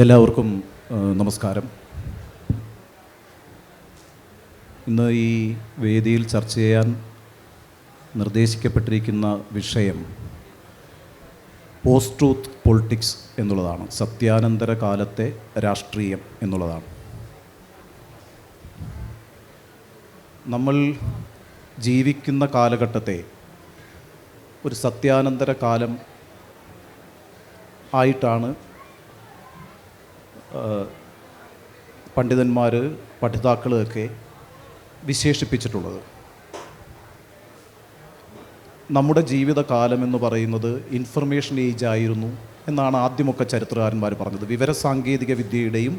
എല്ലാവർക്കും നമസ്കാരം. ഇന്ന് ഈ വേദിയിൽ ചർച്ച ചെയ്യാൻ നിർദ്ദേശിക്കപ്പെട്ടിരിക്കുന്ന വിഷയം പോസ്റ്റ് ട്രൂത്ത് പൊളിറ്റിക്സ് എന്നുള്ളതാണ്. സത്യാനന്തര കാലത്തെ രാഷ്ട്രീയം എന്നുള്ളതാണ്. നമ്മൾ ജീവിക്കുന്ന കാലഘട്ടത്തെ ഒരു സത്യാനന്തര കാലം ആയിട്ടാണ് പണ്ഡിതന്മാർ, പഠിതാക്കളൊക്കെ വിശേഷിപ്പിച്ചിട്ടുള്ളത്. നമ്മുടെ ജീവിതകാലം എന്ന് പറയുന്നത് ഇൻഫർമേഷൻ ഏജ് ആയിരുന്നു എന്നാണ് ആദ്യമൊക്കെ ചരിത്രകാരന്മാർ പറഞ്ഞത്. വിവരസാങ്കേതിക വിദ്യയുടെയും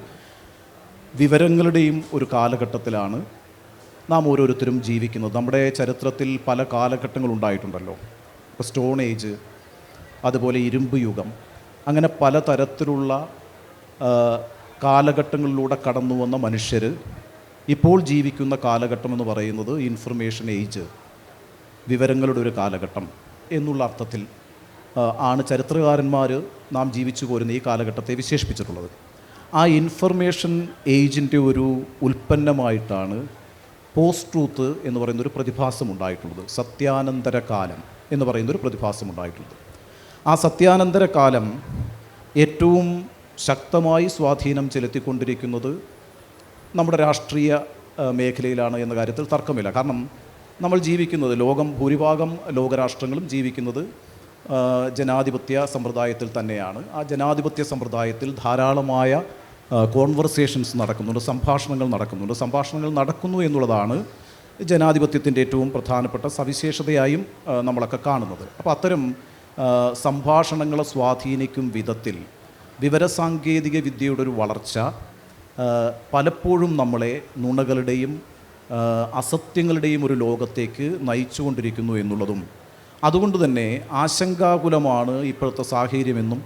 വിവരങ്ങളുടെയും ഒരു കാലഘട്ടത്തിലാണ് നാം ഓരോരുത്തരും ജീവിക്കുന്നത്. നമ്മുടെ ചരിത്രത്തിൽ പല കാലഘട്ടങ്ങളുണ്ടായിട്ടുണ്ടല്ലോ. ഇപ്പോൾ സ്റ്റോൺ ഏജ്, അതുപോലെ ഇരുമ്പ് യുഗം, അങ്ങനെ പലതരത്തിലുള്ള കാലഘട്ടങ്ങളിലൂടെ കടന്നു വന്ന മനുഷ്യർ ഇപ്പോൾ ജീവിക്കുന്ന കാലഘട്ടം എന്ന് പറയുന്നത് ഇൻഫർമേഷൻ ഏജ്, വിവരങ്ങളുടെ ഒരു കാലഘട്ടം എന്നുള്ള അർത്ഥത്തിൽ ആണ് ചരിത്രകാരന്മാർ നാം ജീവിച്ചു പോരുന്ന ഈ കാലഘട്ടത്തെ വിശേഷിപ്പിച്ചിട്ടുള്ളത്. ആ ഇൻഫർമേഷൻ ഏജിൻ്റെ ഒരു ഉൽപ്പന്നമായിട്ടാണ് പോസ്റ്റ് ട്രൂത്ത് എന്ന് പറയുന്നൊരു പ്രതിഭാസം ഉണ്ടായിട്ടുള്ളത്. സത്യാനന്തര കാലം എന്ന് പറയുന്നൊരു പ്രതിഭാസം ഉണ്ടായിട്ടുള്ളത്. ആ സത്യാനന്തര കാലം ഏറ്റവും ശക്തമായി സ്വാധീനം ചെലുത്തിക്കൊണ്ടിരിക്കുന്നത് നമ്മുടെ രാഷ്ട്രീയ മേഖലയിലാണ് എന്ന കാര്യത്തിൽ തർക്കമില്ല. കാരണം നമ്മൾ ജീവിക്കുന്നത്, ഭൂരിഭാഗം ലോകരാഷ്ട്രങ്ങളും ജീവിക്കുന്നത് ജനാധിപത്യ സമ്പ്രദായത്തിൽ തന്നെയാണ്. ആ ജനാധിപത്യ സമ്പ്രദായത്തിൽ ധാരാളമായ കോൺവെർസേഷൻസ് നടക്കുന്നുണ്ട്, സംഭാഷണങ്ങൾ നടക്കുന്നു എന്നുള്ളതാണ് ജനാധിപത്യത്തിൻ്റെ ഏറ്റവും പ്രധാനപ്പെട്ട സവിശേഷതയായും നമ്മളൊക്കെ കാണുന്നത്. അപ്പോൾ അത്തരം സംഭാഷണങ്ങളെ സ്വാധീനിക്കും വിധത്തിൽ വിവരസാങ്കേതിക വിദ്യയുടെ ഒരു വളർച്ച പലപ്പോഴും നമ്മളെ നുണകളുടെയും അസത്യങ്ങളുടെയും ഒരു ലോകത്തേക്ക് നയിച്ചുകൊണ്ടിരിക്കുന്നു എന്നുള്ളതും അതുകൊണ്ട് തന്നെ ആശങ്കാകുലമാണ് ഇപ്പോഴത്തെ സാഹചര്യമെന്നും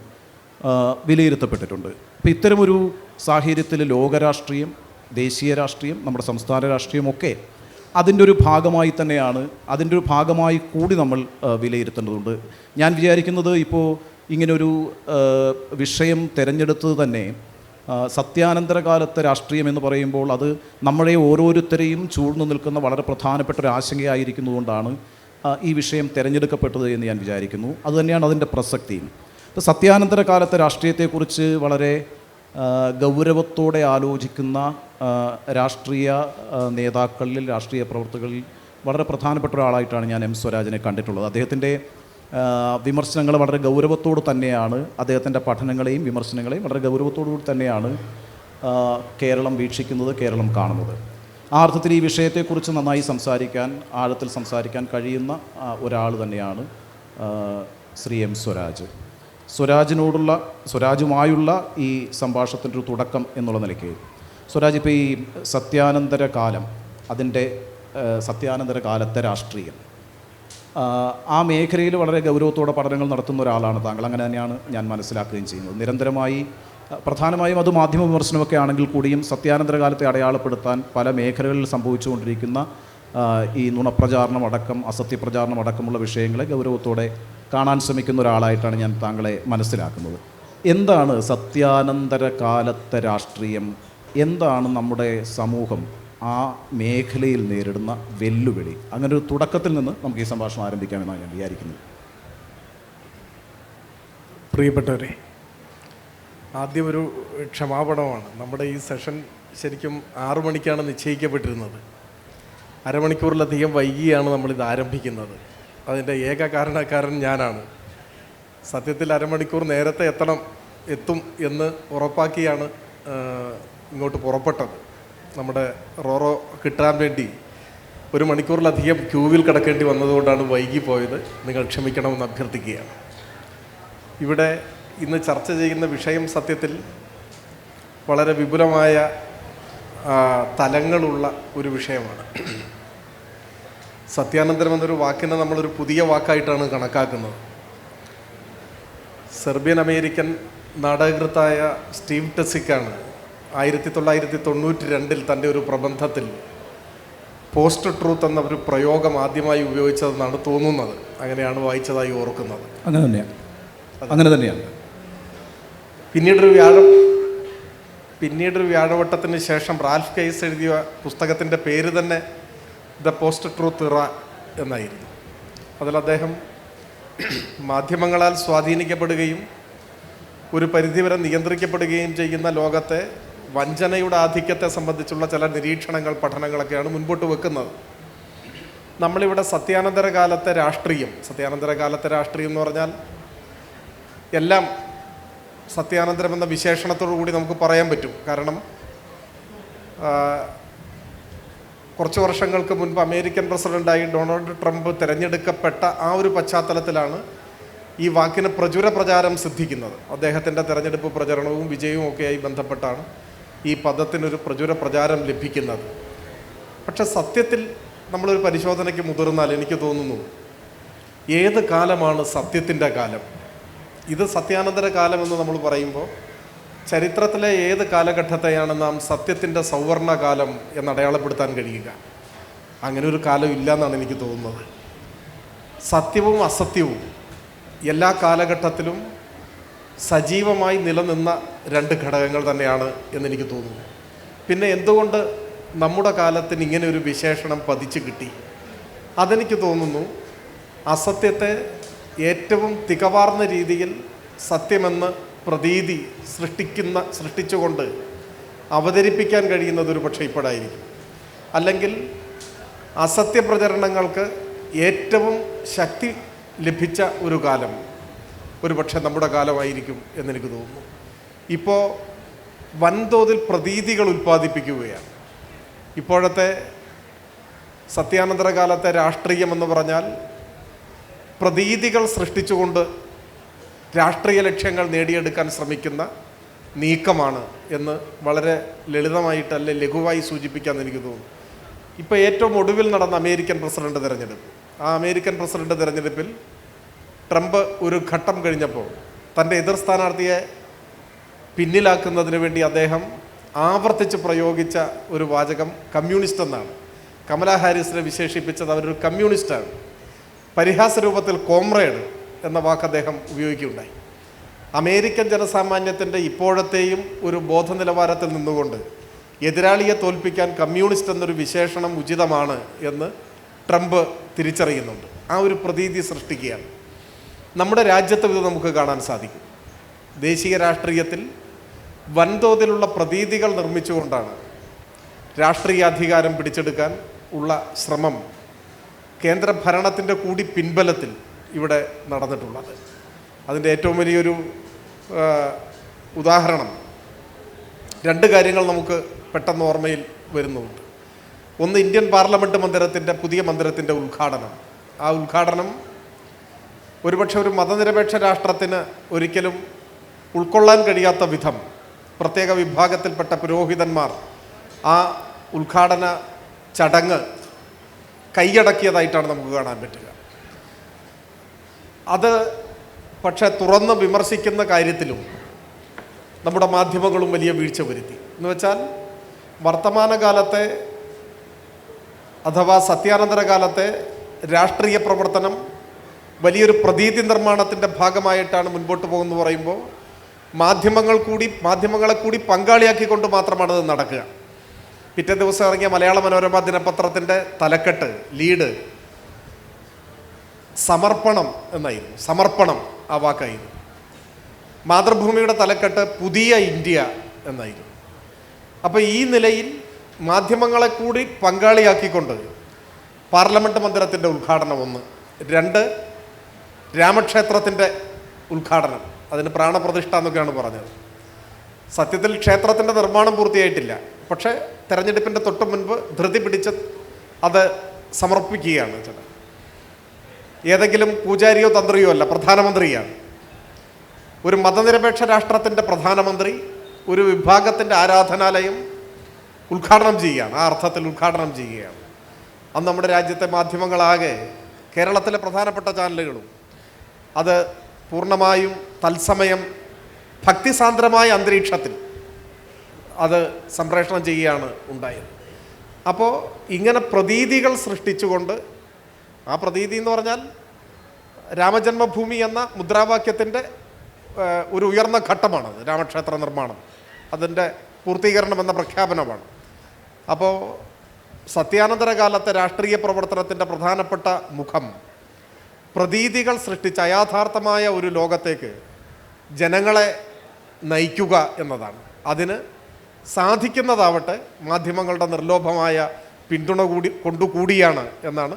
വിലയിരുത്തപ്പെട്ടിട്ടുണ്ട്. അപ്പോൾ ഇത്തരമൊരു സാഹചര്യത്തിൽ ലോകരാഷ്ട്രീയം, ദേശീയ രാഷ്ട്രീയം, നമ്മുടെ സംസ്ഥാന രാഷ്ട്രീയമൊക്കെ അതിൻ്റെ ഒരു ഭാഗമായി തന്നെയാണ്, അതിൻ്റെ ഒരു ഭാഗമായി കൂടി നമ്മൾ വിലയിരുത്തേണ്ടതുണ്ട്. ഞാൻ വിചാരിക്കുന്നത് ഇപ്പോൾ ഇങ്ങനൊരു വിഷയം തിരഞ്ഞെടുത്തത് തന്നെ സത്യാനന്തര കാലത്തെ രാഷ്ട്രീയം എന്ന് പറയുമ്പോൾ അത് നമ്മളെ ഓരോരുത്തരെയും ചൂഴ്ന്നു നിൽക്കുന്ന വളരെ പ്രധാനപ്പെട്ട ഒരു ആശങ്കയായിരിക്കുന്നതുകൊണ്ടാണ് ഈ വിഷയം തിരഞ്ഞെടുക്കപ്പെട്ടത് എന്ന് ഞാൻ വിചാരിക്കുന്നു. അതുതന്നെയാണ് അതിൻ്റെ പ്രസക്തിയും. ഇപ്പോൾ സത്യാനന്തര കാലത്തെ രാഷ്ട്രീയത്തെക്കുറിച്ച് വളരെ ഗൗരവത്തോടെ ആലോചിക്കുന്ന രാഷ്ട്രീയ നേതാക്കളിൽ, രാഷ്ട്രീയ പ്രവർത്തകരിൽ വളരെ പ്രധാനപ്പെട്ട ഒരാളായിട്ടാണ് ഞാൻ എം സ്വരാജിനെ കണ്ടിട്ടുള്ളത്. അദ്ദേഹത്തിൻ്റെ വിമർശനങ്ങൾ വളരെ ഗൗരവത്തോട് തന്നെയാണ്, അദ്ദേഹത്തിൻ്റെ പഠനങ്ങളെയും വിമർശനങ്ങളെയും വളരെ ഗൗരവത്തോടു തന്നെയാണ് കേരളം വീക്ഷിക്കുന്നത്, കേരളം കാണുന്നത്. ആ അർത്ഥത്തിൽ ഈ വിഷയത്തെക്കുറിച്ച് നന്നായി ആഴത്തിൽ സംസാരിക്കാൻ കഴിയുന്ന ഒരാൾ തന്നെയാണ് ശ്രീ എം സ്വരാജ്. സ്വരാജുമായുള്ള ഈ സംഭാഷണത്തിൻ്റെ ഒരു തുടക്കം എന്നുള്ള നിലയ്ക്ക് സ്വരാജ് ഇപ്പോൾ ഈ സത്യാനന്തര കാലം, അതിൻ്റെ സത്യാനന്തര കാലത്തെ രാഷ്ട്രീയം, ആ മേഖലയിൽ വളരെ ഗൗരവത്തോടെ പഠനങ്ങൾ നടത്തുന്ന ഒരാളാണ് താങ്കൾ. അങ്ങനെ തന്നെയാണ് ഞാൻ മനസ്സിലാക്കുകയും ചെയ്യുന്നത്. നിരന്തരമായി, പ്രധാനമായും അത് മാധ്യമ വിമർശനമൊക്കെ ആണെങ്കിൽ കൂടിയും സത്യാനന്തര കാലത്തെ അടയാളപ്പെടുത്താൻ പല മേഖലകളിൽ സംഭവിച്ചുകൊണ്ടിരിക്കുന്ന ഈ നുണപ്രചാരണം അടക്കം, അസത്യപ്രചാരണം അടക്കമുള്ള വിഷയങ്ങളെ ഗൗരവത്തോടെ കാണാൻ ശ്രമിക്കുന്ന ഒരാളായിട്ടാണ് ഞാൻ താങ്കളെ മനസ്സിലാക്കുന്നത്. എന്താണ് സത്യാനന്തര കാലത്തെ രാഷ്ട്രീയം? എന്താണ് നമ്മുടെ സമൂഹം ആ മേഖലയിൽ നേരിടുന്ന വെല്ലുവിളി? അങ്ങനെ ഒരു തുടക്കത്തിൽ നിന്ന് നമുക്ക് ഈ സംഭാഷണം ആരംഭിക്കാമെന്നാണ് ഞാൻ വിചാരിക്കുന്നത്. പ്രിയപ്പെട്ടവരെ, ആദ്യം ഒരു ക്ഷമാപണമാണ്. നമ്മുടെ ഈ സെഷൻ ശരിക്കും 6 മണിക്കാണ് നിശ്ചയിക്കപ്പെട്ടിരുന്നത്. അരമണിക്കൂറിലധികം വൈകിയാണ് നമ്മളിത് ആരംഭിക്കുന്നത്. അതിൻ്റെ ഏക കാരണക്കാരൻ ഞാനാണ്. സത്യത്തിൽ അരമണിക്കൂർ നേരത്തെ എത്തും എന്ന് ഉറപ്പാക്കിയാണ് ഇങ്ങോട്ട് പുറപ്പെട്ടത്. നമ്മുടെ റോറോ കിട്ടാൻ വേണ്ടി 1 മണിക്കൂറിലധികം ക്യൂവിൽ കിടക്കേണ്ടി വന്നതുകൊണ്ടാണ് വൈകിപ്പോയത്. നിങ്ങൾ ക്ഷമിക്കണമെന്ന് അഭ്യർത്ഥിക്കുകയാണ്. ഇവിടെ ഇന്ന് ചർച്ച ചെയ്യുന്ന വിഷയം സത്യത്തിൽ വളരെ വിപുലമായ തലങ്ങളുള്ള ഒരു വിഷയമാണ്. സത്യാനന്തരം എന്നൊരു വാക്കിനെ നമ്മളൊരു പുതിയ വാക്കായിട്ടാണ് കണക്കാക്കുന്നത്. സെർബിയൻ അമേരിക്കൻ നാടകകൃത്തായ സ്റ്റീവ് ടെസിക്കാണ് 1992 തൻ്റെ ഒരു പ്രബന്ധത്തിൽ പോസ്റ്റ് ട്രൂത്ത് എന്ന ഒരു പ്രയോഗം ആദ്യമായി ഉപയോഗിച്ചതെന്നാണ് തോന്നുന്നത്. അങ്ങനെയാണ് വായിച്ചതായി ഓർക്കുന്നത്. അങ്ങനെ തന്നെയാണ്. പിന്നീടൊരു പിന്നീടൊരു വ്യാഴവട്ടത്തിന് ശേഷം റാൽഫ് കെയ്സ് എഴുതിയ പുസ്തകത്തിൻ്റെ പേര് തന്നെ ദ പോസ്റ്റ് ട്രൂത്ത് ഇറ എന്നായിരുന്നു. അതിൽ അദ്ദേഹം മാധ്യമങ്ങളാൽ സ്വാധീനിക്കപ്പെടുകയും ഒരു പരിധിവരെ നിയന്ത്രിക്കപ്പെടുകയും ചെയ്യുന്ന ലോകത്തെ വഞ്ചനയുടെ ആധിക്യത്തെ സംബന്ധിച്ചുള്ള ചില നിരീക്ഷണങ്ങൾ, പഠനങ്ങളൊക്കെയാണ് മുൻപോട്ട് വെക്കുന്നത്. നമ്മളിവിടെ സത്യാനന്തര കാലത്തെ രാഷ്ട്രീയം എന്ന് പറഞ്ഞാൽ എല്ലാം സത്യാനന്തരം എന്ന വിശേഷണത്തോടു കൂടി നമുക്ക് പറയാൻ പറ്റും. കാരണം കുറച്ച് വർഷങ്ങൾക്ക് മുൻപ് അമേരിക്കൻ പ്രസിഡൻ്റായി ഡൊണാൾഡ് ട്രംപ് തിരഞ്ഞെടുക്കപ്പെട്ട ആ ഒരു പശ്ചാത്തലത്തിലാണ് ഈ വാക്കിന് പ്രചുര പ്രചാരം സിദ്ധിക്കുന്നത്. അദ്ദേഹത്തിൻ്റെ തിരഞ്ഞെടുപ്പ് പ്രചരണവും വിജയവും ഒക്കെയായി ബന്ധപ്പെട്ടാണ് ഈ പദത്തിനൊരു പ്രചുര പ്രചാരം ലഭിക്കുന്നത്. പക്ഷെ സത്യത്തിൽ നമ്മളൊരു പരിശോധനയ്ക്ക് മുതിർന്നാൽ എനിക്ക് തോന്നുന്നു, ഏത് കാലമാണ് സത്യത്തിൻ്റെ കാലം? ഇത് സത്യാനന്തര കാലമെന്ന് നമ്മൾ പറയുമ്പോൾ ചരിത്രത്തിലെ ഏത് കാലഘട്ടത്തെയാണ് നാം സത്യത്തിൻ്റെ സൗവർണ കാലം എന്ന് അടയാളപ്പെടുത്താൻ കഴിയുക? അങ്ങനെ ഒരു കാലം ഇല്ല എന്നാണ് എനിക്ക് തോന്നുന്നത്. സത്യവും അസത്യവും എല്ലാ കാലഘട്ടത്തിലും സജീവമായി നിലനിന്ന രണ്ട് ഘടകങ്ങൾ തന്നെയാണ് എന്നെനിക്ക് തോന്നുന്നു. പിന്നെ എന്തുകൊണ്ട് നമ്മുടെ കാലത്തിന് ഇങ്ങനെ ഒരു വിശേഷണം പതിച്ചു കിട്ടി? അതെനിക്ക് തോന്നുന്നു അസത്യത്തെ ഏറ്റവും തികവാർന്ന രീതിയിൽ സത്യമെന്ന് പ്രതീതി സൃഷ്ടിച്ചുകൊണ്ട് അവതരിപ്പിക്കാൻ കഴിയുന്നത് ഒരു പക്ഷേ ഇപ്പോഴായിരിക്കും. അല്ലെങ്കിൽ അസത്യപ്രചരണങ്ങൾക്ക് ഏറ്റവും ശക്തി ലഭിച്ച ഒരു കാലം ഒരു പക്ഷേ നമ്മുടെ കാലമായിരിക്കും എന്നെനിക്ക് തോന്നുന്നു. ഇപ്പോൾ വൻതോതിൽ പ്രതീതികൾ ഉൽപ്പാദിപ്പിക്കുകയാണ്. ഇപ്പോഴത്തെ സത്യാനന്തര കാലത്തെ രാഷ്ട്രീയമെന്ന് പറഞ്ഞാൽ പ്രതീതികൾ സൃഷ്ടിച്ചുകൊണ്ട് രാഷ്ട്രീയ ലക്ഷ്യങ്ങൾ നേടിയെടുക്കാൻ ശ്രമിക്കുന്ന നീക്കമാണ് എന്ന് വളരെ ലളിതമായിട്ടല്ല ലഘുവായി സൂചിപ്പിക്കാമെന്ന് എനിക്ക് തോന്നുന്നു. ഇപ്പോൾ ഏറ്റവും ഒടുവിൽ നടന്ന അമേരിക്കൻ പ്രസിഡന്റ് തിരഞ്ഞെടുപ്പ്, ആ അമേരിക്കൻ പ്രസിഡന്റ് തിരഞ്ഞെടുപ്പിൽ ട്രംപ് ഒരു ഘട്ടം കഴിഞ്ഞപ്പോൾ തൻ്റെ എതിർ സ്ഥാനാർത്ഥിയെ പിന്നിലാക്കുന്നതിന് വേണ്ടി അദ്ദേഹം ആവർത്തിച്ച് പ്രയോഗിച്ച ഒരു വാചകം കമ്മ്യൂണിസ്റ്റ് എന്നാണ്. കമലാ ഹാരിസിനെ വിശേഷിപ്പിച്ചത് അവരൊരു കമ്മ്യൂണിസ്റ്റാണ്. പരിഹാസ രൂപത്തിൽ കോമ്രേഡ് എന്ന വാക്ക് അദ്ദേഹം ഉപയോഗിക്കുകയുണ്ടായി. അമേരിക്കൻ ജനസാമാന്യത്തിൻ്റെ ഇപ്പോഴത്തെയും ഒരു ബോധനിലവാരത്തിൽ നിന്നുകൊണ്ട് എതിരാളിയെ തോൽപ്പിക്കാൻ കമ്മ്യൂണിസ്റ്റ് എന്നൊരു വിശേഷണം ഉചിതമാണ് എന്ന് ട്രംപ് തിരിച്ചറിയുന്നുണ്ട്. ആ ഒരു പ്രതീതി സൃഷ്ടിക്കുകയാണ്. നമ്മുടെ രാജ്യത്ത് ഇത് നമുക്ക് കാണാൻ സാധിക്കും. ദേശീയ രാഷ്ട്രീയത്തിൽ വൻതോതിലുള്ള പ്രതീതികൾ നിർമ്മിച്ചുകൊണ്ടാണ് രാഷ്ട്രീയാധികാരം പിടിച്ചെടുക്കാൻ ഉള്ള ശ്രമം കേന്ദ്ര ഭരണത്തിൻ്റെ കൂടി പിൻബലത്തിൽ ഇവിടെ നടന്നിട്ടുള്ളത്. അതിൻ്റെ ഏറ്റവും വലിയൊരു ഉദാഹരണം രണ്ട് കാര്യങ്ങൾ നമുക്ക് പെട്ടെന്ന് ഓർമ്മയിൽ വരുന്നുണ്ട്. ഒന്ന്, ഇന്ത്യൻ പാർലമെൻറ്റ് മന്ദിരത്തിൻ്റെ പുതിയ മന്ദിരത്തിൻ്റെ ഉദ്ഘാടനം. ആ ഉദ്ഘാടനം ഒരുപക്ഷെ ഒരു മതനിരപേക്ഷ രാഷ്ട്രത്തിന് ഒരിക്കലും ഉൾക്കൊള്ളാൻ കഴിയാത്ത വിധം പ്രത്യേക വിഭാഗത്തിൽപ്പെട്ട പുരോഹിതന്മാർ ആ ഉദ്ഘാടന ചടങ്ങ് കൈയടക്കിയതായിട്ടാണ് നമുക്ക് കാണാൻ പറ്റുക. അത് പക്ഷെ തുറന്ന് വിമർശിക്കുന്ന കാര്യത്തിലും നമ്മുടെ മാധ്യമങ്ങളും വലിയ വീഴ്ച വരുത്തി. എന്ന് വെച്ചാൽ വർത്തമാനകാലത്തെ അഥവാ സത്യാനന്തര കാലത്തെ രാഷ്ട്രീയ പ്രവർത്തനം വലിയൊരു പ്രതീതി നിർമ്മാണത്തിൻ്റെ ഭാഗമായിട്ടാണ് മുൻപോട്ട് പോകുന്നത് പറയുമ്പോൾ മാധ്യമങ്ങളെ കൂടി പങ്കാളിയാക്കിക്കൊണ്ട് മാത്രമാണ് അത് നടക്കുക. പിറ്റേ ദിവസം ഇറങ്ങിയ മലയാള മനോരമ ദിനപത്രത്തിൻ്റെ തലക്കെട്ട്, ലീഡ് സമർപ്പണം എന്നായിരുന്നു. സമർപ്പണം ആ വാക്കായിരുന്നു. മാതൃഭൂമിയുടെ തലക്കെട്ട് പുതിയ ഇന്ത്യ എന്നായിരുന്നു. അപ്പോൾ ഈ നിലയിൽ മാധ്യമങ്ങളെ കൂടി പങ്കാളിയാക്കിക്കൊണ്ട് പാർലമെൻറ്റ് മന്ദിരത്തിൻ്റെ ഉദ്ഘാടനം ഒന്ന്. രണ്ട്, രാമക്ഷേത്രത്തിൻ്റെ ഉദ്ഘാടനം, അതിന് പ്രാണപ്രതിഷ്ഠ എന്നൊക്കെയാണ് പറഞ്ഞത്. സത്യത്തിൽ ക്ഷേത്രത്തിൻ്റെ നിർമ്മാണം പൂർത്തിയായിട്ടില്ല. പക്ഷേ തെരഞ്ഞെടുപ്പിൻ്റെ തൊട്ട് മുൻപ് ധൃതി പിടിച്ച് അത് സമർപ്പിക്കുകയാണ് ചേട്ടാ. ഏതെങ്കിലും പൂജാരിയോ തന്ത്രിയോ അല്ല, പ്രധാനമന്ത്രിയാണ്. ഒരു മതനിരപേക്ഷ രാഷ്ട്രത്തിൻ്റെ പ്രധാനമന്ത്രി ഒരു വിഭാഗത്തിൻ്റെ ആരാധനാലയം ഉദ്ഘാടനം ചെയ്യുകയാണ്. ആ അർത്ഥത്തിൽ ഉദ്ഘാടനം ചെയ്യുകയാണ്. അന്ന് നമ്മുടെ രാജ്യത്തെ മാധ്യമങ്ങളാകെ, കേരളത്തിലെ പ്രധാനപ്പെട്ട ചാനലുകളും അത് പൂർണ്ണമായും തത്സമയം ഭക്തിസാന്ദ്രമായ അന്തരീക്ഷത്തിൽ അത് സംപ്രേഷണം ചെയ്യുകയാണ് ഉണ്ടായത്. അപ്പോൾ ഇങ്ങനെ പ്രതീതികൾ സൃഷ്ടിച്ചുകൊണ്ട്, ആ പ്രതീതി എന്ന് പറഞ്ഞാൽ രാമജന്മഭൂമി എന്ന മുദ്രാവാക്യത്തിൻ്റെ ഒരു ഉയർന്ന ഘട്ടമാണത്. രാമക്ഷേത്ര നിർമ്മാണം അതിൻ്റെ പൂർത്തീകരണം എന്ന പ്രഖ്യാപനമാണ്. അപ്പോൾ സത്യാനന്തര കാലത്തെ രാഷ്ട്രീയ പ്രവർത്തനത്തിൻ്റെ പ്രധാനപ്പെട്ട മുഖം പ്രതീതികൾ സൃഷ്ടിച്ച അയാഥാർത്ഥമായ ഒരു ലോകത്തേക്ക് ജനങ്ങളെ നയിക്കുക എന്നതാണ്. അതിന് സാധിക്കുന്നതാവട്ടെ മാധ്യമങ്ങളുടെ നിർലോഭമായ പിന്തുണ കൊണ്ടുകൂടിയാണ് എന്നാണ്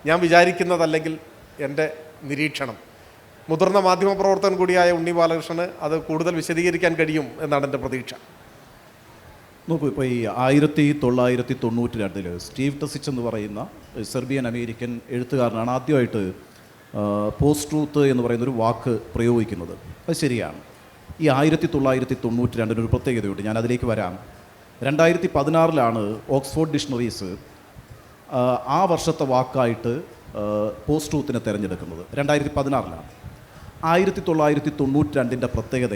ഞാൻ വിചാരിക്കുന്നത്, അല്ലെങ്കിൽ എൻ്റെ നിരീക്ഷണം. മുതിർന്ന മാധ്യമപ്രവർത്തകൻ കൂടിയായ ഉണ്ണി ബാലകൃഷ്ണന് അത് കൂടുതൽ വിശദീകരിക്കാൻ കഴിയും എന്നാണ് എൻ്റെ പ്രതീക്ഷ. നോക്കൂ, ഇപ്പോൾ ഈ 1992 സ്റ്റീവ് ടെസിച്ച് എന്ന് പറയുന്ന സെർബിയൻ അമേരിക്കൻ എഴുത്തുകാരനാണ് ആദ്യമായിട്ട് പോസ്റ്റ് ട്രൂത്ത് എന്ന് പറയുന്നൊരു വാക്ക് പ്രയോഗിക്കുന്നത്. അത് ശരിയാണ്. ഈ 1992 ഒരു പ്രത്യേകതയുണ്ട്, ഞാൻ അതിലേക്ക് വരാം. 2016 ഓക്സ്ഫോർഡ് ഡിക്ഷണറീസ് ആ വർഷത്തെ വാക്കായിട്ട് പോസ്റ്റ് ട്രൂത്തിനെ തിരഞ്ഞെടുക്കുന്നത്. 2016 1992 പ്രത്യേകത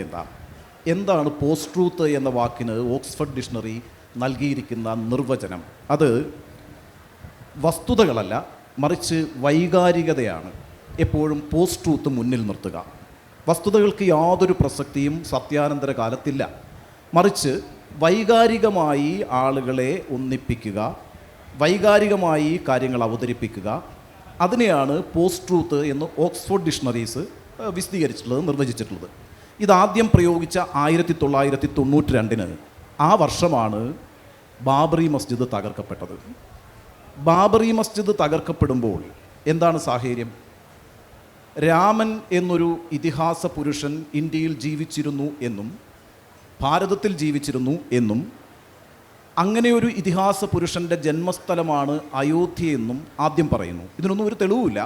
എന്താണ് പോസ്റ്റ് ട്രൂത്ത് എന്ന വാക്കിന് ഓക്സ്ഫോർഡ് ഡിക്ഷണറി നൽകിയിരിക്കുന്ന നിർവചനം? അത് വസ്തുതകളല്ല, മറിച്ച് വൈകാരികതയാണ് എപ്പോഴും പോസ്റ്റ് ട്രൂത്ത് മുന്നിൽ നിർത്തുക. വസ്തുതകൾക്ക് യാതൊരു പ്രസക്തിയും സത്യാനന്തര കാലത്തില്ല, മറിച്ച് വൈകാരികമായി ആളുകളെ ഒന്നിപ്പിക്കുക, വൈകാരികമായി കാര്യങ്ങൾ അവതരിപ്പിക്കുക, അതിനെയാണ് പോസ്റ്റ് ട്രൂത്ത് എന്ന് ഓക്സ്ഫോർഡ് ഡിക്ഷണറീസ് വിശദീകരിച്ചിട്ടുള്ളത്, നിർവചിച്ചിട്ടുള്ളത്. ഇതാദ്യം പ്രയോഗിച്ച 1992 ആ വർഷമാണ് ബാബറി മസ്ജിദ് തകർക്കപ്പെട്ടത്. ബാബറി മസ്ജിദ് തകർക്കപ്പെടുമ്പോൾ എന്താണ് സാഹചര്യം? രാമൻ എന്നൊരു ഇതിഹാസ പുരുഷൻ ഇന്ത്യയിൽ ജീവിച്ചിരുന്നു എന്നും ഭാരതത്തിൽ ജീവിച്ചിരുന്നു എന്നും അങ്ങനെയൊരു ഇതിഹാസ പുരുഷൻ്റെ ജന്മസ്ഥലമാണ് അയോധ്യയെന്നും ആദ്യം പറയുന്നു. ഇതിനൊന്നും ഒരു തെളിവുമില്ല,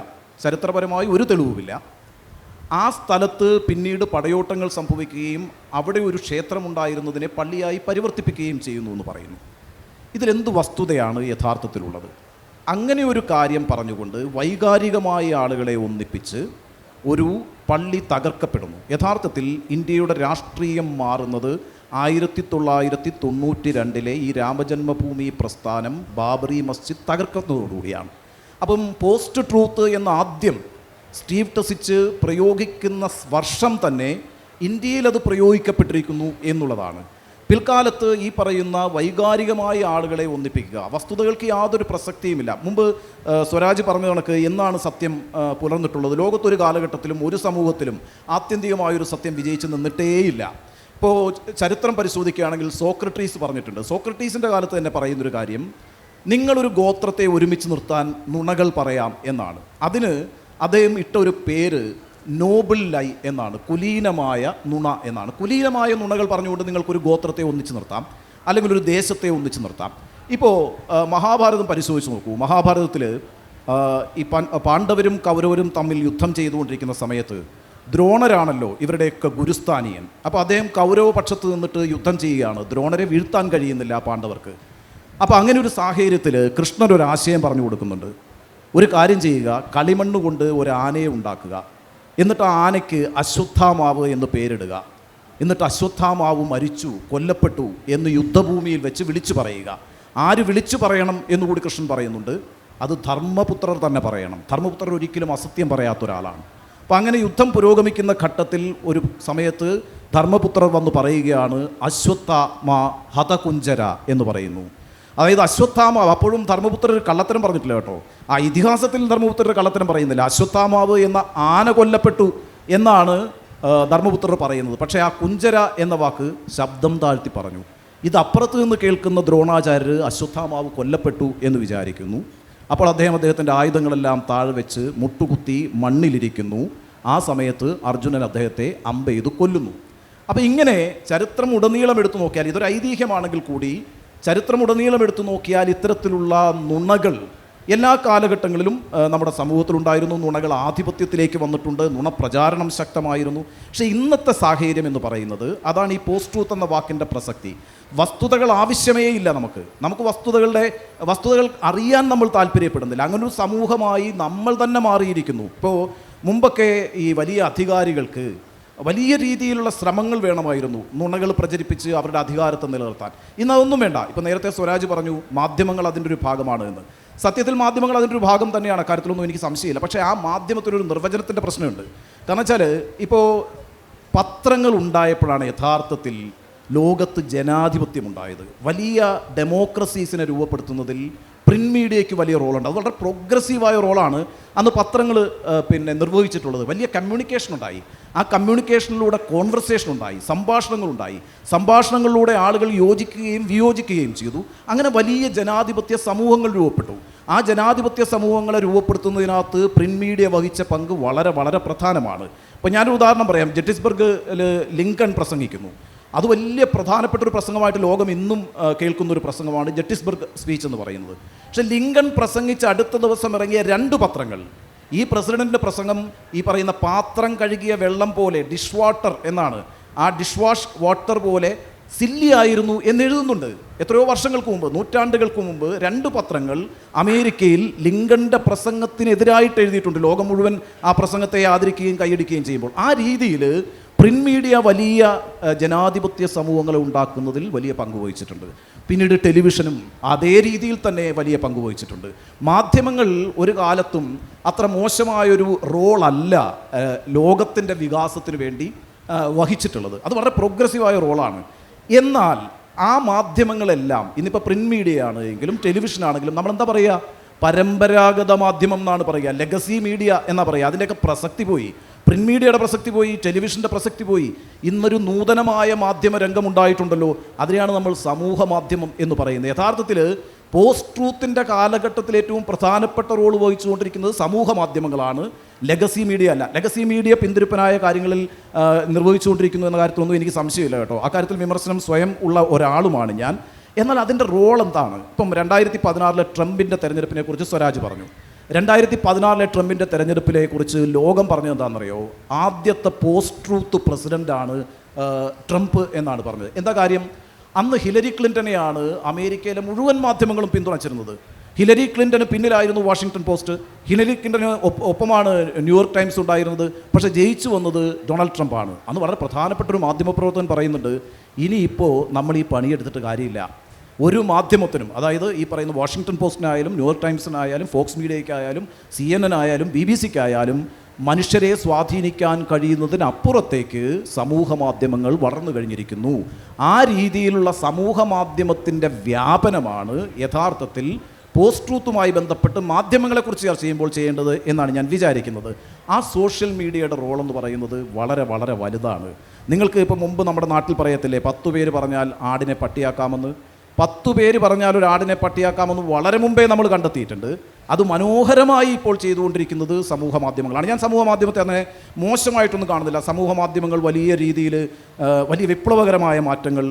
ചരിത്രപരമായി ഒരു തെളിവുമില്ല. ആ സ്ഥലത്ത് പിന്നീട് പടയോട്ടങ്ങൾ സംഭവിക്കുകയും അവിടെ ഒരു ക്ഷേത്രമുണ്ടായിരുന്നതിനെ പള്ളിയായി പരിവർത്തിപ്പിക്കുകയും ചെയ്യുന്നു എന്ന് പറയുന്നു. ഇതിലെന്ത് വസ്തുതയാണ് യഥാർത്ഥത്തിലുള്ളത്? അങ്ങനെ ഒരു കാര്യം പറഞ്ഞുകൊണ്ട് വൈകാരികമായ ആളുകളെ ഒന്നിപ്പിച്ച് ഒരു പള്ളി തകർക്കപ്പെടുന്നു. യഥാർത്ഥത്തിൽ ഇന്ത്യയുടെ രാഷ്ട്രീയം മാറുന്നത് 1992 ഈ രാമജന്മഭൂമി പ്രസ്ഥാനം ബാബറി മസ്ജിദ് തകർക്കുന്നതോടുകൂടിയാണ്. അപ്പം പോസ്റ്റ് ട്രൂത്ത് എന്ന ആദ്യം സ്റ്റീവ് ടെസിച്ച് പ്രയോഗിക്കുന്ന വർഷം തന്നെ ഇന്ത്യയിൽ അത് പ്രയോഗിക്കപ്പെട്ടിരിക്കുന്നു എന്നുള്ളതാണ്. പിൽക്കാലത്ത് ഈ പറയുന്ന വൈകാരികമായ ആളുകളെ ഒന്നിപ്പിക്കുക, വസ്തുതകൾക്ക് യാതൊരു പ്രസക്തിയുമില്ല. മുമ്പ് സ്വരാജ് പറഞ്ഞ കണക്ക് എന്നാണ് സത്യം പുലർന്നിട്ടുള്ളത്? ലോകത്തൊരു കാലഘട്ടത്തിലും ഒരു സമൂഹത്തിലും ആത്യന്തികമായൊരു സത്യം വിജയിച്ച് നിന്നിട്ടേയില്ല. ഇപ്പോൾ ചരിത്രം പരിശോധിക്കുകയാണെങ്കിൽ സോക്രട്ടീസ് പറഞ്ഞിട്ടുണ്ട്. സോക്രട്ടീസിൻ്റെ കാലത്ത് തന്നെ പറയുന്നൊരു കാര്യം, നിങ്ങളൊരു ഗോത്രത്തെ ഒരുമിച്ച് നിർത്താൻ നുണകൾ പറയാം എന്നാണ്. അതിന് അദ്ദേഹം ഇട്ട ഒരു പേര് നോബിൾ ലൈ എന്നാണ്, കുലീനമായ നുണ എന്നാണ്. കുലീനമായ നുണകൾ പറഞ്ഞുകൊണ്ട് നിങ്ങൾക്കൊരു ഗോത്രത്തെ ഒന്നിച്ച് നിർത്താം, അല്ലെങ്കിൽ ഒരു ദേശത്തെ ഒന്നിച്ച് നിർത്താം. ഇപ്പോൾ മഹാഭാരതം പരിശോധിച്ച് നോക്കൂ. മഹാഭാരതത്തിൽ ഈ പാണ്ഡവരും കൗരവരും തമ്മിൽ യുദ്ധം ചെയ്തുകൊണ്ടിരിക്കുന്ന സമയത്ത് ദ്രോണരാണല്ലോ ഇവരുടെയൊക്കെ ഗുരുസ്ഥാനീയൻ. അപ്പോൾ അദ്ദേഹം കൗരവ പക്ഷത്ത് നിന്നിട്ട് യുദ്ധം ചെയ്യുകയാണ്. ദ്രോണരെ വീഴ്ത്താൻ കഴിയുന്നില്ല പാണ്ഡവർക്ക്. അപ്പോൾ അങ്ങനെ ഒരു സാഹചര്യത്തിൽ കൃഷ്ണൻ ഒരു ആശയം പറഞ്ഞു കൊടുക്കുന്നുണ്ട്. ഒരു കാര്യം ചെയ്യുക, കളിമണ്ണ് കൊണ്ട് ഒരു ആനയെ ഉണ്ടാക്കുക, എന്നിട്ട് ആ ആനയ്ക്ക് അശ്വത്ഥാമാവ് എന്ന് പേരിടുക, എന്നിട്ട് അശ്വത്ഥാമാവ് മരിച്ചു, കൊല്ലപ്പെട്ടു എന്ന് യുദ്ധഭൂമിയിൽ വെച്ച് വിളിച്ചു പറയുക. ആര് വിളിച്ചു പറയണം എന്നുകൂടി കൃഷ്ണൻ പറയുന്നുണ്ട്. അത് ധർമ്മപുത്രർ തന്നെ പറയണം. ധർമ്മപുത്രർ ഒരിക്കലും അസത്യം പറയാത്ത ഒരാളാണ്. അപ്പം അങ്ങനെ യുദ്ധം പുരോഗമിക്കുന്ന ഘട്ടത്തിൽ ഒരു സമയത്ത് ധർമ്മപുത്രർ വന്ന് പറയുകയാണ് അശ്വത്ഥാമ ഹതകുഞ്ചര എന്ന് പറയുന്നു. അതായത് അശ്വത്ഥാമാവ്, അപ്പോഴും ധർമ്മപുത്രർ കള്ളത്തരം പറഞ്ഞിട്ടില്ല കേട്ടോ. ആ ഇതിഹാസത്തിൽ ധർമ്മപുത്രർ കള്ളത്തരം പറയുന്നില്ല. അശ്വത്ഥാമാവ് എന്ന ആന കൊല്ലപ്പെട്ടു എന്നാണ് ധർമ്മപുത്രർ പറയുന്നത്. പക്ഷേ ആ കുഞ്ചര എന്ന വാക്ക് ശബ്ദം താഴ്ത്തി പറഞ്ഞു. ഇത് അപ്പുറത്ത് നിന്ന് കേൾക്കുന്ന ദ്രോണാചാര്യർ അശ്വത്ഥാമാവ് കൊല്ലപ്പെട്ടു എന്ന് വിചാരിക്കുന്നു. അപ്പോൾ അദ്ദേഹത്തിൻ്റെ ആയുധങ്ങളെല്ലാം താഴെ വെച്ച് മുട്ടുകുത്തി മണ്ണിലിരിക്കുന്നു. ആ സമയത്ത് അർജുനൻ അദ്ദേഹത്തെ അമ്പെയ്ത് കൊല്ലുന്നു. അപ്പോൾ ഇങ്ങനെ ചരിത്രം ഉടനീളം എടുത്തു നോക്കിയാൽ, ഇതൊരു ഐതിഹ്യമാണെങ്കിൽ കൂടി ചരിത്രമുടനീളം എടുത്തു നോക്കിയാൽ ഇത്തരത്തിലുള്ള നുണകൾ എല്ലാ കാലഘട്ടങ്ങളിലും നമ്മുടെ സമൂഹത്തിലുണ്ടായിരുന്നു. നുണകൾ ആധിപത്യത്തിലേക്ക് വന്നിട്ടുണ്ട്, നുണപ്രചാരണം ശക്തമായിരുന്നു. പക്ഷേ ഇന്നത്തെ സാഹചര്യം എന്ന് പറയുന്നത് അതാണ് ഈ പോസ്റ്റ് ട്രൂത്ത് എന്ന വാക്കിൻ്റെ പ്രസക്തി. വസ്തുതകൾ ആവശ്യമേ ഇല്ല. നമുക്ക് വസ്തുതകൾ അറിയാൻ നമ്മൾ താല്പര്യപ്പെടുന്നില്ല. അങ്ങനൊരു സമൂഹമായി നമ്മൾ തന്നെ മാറിയിരിക്കുന്നു. ഇപ്പോൾ മുമ്പൊക്കെ ഈ വലിയ അധികാരികൾക്ക് വലിയ രീതിയിലുള്ള ശ്രമങ്ങൾ വേണമായിരുന്നു നുണകൾ പ്രചരിപ്പിച്ച് അവരുടെ അധികാരത്തെ നിലനിർത്താൻ. ഇന്ന് അതൊന്നും വേണ്ട. ഇപ്പോൾ നേരത്തെ സ്വരാജ് പറഞ്ഞു മാധ്യമങ്ങൾ അതിൻ്റെ ഒരു ഭാഗമാണ് എന്ന്. സത്യത്തിൽ മാധ്യമങ്ങൾ അതിൻ്റെ ഒരു ഭാഗം തന്നെയാണ്, കാര്യത്തിലൊന്നും എനിക്ക് സംശയമില്ല. പക്ഷേ ആ മാധ്യമത്തിനൊരു നിർവചനത്തിൻ്റെ പ്രശ്നമുണ്ട്. കാരണം വെച്ചാൽ ഇപ്പോൾ പത്രങ്ങൾ ഉണ്ടായപ്പോഴാണ് യഥാർത്ഥത്തിൽ ലോകത്ത് ജനാധിപത്യമുണ്ടായത്. വലിയ ഡെമോക്രസീസിനെ രൂപപ്പെടുത്തുന്നതിൽ പ്രിൻറ്റ് മീഡിയയ്ക്ക് വലിയ റോളുണ്ട്. അത് വളരെ പ്രോഗ്രസീവായ റോളാണ് അന്ന് പത്രങ്ങൾ നിർവഹിച്ചിട്ടുള്ളത്. വലിയ കമ്മ്യൂണിക്കേഷൻ ഉണ്ടായി. ആ കമ്മ്യൂണിക്കേഷനിലൂടെ കോൺവെർസേഷൻ ഉണ്ടായി, സംഭാഷണങ്ങളുണ്ടായി. സംഭാഷണങ്ങളിലൂടെ ആളുകൾ യോജിക്കുകയും വിയോജിക്കുകയും ചെയ്തു. അങ്ങനെ വലിയ ജനാധിപത്യ സമൂഹങ്ങൾ രൂപപ്പെട്ടു. ആ ജനാധിപത്യ സമൂഹങ്ങളെ രൂപപ്പെടുത്തുന്നതിനകത്ത് പ്രിൻറ്റ് മീഡിയ വഹിച്ച പങ്ക് വളരെ വളരെ പ്രധാനമാണ്. ഇപ്പോൾ ഞാനൊരു ഉദാഹരണം പറയാം. ജെറ്റിസ്ബർഗിൽ ലിങ്കൺ പ്രസംഗിക്കുന്നു. അത് വലിയ പ്രധാനപ്പെട്ട ഒരു പ്രസംഗമായിട്ട് ലോകം ഇന്നും കേൾക്കുന്നൊരു പ്രസംഗമാണ് ജെറ്റിസ്ബർഗ് സ്പീച്ച് എന്ന് പറയുന്നത്. പക്ഷേ ലിങ്കൺ പ്രസംഗിച്ച അടുത്ത ദിവസം ഇറങ്ങിയ 2 പത്രങ്ങൾ ഈ പ്രസിഡന്റിൻ്റെ പ്രസംഗം ഈ പറയുന്ന പാത്രം കഴുകിയ വെള്ളം പോലെ, ഡിഷ് വാട്ടർ എന്നാണ്, ആ ഡിഷ് വാഷ് വാട്ടർ പോലെ സില്ലി ആയിരുന്നു എന്നെഴുതുന്നുണ്ട്. എത്രയോ വർഷങ്ങൾക്ക് മുമ്പ്, നൂറ്റാണ്ടുകൾക്ക് മുമ്പ് 2 പത്രങ്ങൾ അമേരിക്കയിൽ ലിങ്കണിൻ്റെ പ്രസംഗത്തിനെതിരായിട്ട് എഴുതിയിട്ടുണ്ട്. ലോകം മുഴുവൻ ആ പ്രസംഗത്തെ ആദരിക്കുകയും കൈയടിക്കുകയും ചെയ്യുമ്പോൾ ആ രീതിയിൽ പ്രിൻറ്റ് മീഡിയ വലിയ ജനാധിപത്യ സമൂഹങ്ങളെ ഉണ്ടാക്കുന്നതിൽ വലിയ പങ്ക് വഹിച്ചിട്ടുണ്ട്. പിന്നീട് ടെലിവിഷനും അതേ രീതിയിൽ തന്നെ വലിയ പങ്ക് വഹിച്ചിട്ടുണ്ട്. മാധ്യമങ്ങൾ ഒരു കാലത്തും അത്ര മോശമായൊരു റോളല്ല ലോകത്തിൻ്റെ വികാസത്തിന് വേണ്ടി വഹിച്ചിട്ടുള്ളത്. അത് വളരെ പ്രോഗ്രസീവായ റോളാണ്. എന്നാൽ ആ മാധ്യമങ്ങളെല്ലാം ഇന്നിപ്പോൾ പ്രിൻറ്റ് മീഡിയ ആണെങ്കിലും ടെലിവിഷൻ ആണെങ്കിലും നമ്മളെന്താ പറയുക, പരമ്പരാഗത മാധ്യമം എന്നാണ് പറയുക, ലെഗസി മീഡിയ എന്നാ പറയുക. അതിൻ്റെയൊക്കെ പ്രസക്തി പോയി. പ്രിൻറ്റ് മീഡിയയുടെ പ്രസക്തി പോയി, ടെലിവിഷൻ്റെ പ്രസക്തി പോയി. ഇന്നൊരു നൂതനമായ മാധ്യമ രംഗമുണ്ടായിട്ടുണ്ടല്ലോ, അതിനെയാണ് നമ്മൾ സമൂഹ മാധ്യമം എന്ന് പറയുന്നത്. യഥാർത്ഥത്തിൽ പോസ്റ്റ് ട്രൂത്തിൻ്റെ കാലഘട്ടത്തിൽ ഏറ്റവും പ്രധാനപ്പെട്ട റോൾ വഹിച്ചുകൊണ്ടിരിക്കുന്നത് സമൂഹ മാധ്യമങ്ങളാണ്, ലെഗസി മീഡിയ അല്ല. ലെഗസി മീഡിയ പിന്തിരിപ്പനായ കാര്യങ്ങളിൽ നിർവഹിച്ചുകൊണ്ടിരിക്കുന്നു എന്ന കാര്യത്തിലൊന്നും എനിക്ക് സംശയമില്ല കേട്ടോ. അക്കാര്യത്തിൽ വിമർശനം സ്വയം ഉള്ള ഒരാളുമാണ് ഞാൻ. എന്നാൽ അതിൻ്റെ റോൾ എന്താണ്? ഇപ്പം 2016 ട്രംപിൻ്റെ തെരഞ്ഞെടുപ്പിനെ കുറിച്ച് സ്വരാജ് പറഞ്ഞു. 2016 ട്രംപിൻ്റെ തെരഞ്ഞെടുപ്പിനെ കുറിച്ച് ലോകം പറഞ്ഞത് എന്താണെന്നറിയോ? ആദ്യത്തെ പോസ്റ്റ് ട്രൂത്ത് പ്രസിഡൻ്റാണ് ട്രംപ് എന്നാണ് പറഞ്ഞത്. എന്താ കാര്യം? അന്ന് ഹിലരി ക്ലിൻ്റനെയാണ് അമേരിക്കയിലെ മുഴുവൻ മാധ്യമങ്ങളും പിന്തുണച്ചിരുന്നത്. ഹിലരി ക്ലിൻ്റന് പിന്നിലായിരുന്നു വാഷിങ്ടൺ പോസ്റ്റ്. ഹിലരി ക്ലിൻ്റന് ഒപ്പമാണ് ന്യൂയോർക്ക് ടൈംസ് ഉണ്ടായിരുന്നത്. പക്ഷേ ജയിച്ചു വന്നത് ഡൊണാൾഡ് ട്രംപാണ്. അന്ന് വളരെ പ്രധാനപ്പെട്ട ഒരു മാധ്യമപ്രവർത്തകൻ പറയുന്നുണ്ട്, ഇനിയിപ്പോൾ നമ്മൾ ഈ പണിയെടുത്തിട്ട് കാര്യമില്ല. ഒരു മാധ്യമത്തിനും, അതായത് ഈ പറയുന്ന വാഷിങ്ടൺ പോസ്റ്റിനായാലും ന്യൂയോർക്ക് ടൈംസിനായാലും ഫോക്സ് മീഡിയയ്ക്കായാലും CNN ആയാലും BBC-ക്കായാലും മനുഷ്യരെ സ്വാധീനിക്കാൻ കഴിയുന്നതിനപ്പുറത്തേക്ക് സമൂഹ മാധ്യമങ്ങൾ വളർന്നു കഴിഞ്ഞിരിക്കുന്നു. ആ രീതിയിലുള്ള സമൂഹ മാധ്യമത്തിൻ്റെ വ്യാപനമാണ് യഥാർത്ഥത്തിൽ പോസ്റ്റ് ട്രൂത്തുമായി ബന്ധപ്പെട്ട് മാധ്യമങ്ങളെക്കുറിച്ച് ചർച്ച ചെയ്യുമ്പോൾ ചെയ്യേണ്ടത് എന്നാണ് ഞാൻ വിചാരിക്കുന്നത്. ആ സോഷ്യൽ മീഡിയയുടെ റോളെന്ന് പറയുന്നത് വളരെ വളരെ വലുതാണ്. നിങ്ങൾക്ക് ഇപ്പോൾ മുമ്പ് നമ്മുടെ നാട്ടിൽ പറയത്തില്ലേ, 10 പേര് പറഞ്ഞാൽ ആടിനെ പട്ടിയാക്കാമെന്ന്. 10 പേര് പറഞ്ഞാൽ ഒരു ആടിനെ പട്ടിയാക്കാമെന്ന് വളരെ മുമ്പേ നമ്മൾ കണ്ടെത്തിയിട്ടുണ്ട്. അത് മനോഹരമായി ഇപ്പോൾ ചെയ്തുകൊണ്ടിരിക്കുന്നത് സമൂഹ മാധ്യമങ്ങളാണ്. ഞാൻ സമൂഹ മാധ്യമത്തെ അങ്ങനെ മോശമായിട്ടൊന്നും കാണുന്നില്ല. സമൂഹ മാധ്യമങ്ങൾ വലിയ രീതിയിൽ വലിയ വിപ്ലവകരമായ മാറ്റങ്ങൾ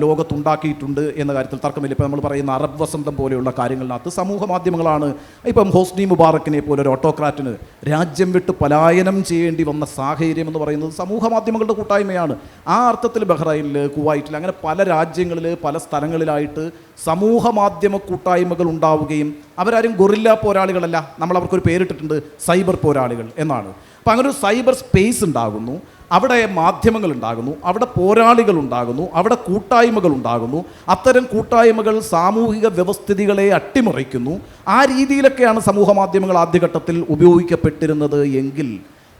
ലോകത്തുണ്ടാക്കിയിട്ടുണ്ട് എന്ന കാര്യത്തിൽ തർക്കമില്ല. ഇപ്പോൾ നമ്മൾ പറയുന്ന അറബ് വസന്തം പോലെയുള്ള കാര്യങ്ങളിനകത്ത് സമൂഹ മാധ്യമങ്ങളാണ്. ഇപ്പം ഹോസ്നി മുബാറക്കിനെ പോലെ ഒരു ഓട്ടോക്രാറ്റിന് രാജ്യം വിട്ട് പലായനം ചെയ്യേണ്ടി വന്ന സാഹചര്യം എന്ന് പറയുന്നത് സമൂഹ മാധ്യമങ്ങളുടെ കൂട്ടായ്മയാണ്. ആ അർത്ഥത്തിൽ ബഹ്റൈനിൽ, കുവൈറ്റിൽ, അങ്ങനെ പല രാജ്യങ്ങളിൽ പല സ്ഥലങ്ങളിലായിട്ട് സമൂഹ മാധ്യമ കൂട്ടായ്മകൾ ഉണ്ടാവുകയും അവരാരും ഗൊറില്ല പോരാളികളല്ല, നമ്മൾ അവർക്കൊരു പേരിട്ടിട്ടുണ്ട്, സൈബർ പോരാളികൾ എന്നാണ്. അപ്പം അങ്ങനെ ഒരു സൈബർ സ്പേസ് ഉണ്ടാകുന്നു. അവിടെ മാധ്യമങ്ങൾ ഉണ്ടാകുന്നു, അവിടെ പോരാളികൾ ഉണ്ടാകുന്നു, അവിടെ കൂട്ടായ്മകൾ ഉണ്ടാകുന്നു. അത്തരം കൂട്ടായ്മകൾ സാമൂഹിക വ്യവസ്ഥിതികളെ അട്ടിമറിക്കുന്നു. ആ രീതിയിലൊക്കെയാണ് സമൂഹ മാധ്യമങ്ങൾ ആദ്യഘട്ടത്തിൽ ഉപയോഗിക്കപ്പെട്ടിരുന്നത് എങ്കിൽ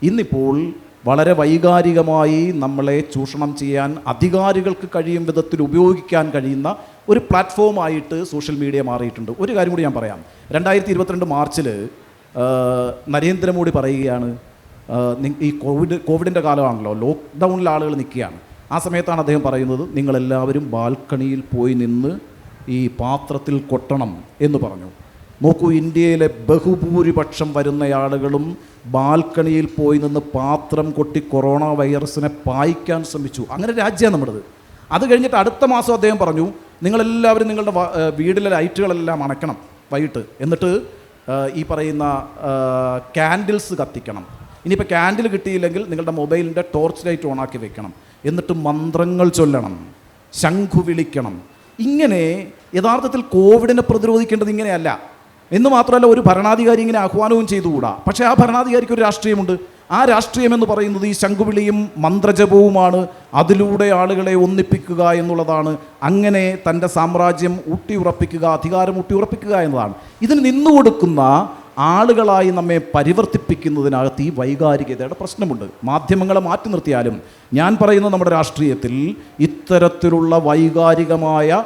ഇന്നിപ്പോൾ വളരെ വൈകാരികമായി നമ്മളെ ചൂഷണം ചെയ്യാൻ അധികാരികൾക്ക് കഴിയും വിധത്തിൽ ഉപയോഗിക്കാൻ കഴിയുന്ന ഒരു പ്ലാറ്റ്ഫോമായിട്ട് സോഷ്യൽ മീഡിയ മാറിയിട്ടുണ്ട്. ഒരു കാര്യം കൂടി ഞാൻ പറയാം. 2022 മാർച്ചിൽ നരേന്ദ്രമോദി പറയുകയാണ്, ഈ കോവിഡിൻ്റെ കാലമാണല്ലോ, ലോക്ക്ഡൗണിൽ ആളുകൾ നിൽക്കുകയാണ്. ആ സമയത്താണ് അദ്ദേഹം പറയുന്നത്, നിങ്ങളെല്ലാവരും ബാൽക്കണിയിൽ പോയി നിന്ന് ഈ പാത്രത്തിൽ കൊട്ടണം എന്ന് പറഞ്ഞു. നോക്കൂ, ഇന്ത്യയിലെ ബഹുഭൂരിപക്ഷം വരുന്ന ആളുകളും ബാൽക്കണിയിൽ പോയി നിന്ന് പാത്രം കൊട്ടി കൊറോണ വൈറസിനെ പായിക്കാൻ ശ്രമിച്ചു. അങ്ങനെ രാജ്യമാണ് നമ്മുടേത്. അത് കഴിഞ്ഞിട്ട് അടുത്ത മാസം അദ്ദേഹം പറഞ്ഞു, നിങ്ങളെല്ലാവരും നിങ്ങളുടെ വീട്ടിലെ ലൈറ്റുകളെല്ലാം അണയ്ക്കണം വൈകിട്ട്, എന്നിട്ട് ഈ പറയുന്ന ക്യാൻഡിൽസ് കത്തിക്കണം. ഇനിയിപ്പോൾ ക്യാൻഡിൽ കിട്ടിയില്ലെങ്കിൽ നിങ്ങളുടെ മൊബൈലിൻ്റെ ടോർച്ച് ലൈറ്റ് ഓണാക്കി വെക്കണം, എന്നിട്ട് മന്ത്രങ്ങൾ ചൊല്ലണം, ശംഖു വിളിക്കണം. ഇങ്ങനെ യഥാർത്ഥത്തിൽ കോവിഡിനെ പ്രതിരോധിക്കേണ്ടത് ഇങ്ങനെയല്ല എന്ന് മാത്രമല്ല, ഒരു ഭരണാധികാരി ഇങ്ങനെ ആഹ്വാനവും ചെയ്തുകൂടാ. പക്ഷേ ആ ഭരണാധികാരിക്ക് ഒരു രാഷ്ട്രീയമുണ്ട്. ആ രാഷ്ട്രീയം എന്ന് പറയുന്നത് ഈ ശംഖുവിളിയും മന്ത്രജപവുമാണ്. അതിലൂടെ ആളുകളെ ഒന്നിപ്പിക്കുക എന്നുള്ളതാണ്. അങ്ങനെ തൻ്റെ സാമ്രാജ്യം ഊട്ടിയുറപ്പിക്കുക, അധികാരം ഊട്ടിയുറപ്പിക്കുക എന്നതാണ്. ഇതിന് നിന്നുകൊടുക്കുന്ന ആളുകളായി നമ്മെ പരിവർത്തിപ്പിക്കുന്നതിനകത്ത് ഈ വൈകാരികതയുടെ പ്രശ്നമുണ്ട്. മാധ്യമങ്ങളെ മാറ്റി നിർത്തിയാലും ഞാൻ പറയുന്ന നമ്മുടെ രാഷ്ട്രീയത്തിൽ ഇത്തരത്തിലുള്ള വൈകാരികമായ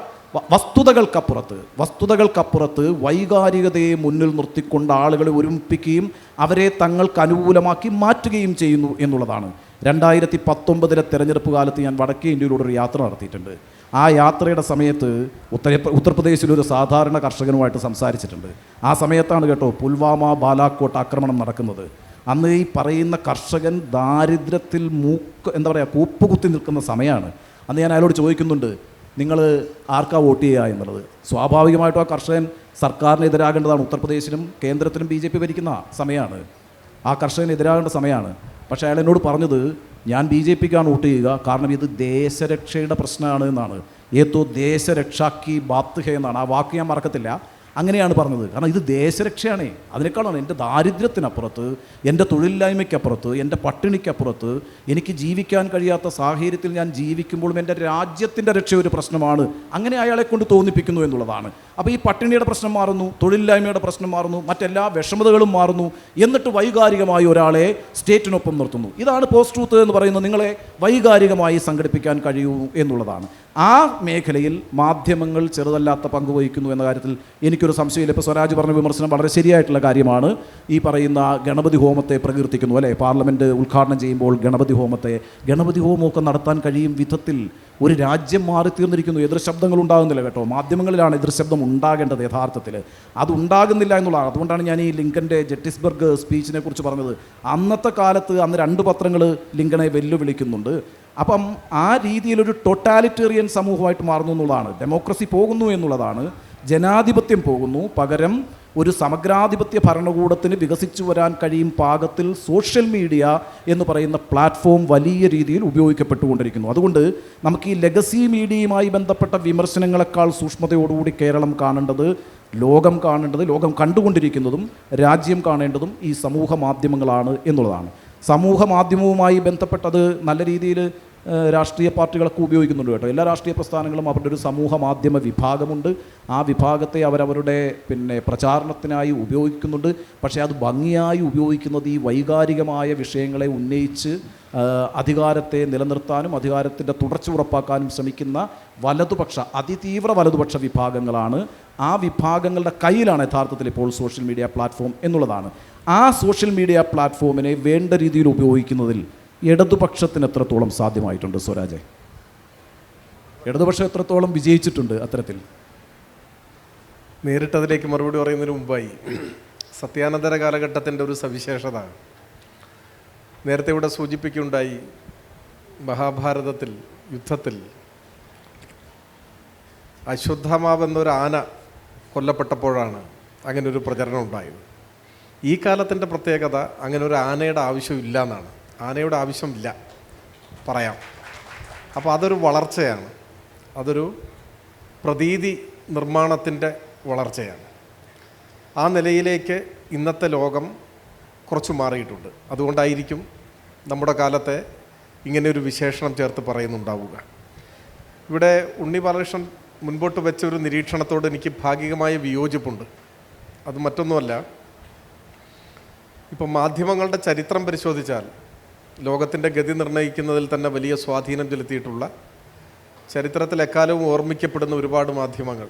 വസ്തുതകൾക്കപ്പുറത്ത് വൈകാരികതയെ മുന്നിൽ നിർത്തിക്കൊണ്ട് ആളുകളെ ഒരുമിപ്പിക്കുകയും അവരെ തങ്ങൾക്ക് അനുകൂലമാക്കി മാറ്റുകയും ചെയ്യുന്നു എന്നുള്ളതാണ്. 2019 തെരഞ്ഞെടുപ്പ് കാലത്ത് ഞാൻ വടക്കേ ഇന്ത്യയിലൂടെ ഒരു യാത്ര നടത്തിയിട്ടുണ്ട്. ആ യാത്രയുടെ സമയത്ത് ഉത്തർപ്രദേശിലൊരു സാധാരണ കർഷകനുമായിട്ട് സംസാരിച്ചിട്ടുണ്ട്. ആ സമയത്താണ് കേട്ടോ പുൽവാമ ബാലാക്കോട്ട് ആക്രമണം നടക്കുന്നത്. അന്ന് ഈ പറയുന്ന കർഷകൻ ദാരിദ്ര്യത്തിൽ കൂപ്പുകുത്തി നിൽക്കുന്ന സമയമാണ്. അന്ന് ഞാൻ അയാളോട് ചോദിക്കുന്നുണ്ട്, നിങ്ങൾ ആർക്കാ വോട്ട് ചെയ്യുക എന്നുള്ളത്. സ്വാഭാവികമായിട്ടും ആ കർഷകൻ സർക്കാരിന് എതിരാകേണ്ടതാണ്. ഉത്തർപ്രദേശിലും കേന്ദ്രത്തിലും BJP ഭരിക്കുന്ന സമയമാണ്. ആ കർഷകന് എതിരാകേണ്ട സമയമാണ്. പക്ഷേ അയാൾ എന്നോട് പറഞ്ഞത്, ഞാൻ BJPക്കാണ് വോട്ട് ചെയ്യുക, കാരണം ഇത് ദേശരക്ഷയുടെ പ്രശ്നമാണ് എന്നാണ്. ഏതോ ദേശരക്ഷാക്കി ബാത്ത് ഹേ എന്നാണ്. ആ വാക്ക് ഞാൻ മറക്കത്തില്ല. അങ്ങനെയാണ് പറഞ്ഞത്. കാരണം ഇത് ദേശരക്ഷയാണേ. അതിനേക്കാളാണ് എൻ്റെ ദാരിദ്ര്യത്തിനപ്പുറത്ത്, എൻ്റെ തൊഴിലില്ലായ്മയ്ക്കപ്പുറത്ത്, എൻ്റെ പട്ടിണിക്കപ്പുറത്ത്, എനിക്ക് ജീവിക്കാൻ കഴിയാത്ത സാഹചര്യത്തിൽ ഞാൻ ജീവിക്കുമ്പോഴും എൻ്റെ രാജ്യത്തിൻ്റെ രക്ഷ ഒരു പ്രശ്നമാണ്. അങ്ങനെ അയാളെ കൊണ്ട് തോന്നിപ്പിക്കുന്നു എന്നുള്ളതാണ്. അപ്പോൾ ഈ പട്ടിണിയുടെ പ്രശ്നം മാറുന്നു, തൊഴിലില്ലായ്മയുടെ പ്രശ്നം മാറുന്നു, മറ്റെല്ലാ വിഷമതകളും മാറുന്നു. എന്നിട്ട് വൈകാരികമായി ഒരാളെ സ്റ്റേറ്റിനൊപ്പം നിർത്തുന്നു. ഇതാണ് പോസ്റ്റ് ട്രൂത്ത് എന്ന് പറയുന്നത്. നിങ്ങളെ വൈകാരികമായി സംഘടിപ്പിക്കാൻ കഴിയൂ എന്നുള്ളതാണ്. ആ മേഖലയിൽ മാധ്യമങ്ങൾ ചെറുതല്ലാത്ത പങ്ക് വഹിക്കുന്നു എന്ന കാര്യത്തിൽ എനിക്കൊരു സംശയമില്ല. ഇപ്പോൾ സ്വരാജ് പറഞ്ഞ വിമർശനം വളരെ ശരിയായിട്ടുള്ള കാര്യമാണ്. ഈ പറയുന്ന ഗണപതി ഹോമത്തെ പ്രകീർത്തിക്കുന്നു അല്ലേ? പാർലമെൻറ്റ് ഉദ്ഘാടനം ചെയ്യുമ്പോൾ ഗണപതി ഹോമമൊക്കെ നടത്താൻ കഴിയും വിധത്തിൽ ഒരു രാജ്യം മാറി തീർന്നിരിക്കുന്നു. എതിർശബ്ദങ്ങൾ ഉണ്ടാകുന്നില്ല കേട്ടോ. മാധ്യമങ്ങളിലാണ് എതിർശബ്ദം ഉണ്ടാകേണ്ടത് യഥാർത്ഥത്തിൽ. അതുണ്ടാകുന്നില്ല എന്നുള്ളതാണ്. അതുകൊണ്ടാണ് ഞാൻ ഈ ലിങ്കൻ്റെ ജെറ്റിസ്ബർഗ് സ്പീച്ചിനെ കുറിച്ച് പറഞ്ഞത്. അന്നത്തെ കാലത്ത് അന്ന് 2 പത്രങ്ങൾ ലിങ്കനെ വെല്ലുവിളിക്കുന്നുണ്ട്. അപ്പം ആ രീതിയിലൊരു ടോട്ടാലിറ്റേറിയൻ സമൂഹമായിട്ട് മാറുന്നു എന്നുള്ളതാണ്. ഡെമോക്രസി പോകുന്നു എന്നുള്ളതാണ്. ജനാധിപത്യം പോകുന്നു. പകരം ഒരു സമഗ്രാധിപത്യ ഭരണകൂടത്തിന് വികസിച്ചു വരാൻ കഴിയും പാകത്തിൽ സോഷ്യൽ മീഡിയ എന്ന് പറയുന്ന പ്ലാറ്റ്ഫോം വലിയ രീതിയിൽ ഉപയോഗിക്കപ്പെട്ടുകൊണ്ടിരിക്കുന്നു. അതുകൊണ്ട് നമുക്ക് ഈ ലെഗസി മീഡിയയുമായി ബന്ധപ്പെട്ട വിമർശനങ്ങളെക്കാൾ സൂക്ഷ്മതയോടുകൂടി കേരളം കാണേണ്ടത്, ലോകം കണ്ടുകൊണ്ടിരിക്കുന്നതും രാജ്യം കാണേണ്ടതും ഈ സമൂഹ മാധ്യമങ്ങളാണ് എന്നുള്ളതാണ്. സമൂഹ മാധ്യമവുമായി ബന്ധപ്പെട്ടത് നല്ല രീതിയിൽ രാഷ്ട്രീയ പാർട്ടികളൊക്കെ ഉപയോഗിക്കുന്നുണ്ട് കേട്ടോ. എല്ലാ രാഷ്ട്രീയ പ്രസ്ഥാനങ്ങളും അവരുടെ ഒരു സമൂഹ മാധ്യമ വിഭാഗമുണ്ട്. ആ വിഭാഗത്തെ അവരവരുടെ പ്രചാരണത്തിനായി ഉപയോഗിക്കുന്നുണ്ട്. പക്ഷേ അത് ഭംഗിയായി ഉപയോഗിക്കുന്നത് ഈ വൈകാരികമായ വിഷയങ്ങളെ ഉന്നയിച്ച് അധികാരത്തെ നിലനിർത്താനും അധികാരത്തിൻ്റെ തുടർച്ച ഉറപ്പാക്കാനും ശ്രമിക്കുന്ന അതിതീവ്ര വലതുപക്ഷ വിഭാഗങ്ങളാണ്. ആ വിഭാഗങ്ങളുടെ കയ്യിലാണ് യഥാർത്ഥത്തിൽ ഇപ്പോൾ സോഷ്യൽ മീഡിയ പ്ലാറ്റ്ഫോം എന്നുള്ളതാണ്. ആ സോഷ്യൽ മീഡിയ പ്ലാറ്റ്ഫോമിനെ വേണ്ട രീതിയിൽ ഉപയോഗിക്കുന്നതിൽ ഇടതുപക്ഷത്തിന് എത്രത്തോളം സാധ്യമായിട്ടുണ്ട് സ്വരാജ്? ഇടതുപക്ഷം എത്രത്തോളം വിജയിച്ചിട്ടുണ്ട് അത്തരത്തിൽ? നേരിട്ടതിലേക്ക് മറുപടി പറയുന്നതിന് മുമ്പായി സത്യാനന്തര കാലഘട്ടത്തിൻ്റെ ഒരു സവിശേഷത നേരത്തെ ഇവിടെ സൂചിപ്പിക്കുകയുണ്ടായി. മഹാഭാരതത്തിൽ യുദ്ധത്തിൽ അശ്വത്ഥമാവ് എന്നൊരു ആന കൊല്ലപ്പെട്ടപ്പോഴാണ് അങ്ങനെ ഒരു പ്രചരണം ഉണ്ടായത്. ഈ കാലത്തിൻ്റെ പ്രത്യേകത അങ്ങനെ ഒരു ആനയുടെ ആവശ്യമില്ല എന്നാണ്. ആനയുടെ ആവശ്യമില്ല പറയാം. അപ്പോൾ അതൊരു വളർച്ചയാണ്. അതൊരു പ്രതീതി നിർമ്മാണത്തിൻ്റെ വളർച്ചയാണ്. ആ നിലയിലേക്ക് ഇന്നത്തെ ലോകം കുറച്ച് മാറിയിട്ടുണ്ട്. അതുകൊണ്ടായിരിക്കും നമ്മുടെ കാലത്തെ ഇങ്ങനെയൊരു വിശേഷണം ചേർത്ത് പറയുന്നുണ്ടാവുക. ഇവിടെ ഉണ്ണി ബാലകൃഷ്ണൻ മുൻപോട്ട് വെച്ച ഒരു നിരീക്ഷണത്തോട് എനിക്ക് ഭാഗികമായ വിയോജിപ്പുണ്ട്. അത് മറ്റൊന്നുമല്ല, ഇപ്പം മാധ്യമങ്ങളുടെ ചരിത്രം പരിശോധിച്ചാൽ ലോകത്തിൻ്റെ ഗതി നിർണ്ണയിക്കുന്നതിൽ തന്നെ വലിയ സ്വാധീനം ചെലുത്തിയിട്ടുള്ള, ചരിത്രത്തിൽ എക്കാലവും ഓർമ്മിക്കപ്പെടുന്ന ഒരുപാട് മാധ്യമങ്ങൾ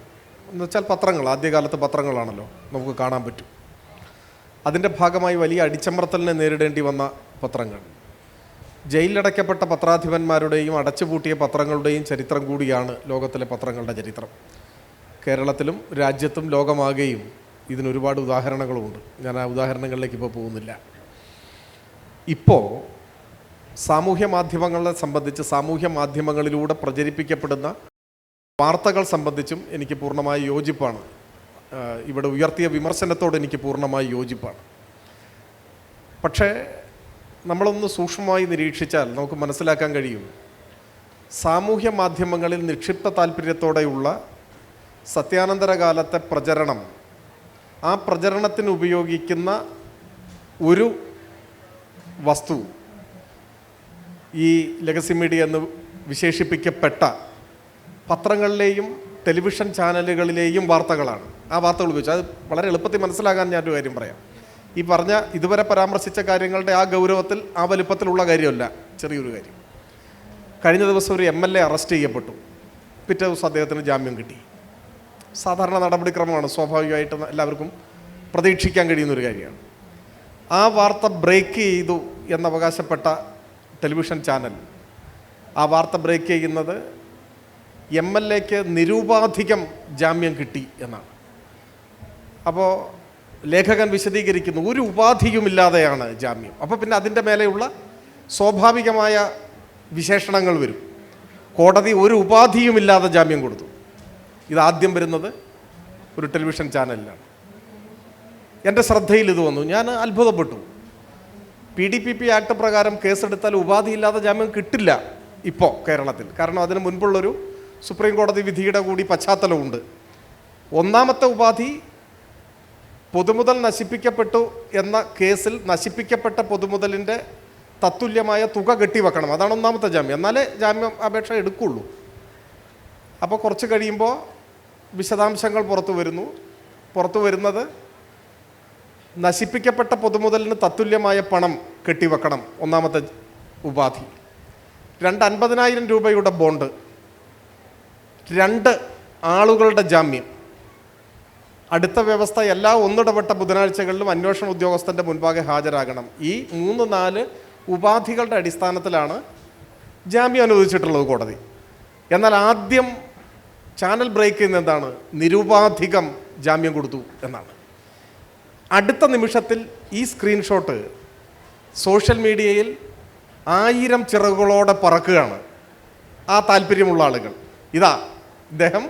എന്ന് വെച്ചാൽ പത്രങ്ങൾ, ആദ്യകാലത്ത് പത്രങ്ങളാണല്ലോ നമുക്ക് കാണാൻ പറ്റും. അതിൻ്റെ ഭാഗമായി വലിയ അടിച്ചമർത്തലിനെ നേരിടേണ്ടി വന്ന പത്രങ്ങൾ, ജയിലിലടയ്ക്കപ്പെട്ട പത്രാധിപന്മാരുടെയും അടച്ചുപൂട്ടിയ പത്രങ്ങളുടെയും ചരിത്രം കൂടിയാണ് ലോകത്തിലെ പത്രങ്ങളുടെ ചരിത്രം. കേരളത്തിലും രാജ്യത്തും ലോകമാകെയും ഇതിനൊരുപാട് ഉദാഹരണങ്ങളുമുണ്ട്. ഞാൻ ആ ഉദാഹരണങ്ങളിലേക്ക് ഇപ്പോൾ പോകുന്നില്ല. ഇപ്പോൾ സാമൂഹ്യ മാധ്യമങ്ങളെ സംബന്ധിച്ച്, സാമൂഹ്യ മാധ്യമങ്ങളിലൂടെ പ്രചരിപ്പിക്കപ്പെടുന്ന വാർത്തകൾ സംബന്ധിച്ചും എനിക്ക് പൂർണ്ണമായി യോജിപ്പാണ്. ഇവിടെ ഉയർത്തിയ വിമർശനത്തോട് എനിക്ക് പൂർണ്ണമായി യോജിപ്പാണ്. പക്ഷേ നമ്മളൊന്ന് സൂക്ഷ്മമായി നിരീക്ഷിച്ചാൽ നമുക്ക് മനസ്സിലാക്കാൻ കഴിയും, സാമൂഹ്യ മാധ്യമങ്ങളിൽ നിക്ഷിപ്ത താല്പര്യത്തോടെയുള്ള സത്യാനന്തര കാലത്തെ പ്രചരണം, ആ പ്രചരണത്തിന് ഉപയോഗിക്കുന്ന ഒരു വസ്തു ഈ ലെഗസി മീഡിയ എന്ന് വിശേഷിപ്പിക്കപ്പെട്ട പത്രങ്ങളിലെയും ടെലിവിഷൻ ചാനലുകളിലെയും വാർത്തകളാണ്. ആ വാർത്തകൾ ഉപയോഗിച്ചു അത് വളരെ എളുപ്പത്തിൽ മനസ്സിലാകാൻ ഞാനൊരു കാര്യം പറയാം. ഈ പറഞ്ഞ ഇതുവരെ പരാമർശിച്ച കാര്യങ്ങളുടെ ആ ഗൗരവത്തിൽ ആ വലിപ്പത്തിലുള്ള കാര്യമല്ല, ചെറിയൊരു കാര്യം. കഴിഞ്ഞ ദിവസം ഒരു MLA അറസ്റ്റ് ചെയ്യപ്പെട്ടു. പിറ്റേ ദിവസം അദ്ദേഹത്തിന് ജാമ്യം കിട്ടി. സാധാരണ നടപടിക്രമമാണ്, സ്വാഭാവികമായിട്ട് എല്ലാവർക്കും പ്രതീക്ഷിക്കാൻ കഴിയുന്നൊരു കാര്യമാണ്. ആ വാർത്ത ബ്രേക്ക് ചെയ്തു എന്നവകാശപ്പെട്ട ടെലിവിഷൻ ചാനൽ ആ വാർത്ത ബ്രേക്ക് ചെയ്യുന്നത് MLAക്ക് നിരുപാധികം ജാമ്യം കിട്ടി എന്നാണ്. അപ്പോൾ ലേഖകൻ വിശദീകരിക്കുന്നു, ഒരു ഉപാധിയുമില്ലാതെയാണ് ജാമ്യം. അപ്പോൾ പിന്നെ അതിൻ്റെ മേലെയുള്ള സ്വാഭാവികമായ വിശേഷണങ്ങൾ വരും. കോടതി ഒരു ഉപാധിയുമില്ലാതെ ജാമ്യം കൊടുത്തു. ഇതാദ്യം വരുന്നത് ഒരു ടെലിവിഷൻ ചാനലിലാണ്. എൻ്റെ ശ്രദ്ധയിൽ ഇത് വന്നു. ഞാൻ അത്ഭുതപ്പെട്ടു. PDPP ആക്ട് പ്രകാരം കേസെടുത്താൽ ഉപാധിയില്ലാതെ ജാമ്യം കിട്ടില്ല ഇപ്പോൾ കേരളത്തിൽ. കാരണം അതിന് മുൻപുള്ളൊരു സുപ്രീം കോടതി വിധിയുടെ കൂടി പശ്ചാത്തലമുണ്ട്. ഒന്നാമത്തെ ഉപാധി പൊതുമുതൽ നശിപ്പിക്കപ്പെട്ടു എന്ന കേസിൽ നശിപ്പിക്കപ്പെട്ട പൊതുമുതലിൻ്റെ തത്തുല്യമായ തുക കെട്ടിവെക്കണം. അതാണ് ഒന്നാമത്തെ ജാമ്യം. എന്നാലേ ജാമ്യം അപേക്ഷ എടുക്കുള്ളൂ. അപ്പോൾ കുറച്ച് കഴിയുമ്പോൾ വിശദാംശങ്ങൾ പുറത്തു വരുന്നത് നശിപ്പിക്കപ്പെട്ട പൊതുമുതലിന് തത്തുല്യമായ പണം കെട്ടിവെക്കണം, ഒന്നാമത്തെ ഉപാധി. 50,000 രൂപയുടെ ബോണ്ട്, 2 ആളുകളുടെ ജാമ്യം. അടുത്ത വ്യവസ്ഥ എല്ലാ ഒന്നിടപെട്ട ബുധനാഴ്ചകളിലും അന്വേഷണ ഉദ്യോഗസ്ഥൻ്റെ മുൻപാകെ ഹാജരാകണം. ഈ 3-4 ഉപാധികളുടെ അടിസ്ഥാനത്തിലാണ് ജാമ്യം അനുവദിച്ചിട്ടുള്ളത് കോടതി. എന്നാൽ ആദ്യം ചാനൽ ബ്രേക്ക് ചെയ്യുന്ന എന്താണ്? നിരുപാധികം ജാമ്യം കൊടുത്തു എന്നാണ്. അടുത്ത നിമിഷത്തിൽ ഈ സ്ക്രീൻഷോട്ട് സോഷ്യൽ മീഡിയയിൽ 1000 ചിറകുകളോടെ പറക്കുകയാണ്. ആ താല്പര്യമുള്ള ആളുകൾ, ഇതാ ഇദ്ദേഹം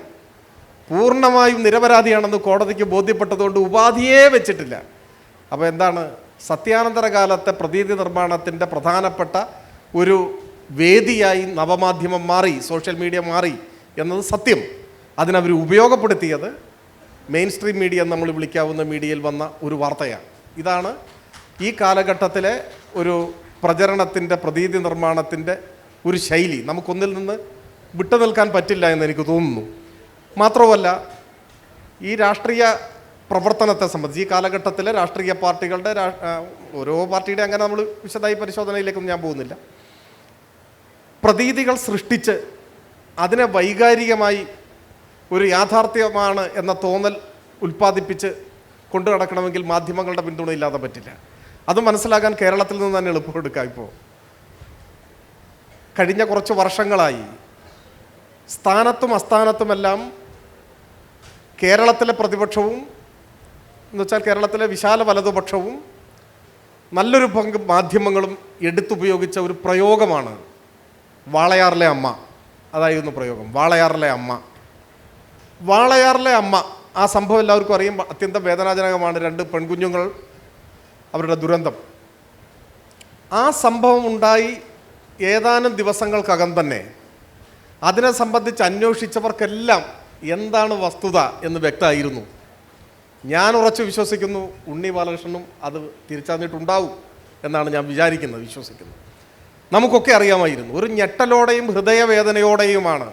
പൂർണ്ണമായും നിരപരാധിയാണെന്ന് കോടതിക്ക് ബോധ്യപ്പെട്ടതുകൊണ്ട് ഉപാധിയേ വെച്ചിട്ടില്ല. അപ്പോൾ എന്താണ്? സത്യാനന്തര കാലത്തെ പ്രതീതി നിർമ്മാണത്തിൻ്റെ പ്രധാനപ്പെട്ട ഒരു വേദിയായി നവമാധ്യമം മാറി, സോഷ്യൽ മീഡിയ മാറി എന്നത് സത്യം. അതിനവർ ഉപയോഗപ്പെടുത്തിയത് മെയിൻ സ്ട്രീം മീഡിയ എന്ന് നമ്മൾ വിളിക്കാവുന്ന മീഡിയയിൽ വന്ന ഒരു വാർത്തയാണ്. ഇതാണ് ഈ കാലഘട്ടത്തിലെ ഒരു പ്രചരണത്തിൻ്റെ, പ്രതീതി നിർമ്മാണത്തിൻ്റെ ഒരു ശൈലി. നമുക്കൊന്നിൽ നിന്ന് വിട്ടുനിൽക്കാൻ പറ്റില്ല എന്ന് എനിക്ക് തോന്നുന്നു. മാത്രമല്ല, ഈ രാഷ്ട്രീയ പ്രവർത്തനത്തെ സംബന്ധിച്ച് ഈ കാലഘട്ടത്തിലെ രാഷ്ട്രീയ പാർട്ടികളുടെ ഓരോ പാർട്ടിയുടെ അങ്ങനെ നമ്മൾ വിശദമായി പരിശോധനയിലേക്കൊന്നും ഞാൻ പോകുന്നില്ല. പ്രതീതികൾ സൃഷ്ടിച്ച് അതിനെ വൈകാരികമായി ഒരു യാഥാർത്ഥ്യമാണ് എന്ന തോന്നൽ ഉൽപ്പാദിപ്പിച്ച് കൊണ്ടു നടക്കണമെങ്കിൽ മാധ്യമങ്ങളുടെ പിന്തുണയില്ലാതെ പറ്റില്ല. അത് മനസ്സിലാക്കാൻ കേരളത്തിൽ നിന്ന് തന്നെ എളുപ്പമെടുക്കാം. ഇപ്പോൾ കഴിഞ്ഞ കുറച്ച് വർഷങ്ങളായി സ്ഥാനത്തും അസ്ഥാനത്തുമെല്ലാം കേരളത്തിലെ പ്രതിപക്ഷവും എന്നുവെച്ചാൽ കേരളത്തിലെ വിശാല വലതുപക്ഷവും നല്ലൊരു പങ്ക് മാധ്യമങ്ങളും എടുത്തുപയോഗിച്ച ഒരു പ്രയോഗമാണ് വാളയാറിലെ അമ്മ. അതായിരുന്നു പ്രയോഗം, വാളയാറിലെ അമ്മ. വാളയാറിലെ അമ്മ, ആ സംഭവം എല്ലാവർക്കും അറിയും. അത്യന്തം വേദനാജനകമാണ്. 2 പെൺകുഞ്ഞുങ്ങൾ, അവരുടെ ദുരന്തം. ആ സംഭവം ഉണ്ടായി ഏതാനും ദിവസങ്ങൾക്കകം തന്നെ അതിനെ സംബന്ധിച്ച് അന്വേഷിച്ചവർക്കെല്ലാം എന്താണ് വസ്തുത എന്ന് വ്യക്തമായിരുന്നു. ഞാൻ ഉറച്ചു വിശ്വസിക്കുന്നു ഉണ്ണി ബാലകൃഷ്ണനും അത് തിരിച്ചറിഞ്ഞിട്ടുണ്ടാവും എന്നാണ് ഞാൻ വിശ്വസിക്കുന്നത്. നമുക്കൊക്കെ അറിയാമായിരുന്നു. ഒരു ഞെട്ടലോടെയും ഹൃദയവേദനയോടെയുമാണ്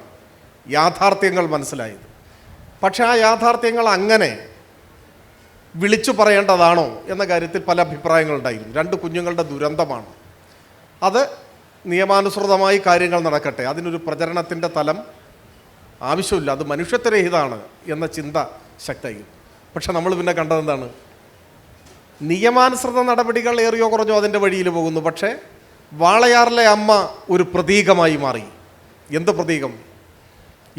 യാഥാർത്ഥ്യങ്ങൾ മനസ്സിലായത്. പക്ഷേ ആ യാഥാർത്ഥ്യങ്ങൾ അങ്ങനെ വിളിച്ചു പറയേണ്ടതാണോ എന്ന കാര്യത്തിൽ പല അഭിപ്രായങ്ങളുണ്ടായിരുന്നു. 2 കുഞ്ഞുങ്ങളുടെ ദുരന്തമാണ്. അത് നിയമാനുസൃതമായി കാര്യങ്ങൾ നടക്കട്ടെ, അതിനൊരു പ്രചരണത്തിൻ്റെ തലം ആവശ്യമില്ല, അത് മനുഷ്യത്വരഹിതമാണ് എന്ന ചിന്ത ശക്തമായിരുന്നു. പക്ഷെ നമ്മൾ പിന്നെ കണ്ടതെന്താണ്? നിയമാനുസൃത നടപടികൾ ഏറിയോ കുറഞ്ഞോ അതിൻ്റെ വഴിയിൽ പോകുന്നു. പക്ഷേ വാളയാറിലെ അമ്മ ഒരു പ്രതീകമായി മാറി. എന്ത് പ്രതീകം?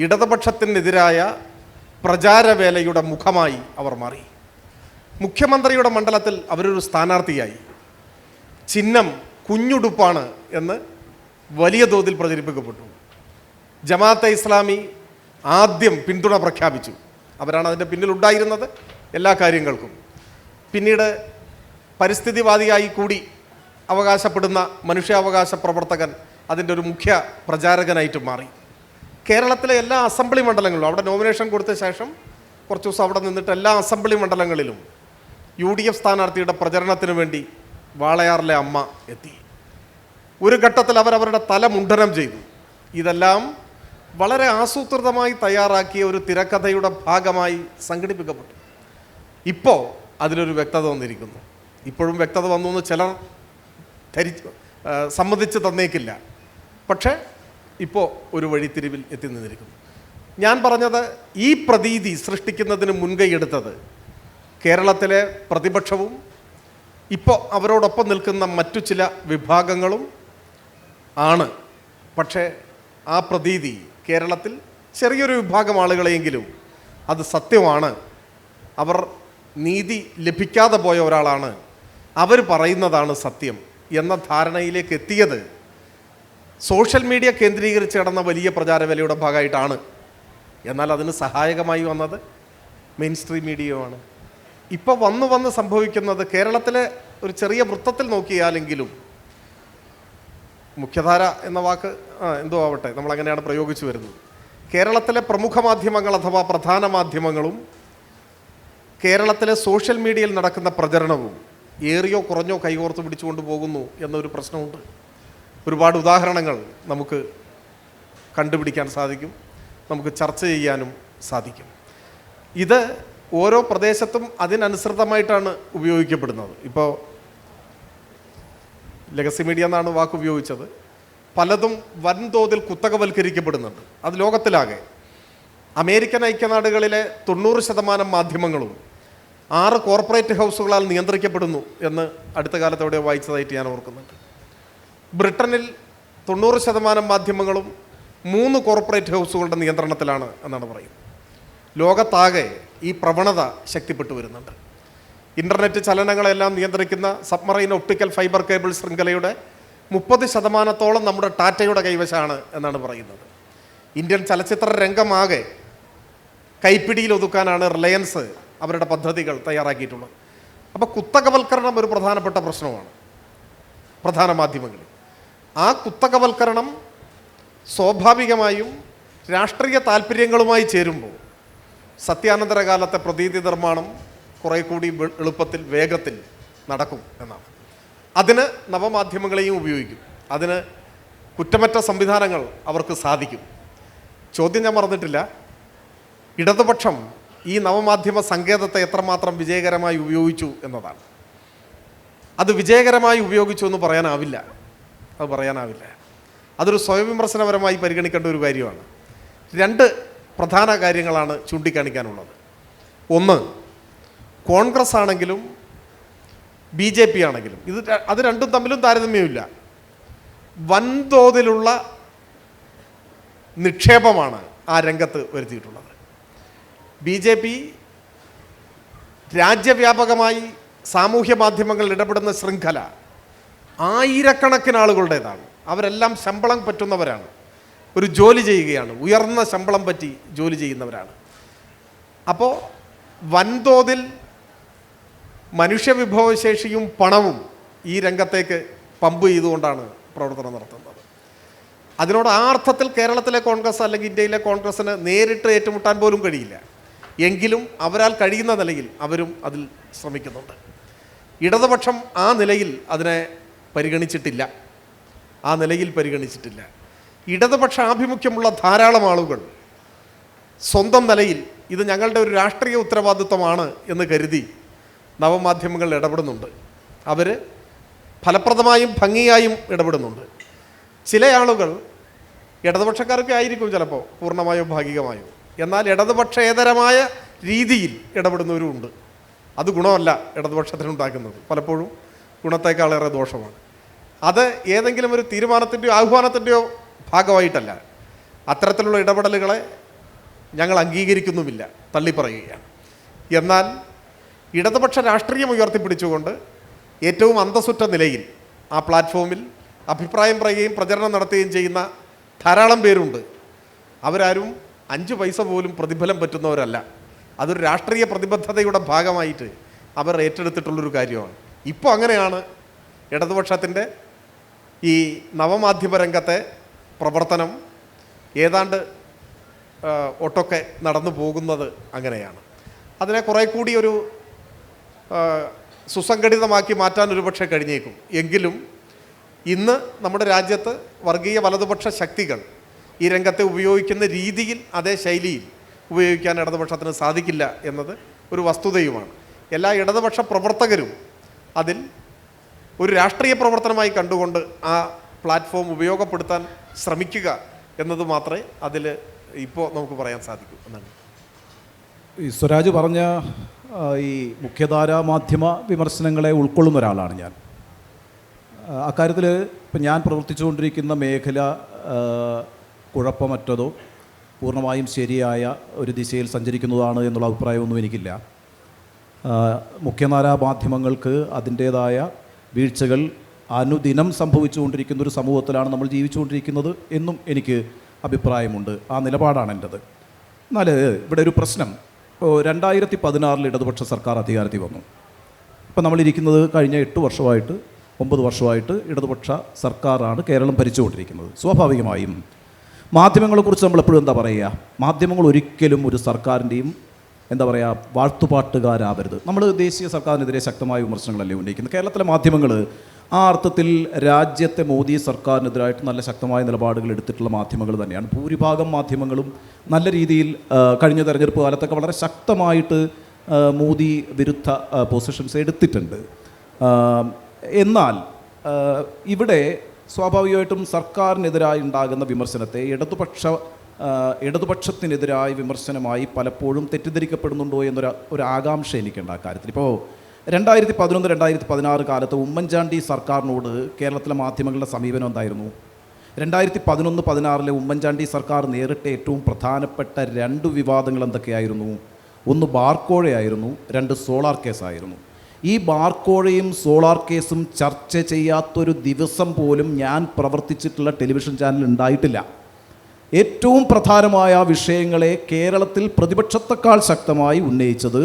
ഇടതുപക്ഷത്തിനെതിരായ പ്രചാരവേലയുടെ മുഖമായി അവർ മാറി. മുഖ്യമന്ത്രിയുടെ മണ്ഡലത്തിൽ അവരൊരു സ്ഥാനാർത്ഥിയായി. ചിഹ്നം കുഞ്ഞുടുപ്പാണ് എന്ന് വലിയ തോതിൽ പ്രചരിപ്പിക്കപ്പെട്ടു. ജമാഅത്തെ ഇസ്ലാമി ആദ്യം പിന്തുണ പ്രഖ്യാപിച്ചു. അവരാണ് അതിൻ്റെ പിന്നിലുണ്ടായിരുന്നത് എല്ലാ കാര്യങ്ങൾക്കും. പിന്നീട് പരിസ്ഥിതിവാദിയായി കൂടി അവകാശപ്പെടുന്ന മനുഷ്യാവകാശ പ്രവർത്തകൻ അതിൻ്റെ ഒരു മുഖ്യ പ്രചാരകനായിട്ട് മാറി. കേരളത്തിലെ എല്ലാ അസംബ്ലി മണ്ഡലങ്ങളിലും അവിടെ നോമിനേഷൻ കൊടുത്ത ശേഷം കുറച്ച് ദിവസം അവിടെ നിന്നിട്ട് എല്ലാ അസംബ്ലി മണ്ഡലങ്ങളിലും UDF സ്ഥാനാർത്ഥിയുടെ പ്രചരണത്തിന് വേണ്ടി വാളയാറിലെ അമ്മ എത്തി. ഒരു ഘട്ടത്തിൽ അവരവരുടെ തല മുണ്ഡനം ചെയ്തു. ഇതെല്ലാം വളരെ ആസൂത്രിതമായി തയ്യാറാക്കിയ ഒരു തിരക്കഥയുടെ ഭാഗമായി സംഘടിപ്പിക്കപ്പെട്ടു. ഇപ്പോൾ അതിലൊരു വ്യക്തത വന്നിരിക്കുന്നു. ഇപ്പോഴും വ്യക്തത വന്നു എന്ന് ചിലർ സമ്മതിച്ച് തന്നേക്കില്ല. പക്ഷേ ഇപ്പോൾ ഒരു വഴിത്തിരിവിൽ എത്തി നിന്നിരിക്കുന്നു. ഞാൻ പറഞ്ഞത്, ഈ പ്രതീതി സൃഷ്ടിക്കുന്നതിന് മുൻകൈയെടുത്തത് കേരളത്തിലെ പ്രതിപക്ഷവും ഇപ്പോൾ അവരോടൊപ്പം നിൽക്കുന്ന മറ്റു ചില വിഭാഗങ്ങളും ആണ്. പക്ഷേ ആ പ്രതീതി കേരളത്തിൽ ചെറിയൊരു വിഭാഗം ആളുകളെയെങ്കിലും അത് സത്യമാണ്, അവർ നീതി ലഭിക്കാതെ പോയ ഒരാളാണ്, അവർ പറയുന്നതാണ് സത്യം എന്ന ധാരണയിലേക്ക് എത്തിയത് സോഷ്യൽ മീഡിയ കേന്ദ്രീകരിച്ച് നടന്ന വലിയ പ്രചാരവേലയുടെ ഭാഗമായിട്ടാണ്. എന്നാൽ അതിന് സഹായകമായി വന്നത് മെയിൻ സ്ട്രീം മീഡിയയുമാണ്. ഇപ്പോൾ വന്ന് സംഭവിക്കുന്നത് കേരളത്തിലെ ഒരു ചെറിയ വൃത്തത്തിൽ നോക്കിയാലെങ്കിലും, മുഖ്യധാര എന്ന വാക്ക് എന്തോ ആവട്ടെ, നമ്മളങ്ങനെയാണ് പ്രയോഗിച്ചു വരുന്നത്, കേരളത്തിലെ പ്രമുഖ മാധ്യമങ്ങൾ അഥവാ പ്രധാന മാധ്യമങ്ങളും കേരളത്തിലെ സോഷ്യൽ മീഡിയയിൽ നടക്കുന്ന പ്രചരണവും ഏറിയോ കുറഞ്ഞോ കൈകോർത്ത് പിടിച്ചുകൊണ്ട് പോകുന്നു എന്നൊരു പ്രശ്നമുണ്ട്. ഒരുപാട് ഉദാഹരണങ്ങൾ നമുക്ക് കണ്ടുപിടിക്കാൻ സാധിക്കും, നമുക്ക് ചർച്ച ചെയ്യാനും സാധിക്കും. ഇത് ഓരോ പ്രദേശത്തും അതിനനുസൃതമായിട്ടാണ് ഉപയോഗിക്കപ്പെടുന്നത്. ഇപ്പോൾ ലെഗസി മീഡിയ എന്നാണ് വാക്ക് ഉപയോഗിച്ചത്. പലതും വൻതോതിൽ കുത്തകവൽക്കരിക്കപ്പെടുന്നുണ്ട്. അത് ലോകത്തിലാകെ. അമേരിക്കൻ ഐക്യനാടുകളിലെ 90% മാധ്യമങ്ങളും 6 കോർപ്പറേറ്റ് ഹൗസുകളാൽ നിയന്ത്രിക്കപ്പെടുന്നു എന്ന് അടുത്ത കാലത്ത് എവിടെ വായിച്ചതായിട്ട് ഞാൻ ഓർക്കുന്നുണ്ട്. ബ്രിട്ടനിൽ 90% മാധ്യമങ്ങളും 3 കോർപ്പറേറ്റ് ഹൗസുകളുടെ നിയന്ത്രണത്തിലാണ് എന്നാണ് പറയുന്നത്. ലോകത്താകെ ഈ പ്രവണത ശക്തിപ്പെട്ടു വരുന്നുണ്ട്. ഇൻ്റർനെറ്റ് ചലനങ്ങളെല്ലാം നിയന്ത്രിക്കുന്ന സബ്മറൈൻ ഒപ്റ്റിക്കൽ ഫൈബർ കേബിൾ ശൃംഖലയുടെ 30% നമ്മുടെ ടാറ്റയുടെ കൈവശമാണ് എന്നാണ് പറയുന്നത്. ഇന്ത്യൻ ചലച്ചിത്ര രംഗമാകെ കൈപ്പിടിയിൽ ഒതുക്കാനാണ് റിലയൻസ് അവരുടെ പദ്ധതികൾ തയ്യാറാക്കിയിട്ടുള്ളത്. അപ്പോൾ കുത്തകവൽക്കരണം ഒരു പ്രധാനപ്പെട്ട പ്രശ്നമാണ് പ്രധാന മാധ്യമങ്ങളിൽ. ആ കുത്തകവൽക്കരണം സ്വാഭാവികമായും രാഷ്ട്രീയ താല്പര്യങ്ങളുമായി ചേരുമ്പോൾ സത്യാനന്തര കാലത്തെ പ്രതീതി നിർമ്മാണം കുറേ കൂടി എളുപ്പത്തിൽ വേഗത്തിൽ നടക്കും എന്നാണ്. അതിന് നവമാധ്യമങ്ങളെയും ഉപയോഗിക്കും. അതിന് കുറ്റമറ്റ സംവിധാനങ്ങൾ അവർക്ക് സാധിക്കും. ചോദ്യം ഞാൻ മറന്നിട്ടില്ല, ഇടതുപക്ഷം ഈ നവമാധ്യമ സങ്കേതത്തെ എത്രമാത്രം വിജയകരമായി ഉപയോഗിച്ചു എന്നതാണ്. അത് വിജയകരമായി ഉപയോഗിച്ചു എന്ന് പറയാനാവില്ല. അതൊരു സ്വയം വിമർശനപരമായി പരിഗണിക്കേണ്ട ഒരു കാര്യമാണ്. 2 പ്രധാന കാര്യങ്ങളാണ് ചൂണ്ടിക്കാണിക്കാനുള്ളത്. ഒന്ന്, കോൺഗ്രസ് ആണെങ്കിലും BJP ആണെങ്കിലും അത് രണ്ടും തമ്മിലും താരതമ്യമില്ല. വൻതോതിലുള്ള നിക്ഷേപമാണ് ആ രംഗത്ത് വരുത്തിയിട്ടുള്ളത്. BJP രാജ്യവ്യാപകമായി സാമൂഹ്യ മാധ്യമങ്ങളിൽ ഇടപെടുന്ന ശൃംഖല ആയിരക്കണക്കിന് ആളുകളുടേതാണ്. അവരെല്ലാം ശമ്പളം പറ്റുന്നവരാണ്, ഒരു ജോലി ചെയ്യുകയാണ്, ഉയർന്ന ശമ്പളം പറ്റി ജോലി ചെയ്യുന്നവരാണ്. അപ്പോൾ വൻതോതിൽ മനുഷ്യവിഭവശേഷിയും പണവും ഈ രംഗത്തേക്ക് പമ്പ് ചെയ്തുകൊണ്ടാണ് പ്രവർത്തനം നടത്തുന്നത്. അതിനോട് ആ അർത്ഥത്തിൽ കേരളത്തിലെ കോൺഗ്രസ് അല്ലെങ്കിൽ ഇന്ത്യയിലെ കോൺഗ്രസ്സിന് നേരിട്ട് ഏറ്റുമുട്ടാൻ പോലും കഴിയില്ല. എങ്കിലും അവരാൽ കഴിയുന്ന നിലയിൽ അവരും അതിൽ ശ്രമിക്കുന്നുണ്ട്. ഇടതുപക്ഷം ആ നിലയിൽ അതിനെ പരിഗണിച്ചിട്ടില്ല. ഇടതുപക്ഷ ആഭിമുഖ്യമുള്ള ധാരാളം ആളുകൾ സ്വന്തം നിലയിൽ ഇത് ഞങ്ങളുടെ ഒരു രാഷ്ട്രീയ ഉത്തരവാദിത്വമാണ് എന്ന് കരുതി നവമാധ്യമങ്ങളിൽ ഇടപെടുന്നുണ്ട്. അവർ ഫലപ്രദമായും ഭംഗിയായും ഇടപെടുന്നുണ്ട്. ചില ആളുകൾ ഇടതുപക്ഷക്കാരൊക്കെ ആയിരിക്കും ചിലപ്പോൾ, പൂർണ്ണമായോ ഭാഗികമായോ, എന്നാൽ ഇടതുപക്ഷേതരമായ രീതിയിൽ ഇടപെടുന്നവരുമുണ്ട്. അത് ഗുണമല്ല ഇടതുപക്ഷത്തിനുണ്ടാക്കുന്നത്, പലപ്പോഴും ഗുണത്തേക്കാളേറെ ദോഷമാണ്. അത് ഏതെങ്കിലും ഒരു തീരുമാനത്തിൻ്റെയോ ആഹ്വാനത്തിൻ്റെയോ ഭാഗമായിട്ടല്ല. അത്തരത്തിലുള്ള ഇടപെടലുകളെ ഞങ്ങൾ അംഗീകരിക്കുന്നുമില്ല, തള്ളിപ്പറയുകയാണ്. എന്നാൽ ഇടതുപക്ഷ രാഷ്ട്രീയം ഉയർത്തിപ്പിടിച്ചുകൊണ്ട് ഏറ്റവും അന്തസ്സുറ്റ നിലയിൽ ആ പ്ലാറ്റ്ഫോമിൽ അഭിപ്രായം പറയുകയും പ്രചരണം നടത്തുകയും ചെയ്യുന്ന ധാരാളം പേരുണ്ട്. അവരാരും 5 പൈസ പോലും പ്രതിഫലം പറ്റുന്നവരല്ല. അതൊരു രാഷ്ട്രീയ പ്രതിബദ്ധതയുടെ ഭാഗമായിട്ട് അവർ ഏറ്റെടുത്തിട്ടുള്ളൊരു കാര്യമാണ്. ഇപ്പോൾ അങ്ങനെയാണ് ഇടതുപക്ഷത്തിൻ്റെ ഈ നവമാധ്യമ രംഗത്തെ പ്രവർത്തനം ഏതാണ്ട് ഒട്ടൊക്കെ നടന്നു പോകുന്നത് അങ്ങനെയാണ്. അതിനെ കുറേ കൂടി ഒരു സുസംഘടിതമാക്കി മാറ്റാൻ ഒരുപക്ഷെ കഴിഞ്ഞേക്കും. എങ്കിലും ഇന്ന് നമ്മുടെ രാജ്യത്ത് വർഗീയ വലതുപക്ഷ ശക്തികൾ ഈ രംഗത്തെ ഉപയോഗിക്കുന്ന രീതിയിൽ അതേ ശൈലിയിൽ ഉപയോഗിക്കാൻ ഇടതുപക്ഷത്തിന് സാധിക്കില്ല എന്നത് ഒരു വസ്തുതയുമാണ്. എല്ലാ ഇടതുപക്ഷ പ്രവർത്തകരും അതിൽ ഒരു രാഷ്ട്രീയ പ്രവർത്തനമായി കണ്ടുകൊണ്ട് ആ പ്ലാറ്റ്ഫോം ഉപയോഗപ്പെടുത്താൻ ശ്രമിക്കുക എന്നത് മാത്രമേ അതിൽ ഇപ്പോൾ നമുക്ക് പറയാൻ സാധിക്കൂ എന്നാണ്. ഈ സ്വരാജ് പറഞ്ഞ ഈ മുഖ്യധാരാ മാധ്യമ വിമർശനങ്ങളെ ഉൾക്കൊള്ളുന്ന ഒരാളാണ് ഞാൻ. അക്കാര്യത്തിൽ ഇപ്പം ഞാൻ പ്രവർത്തിച്ചുകൊണ്ടിരിക്കുന്ന മേഖല കുഴപ്പമറ്റതോ പൂർണ്ണമായും ശരിയായ ഒരു ദിശയിൽ സഞ്ചരിക്കുന്നതാണ് എന്നുള്ള അഭിപ്രായമൊന്നും എനിക്കില്ല. മുഖ്യധാരാ മാധ്യമങ്ങൾക്ക് അതിൻ്റേതായ വീഴ്ചകൾ അനുദിനം സംഭവിച്ചുകൊണ്ടിരിക്കുന്ന ഒരു സമൂഹത്തിലാണ് നമ്മൾ ജീവിച്ചുകൊണ്ടിരിക്കുന്നത് എന്നും എനിക്ക് അഭിപ്രായമുണ്ട്. ആ നിലപാടാണ് എൻ്റെത്. എന്നാൽ ഇവിടെ ഒരു പ്രശ്നം, 2016 ഇടതുപക്ഷ സർക്കാർ അധികാരത്തിൽ വന്നു. ഇപ്പം നമ്മളിരിക്കുന്നത് കഴിഞ്ഞ 9 വർഷമായിട്ട് ഇടതുപക്ഷ സർക്കാരാണ് കേരളം ഭരിച്ചുകൊണ്ടിരിക്കുന്നത്. സ്വാഭാവികമായും മാധ്യമങ്ങളെക്കുറിച്ച് നമ്മളെപ്പോഴും എന്താ പറയുക, മാധ്യമങ്ങൾ ഒരിക്കലും ഒരു സർക്കാരിൻ്റെയും വാഴ്ത്തുപാട്ടുകാരാവരുത്. നമ്മൾ ദേശീയ സർക്കാരിനെതിരെ ശക്തമായ വിമർശനങ്ങളല്ലേ ഉന്നയിക്കുന്നത്. കേരളത്തിലെ മാധ്യമങ്ങൾ ആ അർത്ഥത്തിൽ രാജ്യത്തെ മോദി സർക്കാരിനെതിരായിട്ട് നല്ല ശക്തമായ നിലപാടുകൾ എടുത്തിട്ടുള്ള മാധ്യമങ്ങൾ തന്നെയാണ്. ഭൂരിഭാഗം മാധ്യമങ്ങളും നല്ല രീതിയിൽ കഴിഞ്ഞ തെരഞ്ഞെടുപ്പ് കാലത്തൊക്കെ വളരെ ശക്തമായിട്ട് മോദി വിരുദ്ധ പൊസിഷൻസ് എടുത്തിട്ടുണ്ട്. എന്നാൽ ഇവിടെ സ്വാഭാവികമായിട്ടും സർക്കാരിനെതിരായി ഉണ്ടാകുന്ന വിമർശനത്തെ ഇടതുപക്ഷത്തിനെതിരായ വിമർശനമായി പലപ്പോഴും തെറ്റിദ്ധരിക്കപ്പെടുന്നുണ്ടോ എന്നൊരു ആകാംക്ഷ എനിക്കുണ്ട് ആ കാര്യത്തിൽ. ഇപ്പോൾ 2011-2016 കാലത്ത് ഉമ്മൻചാണ്ടി സർക്കാരിനോട് കേരളത്തിലെ മാധ്യമങ്ങളുടെ സമീപനം എന്തായിരുന്നു? 2011-16 ഉമ്മൻചാണ്ടി സർക്കാർ നേരിട്ട ഏറ്റവും പ്രധാനപ്പെട്ട 2 വിവാദങ്ങൾ എന്തൊക്കെയായിരുന്നു? ഒന്ന് ബാർക്കോഴയായിരുന്നു, 2 സോളാർ കേസായിരുന്നു. ഈ ബാർക്കോഴയും സോളാർ കേസും ചർച്ച ചെയ്യാത്തൊരു ദിവസം പോലും ഞാൻ പ്രവർത്തിച്ചിട്ടുള്ള ടെലിവിഷൻ ചാനൽ ഉണ്ടായിട്ടില്ല. ഏറ്റവും പ്രധാനമായ വിഷയങ്ങളെ കേരളത്തിൽ പ്രതിപക്ഷത്തെക്കാൾ ശക്തമായി ഉന്നയിച്ചത്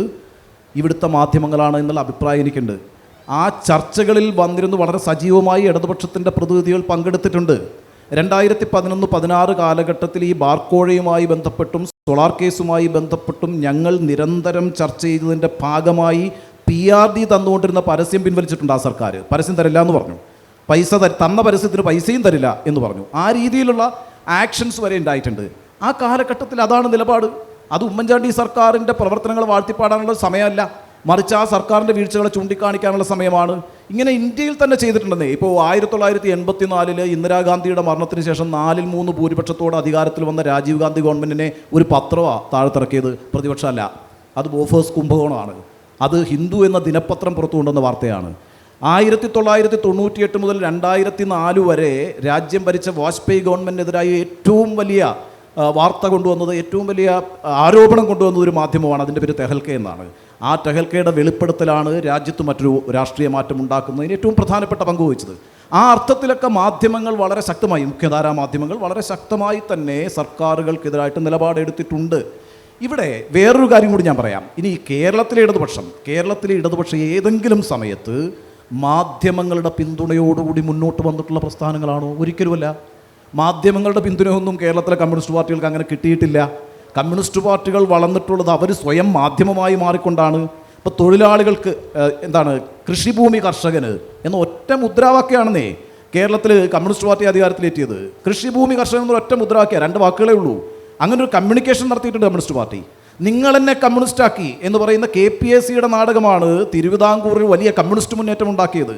ഇവിടുത്തെ മാധ്യമങ്ങളാണ് എന്നുള്ള അഭിപ്രായം എനിക്കുണ്ട്. ആ ചർച്ചകളിൽ വന്നിരുന്നു വളരെ സജീവമായി ഇടതുപക്ഷത്തിൻ്റെ പ്രതിനിധികൾ പങ്കെടുത്തിട്ടുണ്ട്. 2011-16 കാലഘട്ടത്തിൽ ഈ ബാർക്കോഴയുമായി ബന്ധപ്പെട്ടും സോളാർ കേസുമായി ബന്ധപ്പെട്ടും ഞങ്ങൾ നിരന്തരം ചർച്ച ചെയ്തതിൻ്റെ ഭാഗമായി PRD തന്നുകൊണ്ടിരുന്ന പരസ്യം പിൻവലിച്ചിട്ടുണ്ട്. ആ സർക്കാർ പരസ്യം തരില്ല എന്ന് പറഞ്ഞു. തന്ന പരസ്യത്തിന് പൈസയും തരില്ല എന്ന് പറഞ്ഞു. ആ രീതിയിലുള്ള ആക്ഷൻസ് വരെ ഉണ്ടായിട്ടുണ്ട്. ആ കാലഘട്ടത്തിൽ അതാണ് നിലപാട്. അത് ഉമ്മൻചാണ്ടി സർക്കാരിൻ്റെ പ്രവർത്തനങ്ങൾ വാഴ്ത്തിപ്പാടാനുള്ള സമയമല്ല, മറിച്ച് ആ സർക്കാരിൻ്റെ വീഴ്ചകളെ ചൂണ്ടിക്കാണിക്കാനുള്ള സമയമാണ്. ഇങ്ങനെ ഇന്ത്യയിൽ തന്നെ ചെയ്തിട്ടുണ്ടെന്നേ. ഇപ്പോൾ 1984 ഇന്ദിരാഗാന്ധിയുടെ മരണത്തിന് ശേഷം 4-3 ഭൂരിപക്ഷത്തോടെ അധികാരത്തിൽ വന്ന രാജീവ് ഗാന്ധി ഗവൺമെൻറ്റിനെ ഒരു പത്രമാണ് താഴ്ത്തിറക്കിയത്, പ്രതിപക്ഷമല്ല. അത് ബോഫേഴ്സ് കുംഭകോണമാണ്. അത് ഹിന്ദു എന്ന ദിനപത്രം പുറത്തു കൊണ്ടുവന്ന വാർത്തയാണ്. 1998 മുതൽ 2004 വരെ രാജ്യം ഭരിച്ച വാജ്പേയി ഗവൺമെൻറ്റിനെതിരായി ഏറ്റവും വലിയ വാർത്ത കൊണ്ടുവന്നത്, ഏറ്റവും വലിയ ആരോപണം കൊണ്ടുവന്നത് ഒരു മാധ്യമമാണ്. അതിൻ്റെ പേര് തെഹൽക്കെ എന്നാണ്. ആ തെഹൽക്കയുടെ വെളിപ്പെടുത്തലാണ് രാജ്യത്ത് മറ്റൊരു രാഷ്ട്രീയ മാറ്റം ഉണ്ടാക്കുന്നതിന് ഏറ്റവും പ്രധാനപ്പെട്ട പങ്ക് വഹിച്ചത്. ആ അർത്ഥത്തിലൊക്കെ മാധ്യമങ്ങൾ വളരെ ശക്തമായി, മുഖ്യധാരാ മാധ്യമങ്ങൾ വളരെ ശക്തമായി തന്നെ സർക്കാരുകൾക്കെതിരായിട്ട് നിലപാടെടുത്തിട്ടുണ്ട്. ഇവിടെ വേറൊരു കാര്യം കൂടി ഞാൻ പറയാം. ഇനി കേരളത്തിലെ ഇടതുപക്ഷം ഏതെങ്കിലും സമയത്ത് മാധ്യമങ്ങളുടെ പിന്തുണയോടുകൂടി മുന്നോട്ട് വന്നിട്ടുള്ള പ്രസ്ഥാനങ്ങളാണോ? ഒരിക്കലുമല്ല. മാധ്യമങ്ങളുടെ പിന്തുണയൊന്നും കേരളത്തിലെ കമ്മ്യൂണിസ്റ്റ് പാർട്ടികൾക്ക് അങ്ങനെ കിട്ടിയിട്ടില്ല. കമ്മ്യൂണിസ്റ്റ് പാർട്ടികൾ വളർന്നിട്ടുള്ളത് അവർ സ്വയം മാധ്യമമായി മാറിക്കൊണ്ടാണ്. ഇപ്പോൾ തൊഴിലാളികൾക്ക് കൃഷിഭൂമി കർഷകന് എന്ന ഒറ്റ മുദ്രാവാക്യമാണെന്നേ കേരളത്തിൽ കമ്മ്യൂണിസ്റ്റ് പാർട്ടി അധികാരത്തിലെത്തിയത്. കൃഷിഭൂമി കർഷകൻ എന്ന ഒറ്റ മുദ്രാവാക്യം, 2 വാക്കുകളേ ഉള്ളൂ. അങ്ങനെ ഒരു കമ്മ്യൂണിക്കേഷൻ നടത്തിയിട്ടുണ്ട് കമ്മ്യൂണിസ്റ്റ് പാർട്ടി. നിങ്ങൾ എന്നെ കമ്മ്യൂണിസ്റ്റാക്കി എന്ന് പറയുന്ന KPACയുടെ നാടകമാണ് തിരുവിതാംകൂറിൽ വലിയ കമ്മ്യൂണിസ്റ്റ് മുന്നേറ്റം ഉണ്ടാക്കിയത്.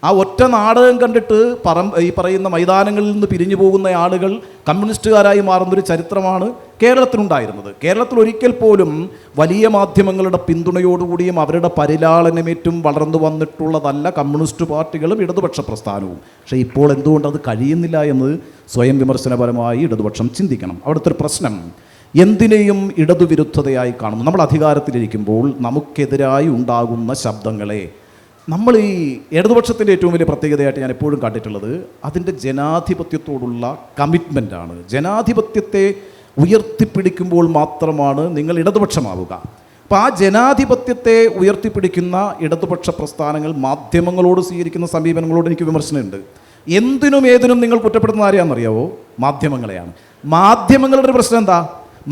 ആ ഒറ്റ നാടകം കണ്ടിട്ട് ഈ പറയുന്ന മൈതാനങ്ങളിൽ നിന്ന് പിരിഞ്ഞു പോകുന്ന ആളുകൾ കമ്മ്യൂണിസ്റ്റുകാരായി മാറുന്നൊരു ചരിത്രമാണ് കേരളത്തിലുണ്ടായിരുന്നത്. കേരളത്തിൽ ഒരിക്കൽ പോലും വലിയ മാധ്യമങ്ങളുടെ പിന്തുണയോടുകൂടിയും അവരുടെ പരിലാളനമേറ്റും വളർന്നു വന്നിട്ടുള്ളതല്ല കമ്മ്യൂണിസ്റ്റ് പാർട്ടികളും ഇടതുപക്ഷ പ്രസ്ഥാനവും. പക്ഷേ ഇപ്പോൾ എന്തുകൊണ്ടത് കഴിയുന്നില്ല എന്ന് സ്വയം വിമർശനപരമായി ഇടതുപക്ഷം ചിന്തിക്കണം. അവിടുത്തെ ഒരു പ്രശ്നം എന്തിനേയും ഇടതുവിരുദ്ധതയായി കാണുന്നു. നമ്മൾ അധികാരത്തിലിരിക്കുമ്പോൾ നമുക്കെതിരായി ഉണ്ടാകുന്ന ശബ്ദങ്ങളെ നമ്മൾ ഈ ഇടതുപക്ഷത്തിൻ്റെ ഏറ്റവും വലിയ പ്രത്യേകതയായിട്ട് ഞാൻ എപ്പോഴും കണ്ടിട്ടുള്ളത് അതിൻ്റെ ജനാധിപത്യത്തോടുള്ള കമ്മിറ്റ്മെൻറ്റാണ്. ജനാധിപത്യത്തെ ഉയർത്തിപ്പിടിക്കുമ്പോൾ മാത്രമാണ് നിങ്ങൾ ഇടതുപക്ഷമാവുക. അപ്പോൾ ആ ജനാധിപത്യത്തെ ഉയർത്തിപ്പിടിക്കുന്ന ഇടതുപക്ഷ പ്രസ്ഥാനങ്ങൾ മാധ്യമങ്ങളോട് സ്വീകരിക്കുന്ന സമീപനങ്ങളോട് എനിക്ക് വിമർശനമുണ്ട്. എന്തിനും ഏതിനും നിങ്ങൾ കുറ്റപ്പെടുത്തുന്ന ആരെയാണെന്നറിയാവോ? മാധ്യമങ്ങളെയാണ്. മാധ്യമങ്ങളുടെ പ്രശ്നം എന്താ?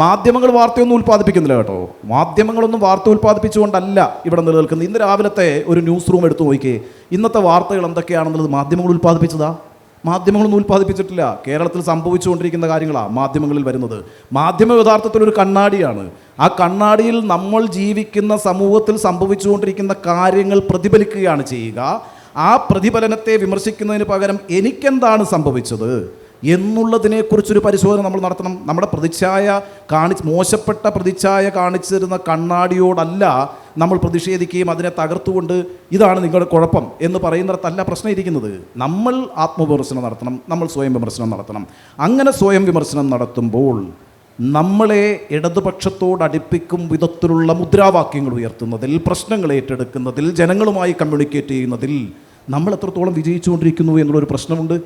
മാധ്യമങ്ങൾ വാർത്തയൊന്നും ഉൽപ്പാദിപ്പിക്കുന്നില്ല കേട്ടോ. മാധ്യമങ്ങളൊന്നും വാർത്ത ഉൽപ്പാദിപ്പിച്ചുകൊണ്ടല്ല ഇവിടെ നിലനിൽക്കുന്നത്. ഇന്ന് രാവിലത്തെ ഒരു ന്യൂസ് റൂം എടുത്തു നോക്കിയേ, ഇന്നത്തെ വാർത്തകൾ എന്തൊക്കെയാണെന്നുള്ളത് മാധ്യമങ്ങൾ ഉൽപ്പാദിപ്പിച്ചതാ. മാധ്യമങ്ങളൊന്നും ഉൽപ്പാദിപ്പിച്ചിട്ടില്ല. കേരളത്തിൽ സംഭവിച്ചുകൊണ്ടിരിക്കുന്ന കാര്യങ്ങളാണ് മാധ്യമങ്ങളിൽ വരുന്നത്. മാധ്യമം യഥാർത്ഥത്തിൽ ഒരു കണ്ണാടിയാണ്. ആ കണ്ണാടിയിൽ നമ്മൾ ജീവിക്കുന്ന സമൂഹത്തിൽ സംഭവിച്ചുകൊണ്ടിരിക്കുന്ന കാര്യങ്ങൾ പ്രതിഫലിക്കുകയാണ് ചെയ്യുക. ആ പ്രതിഫലനത്തെ വിമർശിക്കുന്നതിന് പകരം എനിക്കെന്താണ് സംഭവിച്ചത് എന്നുള്ളതിനെക്കുറിച്ചൊരു പരിശോധന നമ്മൾ നടത്തണം. നമ്മുടെ മോശപ്പെട്ട പ്രതിച്ഛായ കാണിച്ചിരുന്ന കണ്ണാടിയോടല്ല നമ്മൾ പ്രതിഷേധിക്കുകയും അതിനെ തകർത്തുകൊണ്ട് ഇതാണ് നിങ്ങളുടെ കുഴപ്പം എന്ന് പറയുന്നിടത്തല്ല പ്രശ്നം ഇരിക്കുന്നത്. നമ്മൾ ആത്മവിമർശനം നടത്തണം, നമ്മൾ സ്വയം വിമർശനം നടത്തണം. അങ്ങനെ സ്വയം വിമർശനം നടത്തുമ്പോൾ നമ്മളെ ഇടതുപക്ഷത്തോട് അടുപ്പിക്കും വിധത്തിലുള്ള മുദ്രാവാക്യങ്ങൾ ഉയർത്തുന്നതിൽ, പ്രശ്നങ്ങൾ ഏറ്റെടുക്കുന്നതിൽ, ജനങ്ങളുമായി കമ്മ്യൂണിക്കേറ്റ് ചെയ്യുന്നതിൽ നമ്മൾ എത്രത്തോളം വിജയിച്ചുകൊണ്ടിരിക്കുന്നു എന്നുള്ളൊരു പ്രശ്നമുണ്ട്.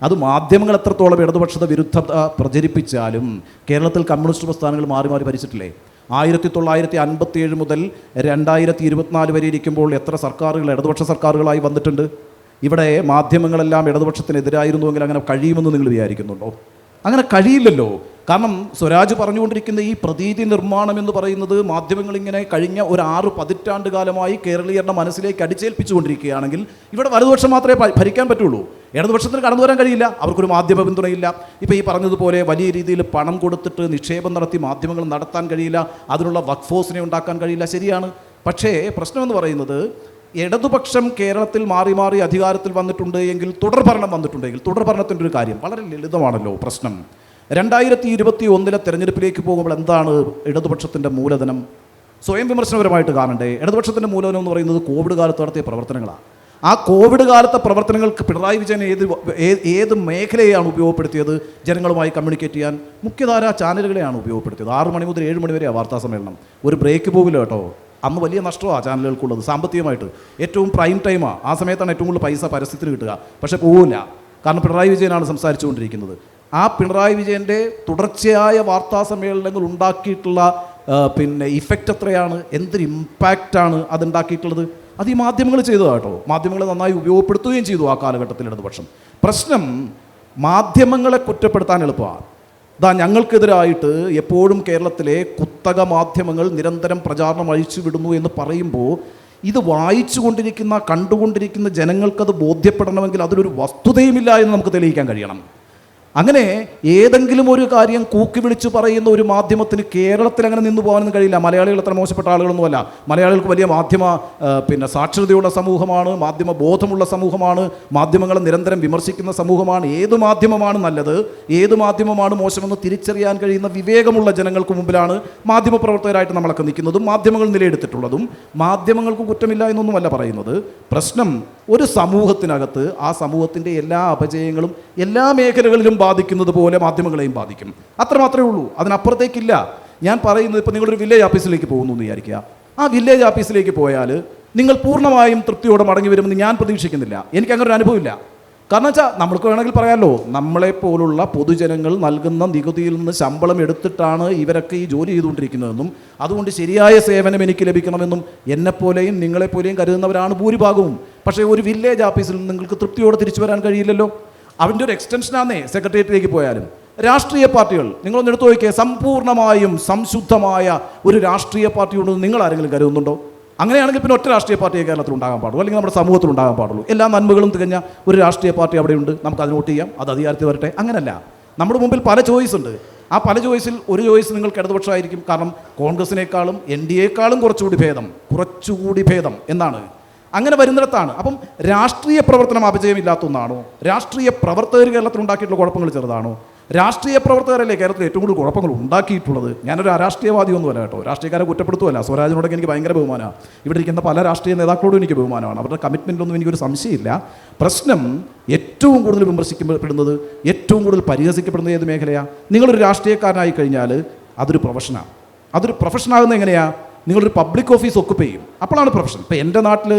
അത് മാധ്യമങ്ങൾ എത്രത്തോളം ഇടതുപക്ഷത വിരുദ്ധത പ്രചരിപ്പിച്ചാലും കേരളത്തിൽ കമ്മ്യൂണിസ്റ്റ് പ്രസ്ഥാനങ്ങൾ മാറി മാറി ഭരിച്ചിട്ടില്ലേ? 1957 മുതൽ 2024 വരെ ഇരിക്കുമ്പോൾ എത്ര സർക്കാരുകൾ ഇടതുപക്ഷ സർക്കാരുകളായി വന്നിട്ടുണ്ട്? ഇവിടെ മാധ്യമങ്ങളെല്ലാം ഇടതുപക്ഷത്തിനെതിരായിരുന്നുവെങ്കിൽ അങ്ങനെ കഴിയുമെന്ന് നിങ്ങൾ വിചാരിക്കുന്നുണ്ടോ? അങ്ങനെ കഴിയില്ലല്ലോ. കാരണം സ്വരാജ് പറഞ്ഞുകൊണ്ടിരിക്കുന്ന ഈ പ്രതീതി നിർമ്മാണം എന്ന് പറയുന്നത് മാധ്യമങ്ങളിങ്ങനെ കഴിഞ്ഞ ഒരു 6 പതിറ്റാണ്ട് കാലമായി കേരളീയരുടെ മനസ്സിലേക്ക് അടിച്ചേൽപ്പിച്ചുകൊണ്ടിരിക്കുകയാണെങ്കിൽ ഇവിടെ വലതുപക്ഷം മാത്രമേ ഭരിക്കാൻ പറ്റുള്ളൂ. ഇടതുപക്ഷത്തിന് കടന്നു വരാൻ കഴിയില്ല. അവർക്കൊരു മാധ്യമ പിന്തുണയില്ല. ഇപ്പോൾ ഈ പറഞ്ഞതുപോലെ വലിയ രീതിയിൽ പണം കൊടുത്തിട്ട് നിക്ഷേപം നടത്തി മാധ്യമങ്ങൾ നടത്താൻ കഴിയില്ല. അതിനുള്ള വഖഫ് ഫോഴ്സിനെ ഉണ്ടാക്കാൻ കഴിയില്ല. ശരിയാണ്. പക്ഷേ പ്രശ്നമെന്ന് പറയുന്നത് ഇടതുപക്ഷം കേരളത്തിൽ മാറി മാറി അധികാരത്തിൽ വന്നിട്ടുണ്ട് എങ്കിൽ, തുടർഭരണം വന്നിട്ടുണ്ടെങ്കിൽ, തുടർഭരണത്തിൻ്റെ ഒരു കാര്യം വളരെ ലളിതമാണല്ലോ. പ്രശ്നം 2021 തെരഞ്ഞെടുപ്പിലേക്ക് പോകുമ്പോൾ എന്താണ് ഇടതുപക്ഷത്തിൻ്റെ മൂലധനം? സ്വയം വിമർശനപരമായിട്ട് കാണണ്ടേ? ഇടതുപക്ഷത്തിൻ്റെ മൂലധനം എന്ന് പറയുന്നത് കോവിഡ് കാലത്ത് നടത്തിയ പ്രവർത്തനങ്ങളാണ്. ആ കോവിഡ് കാലത്തെ പ്രവർത്തനങ്ങൾക്ക് പിണറായി വിജയൻ ഏത് മേഖലയെയാണ് ഉപയോഗപ്പെടുത്തിയത്? ജനങ്ങളുമായി കമ്മ്യൂണിക്കേറ്റ് ചെയ്യാൻ മുഖ്യധാരാ ചാനലുകളെയാണ് ഉപയോഗപ്പെടുത്തിയത്. 6 മണി മുതൽ 7 മണി വരെയാണ് വാർത്താ സമ്മേളനം. ഒരു ബ്രേക്ക് പോകില്ല കേട്ടോ. അന്ന് വലിയ നഷ്ടമാണ് ചാനലുകൾക്കുള്ളത് സാമ്പത്തികമായിട്ട്. ഏറ്റവും പ്രൈം ടൈമാണ്. ആ സമയത്താണ് ഏറ്റവും കൂടുതൽ പൈസ പരസ്യത്തിന് കിട്ടുക. പക്ഷേ പോകില്ല. കാരണം പിണറായി വിജയനാണ് സംസാരിച്ചുകൊണ്ടിരിക്കുന്നത്. ആ പിണറായി വിജയൻ്റെ തുടർച്ചയായ വാർത്താ സമ്മേളനങ്ങൾ ഉണ്ടാക്കിയിട്ടുള്ള ഇഫക്റ്റ് എത്രയാണ്, എന്തൊരു ഇമ്പാക്റ്റാണ് അതുണ്ടാക്കിയിട്ടുള്ളത്? അത് ഈ മാധ്യമങ്ങൾ ചെയ്തതാണ് കേട്ടോ. മാധ്യമങ്ങളെ നന്നായി ഉപയോഗപ്പെടുത്തുകയും ചെയ്തു ആ കാലഘട്ടത്തിൽ ഇടതുപക്ഷം. പ്രശ്നം മാധ്യമങ്ങളെ കുറ്റപ്പെടുത്താൻ എളുപ്പമാണ്. ഞങ്ങൾക്കെതിരായിട്ട് എപ്പോഴും കേരളത്തിലെ കുത്തക മാധ്യമങ്ങൾ നിരന്തരം പ്രചാരണം അഴിച്ചുവിടുന്നു എന്ന് പറയുമ്പോൾ ഇത് വായിച്ചു കൊണ്ടിരിക്കുന്ന, കണ്ടുകൊണ്ടിരിക്കുന്ന ജനങ്ങൾക്കത് ബോധ്യപ്പെടണമെങ്കിൽ അതിലൊരു വസ്തുതയുമില്ല എന്ന് നമുക്ക് തെളിയിക്കാൻ കഴിയണം. അങ്ങനെ ഏതെങ്കിലും ഒരു കാര്യം കൂക്കി വിളിച്ച് പറയുന്ന ഒരു മാധ്യമത്തിന് കേരളത്തിൽ അങ്ങനെ നിന്ന് പോകാനൊന്നും കഴിയില്ല. മലയാളികൾ അത്ര മോശപ്പെട്ട ആളുകളൊന്നുമല്ല. മലയാളികൾക്ക് വലിയ മാധ്യമ സാക്ഷരതയുള്ള സമൂഹമാണ്, മാധ്യമ ബോധമുള്ള സമൂഹമാണ്, മാധ്യമങ്ങളെ നിരന്തരം വിമർശിക്കുന്ന സമൂഹമാണ്. ഏത് മാധ്യമമാണ് നല്ലത്, ഏത് മാധ്യമമാണ് മോശമെന്ന് തിരിച്ചറിയാൻ കഴിയുന്ന വിവേകമുള്ള ജനങ്ങൾക്ക് മുമ്പിലാണ് മാധ്യമപ്രവർത്തകരായിട്ട് നമ്മളൊക്കെ നിൽക്കുന്നതും മാധ്യമങ്ങൾ നിലയെടുത്തിട്ടുള്ളതും. മാധ്യമങ്ങൾക്ക് കുറ്റമില്ല എന്നൊന്നുമല്ല പറയുന്നത്. പ്രശ്നം ഒരു സമൂഹത്തിനകത്ത് ആ സമൂഹത്തിൻ്റെ എല്ലാ അപജയങ്ങളും എല്ലാ മേഖലകളിലും ബാധിക്കുന്നത് പോലെ മാധ്യമങ്ങളെയും ബാധിക്കും. അത്രമാത്രമേ ഉള്ളൂ, അതിനപ്പുറത്തേക്കില്ല. ഞാൻ പറയുന്നത്, ഇപ്പോൾ നിങ്ങളൊരു വില്ലേജ് ഓഫീസിലേക്ക് പോകുന്നു എന്ന് വിചാരിക്കുക. ആ വില്ലേജ് ഓഫീസിലേക്ക് പോയാൽ നിങ്ങൾ പൂർണ്ണമായും തൃപ്തിയോടെ മടങ്ങി വരുമെന്ന് ഞാൻ പ്രതീക്ഷിക്കുന്നില്ല. എനിക്കങ്ങനെ ഒരു അനുഭവമില്ല. കാരണം വെച്ചാൽ നമ്മൾക്ക് വേണമെങ്കിൽ പറയാമല്ലോ, നമ്മളെപ്പോലുള്ള പൊതുജനങ്ങൾ നൽകുന്ന നികുതിയിൽ നിന്ന് ശമ്പളം എടുത്തിട്ടാണ് ഇവരൊക്കെ ഈ ജോലി ചെയ്തുകൊണ്ടിരിക്കുന്നതെന്നും അതുകൊണ്ട് ശരിയായ സേവനം എനിക്ക് ലഭിക്കണമെന്നും എന്നെപ്പോലെയും നിങ്ങളെപ്പോലെയും കരുതുന്നവരാണ് ഭൂരിഭാഗവും. പക്ഷേ ഒരു വില്ലേജ് ഓഫീസിൽ നിങ്ങൾക്ക് തൃപ്തിയോടെ തിരിച്ചു വരാൻ കഴിയില്ലല്ലോ. അവൻ്റെ ഒരു എക്സ്റ്റൻഷനാന്നേ സെക്രട്ടേറിയറ്റിലേക്ക് പോയാലും. രാഷ്ട്രീയ പാർട്ടികൾ നിങ്ങളൊന്ന് എടുത്തു നോക്കിയാൽ സമ്പൂർണ്ണമായും സംശുദ്ധമായ ഒരു രാഷ്ട്രീയ പാർട്ടി ഉണ്ടെന്ന് നിങ്ങൾ ആരെങ്കിലും കരുതുന്നുണ്ടോ? അങ്ങനെയാണെങ്കിൽ പിന്നെ ഒറ്റ രാഷ്ട്രീയ പാർട്ടിയെ കേരളത്തിൽ ഉണ്ടാകാൻ പാടുള്ളൂ, അല്ലെങ്കിൽ നമ്മുടെ സമൂഹത്തിൽ ഉണ്ടാകാൻ പാടുള്ളൂ. എല്ലാ നന്മകളും തികഞ്ഞ ഒരു രാഷ്ട്രീയ പാർട്ടി അവിടെയുണ്ട്, നമുക്ക് അതിന് വോട്ട് ചെയ്യാം, അത് അധികാരത്തിൽ വരട്ടെ. അങ്ങനല്ല. നമ്മുടെ മുമ്പിൽ പല ചോയ്സ് ഉണ്ട്. ആ പല ചോയ്സിൽ ഒരു ചോയ്സ് നിങ്ങൾക്ക് ഇടതുപക്ഷമായിരിക്കും. കാരണം കോൺഗ്രസിനേക്കാളും NDAയേക്കാളും കുറച്ചുകൂടി ഭേദം എന്നാണ്. അങ്ങനെ വരുന്നിടത്താണ്. അപ്പം രാഷ്ട്രീയ പ്രവർത്തനം അപജയമില്ലാത്ത ഒന്നാണോ? രാഷ്ട്രീയ പ്രവർത്തകർ കേരളത്തിൽ ഉണ്ടാക്കിയിട്ടുള്ള കുഴപ്പങ്ങൾ ചെറുതാണോ? രാഷ്ട്രീയ പ്രവർത്തകരല്ലേ കേരളത്തിൽ ഏറ്റവും കൂടുതൽ കുഴപ്പങ്ങൾ ഉണ്ടാക്കിയിട്ടുള്ളത്. ഞാനൊരു അരാഷ്ട്രീയവാദിയൊന്നുമല്ല കേട്ടോ, രാഷ്ട്രീയക്കാരെ കുറ്റപ്പെടുത്തുമല്ല. സ്വരാജിനോടൊക്കെ എനിക്ക് ഭയങ്കര ബഹുമാനമാണ്. ഇവിടെ ഇരിക്കുന്ന പല രാഷ്ട്രീയ നേതാക്കളോടും എനിക്ക് ബഹുമാനമാണ്. അവരുടെ കമ്മിറ്റ്മെൻറ്റൊന്നും എനിക്കൊരു സംശയമില്ല. പ്രശ്നം ഏറ്റവും കൂടുതൽ വിമർശിക്കപ്പെടുന്നത്, ഏറ്റവും കൂടുതൽ പരിഹസിക്കപ്പെടുന്നത് ഏത് മേഖലയാണ്? നിങ്ങളൊരു രാഷ്ട്രീയക്കാരനായി കഴിഞ്ഞാൽ അതൊരു പ്രൊഫഷനാണ്. അതൊരു പ്രൊഫഷനാകുന്നത് എങ്ങനെയാണ്? നിങ്ങളൊരു പബ്ലിക് ഓഫീസ് ഒക്കുപ്പൈ ചെയ്യും, അപ്പോഴാണ് പ്രൊഫഷൻ. ഇപ്പോൾ എൻ്റെ നാട്ടിൽ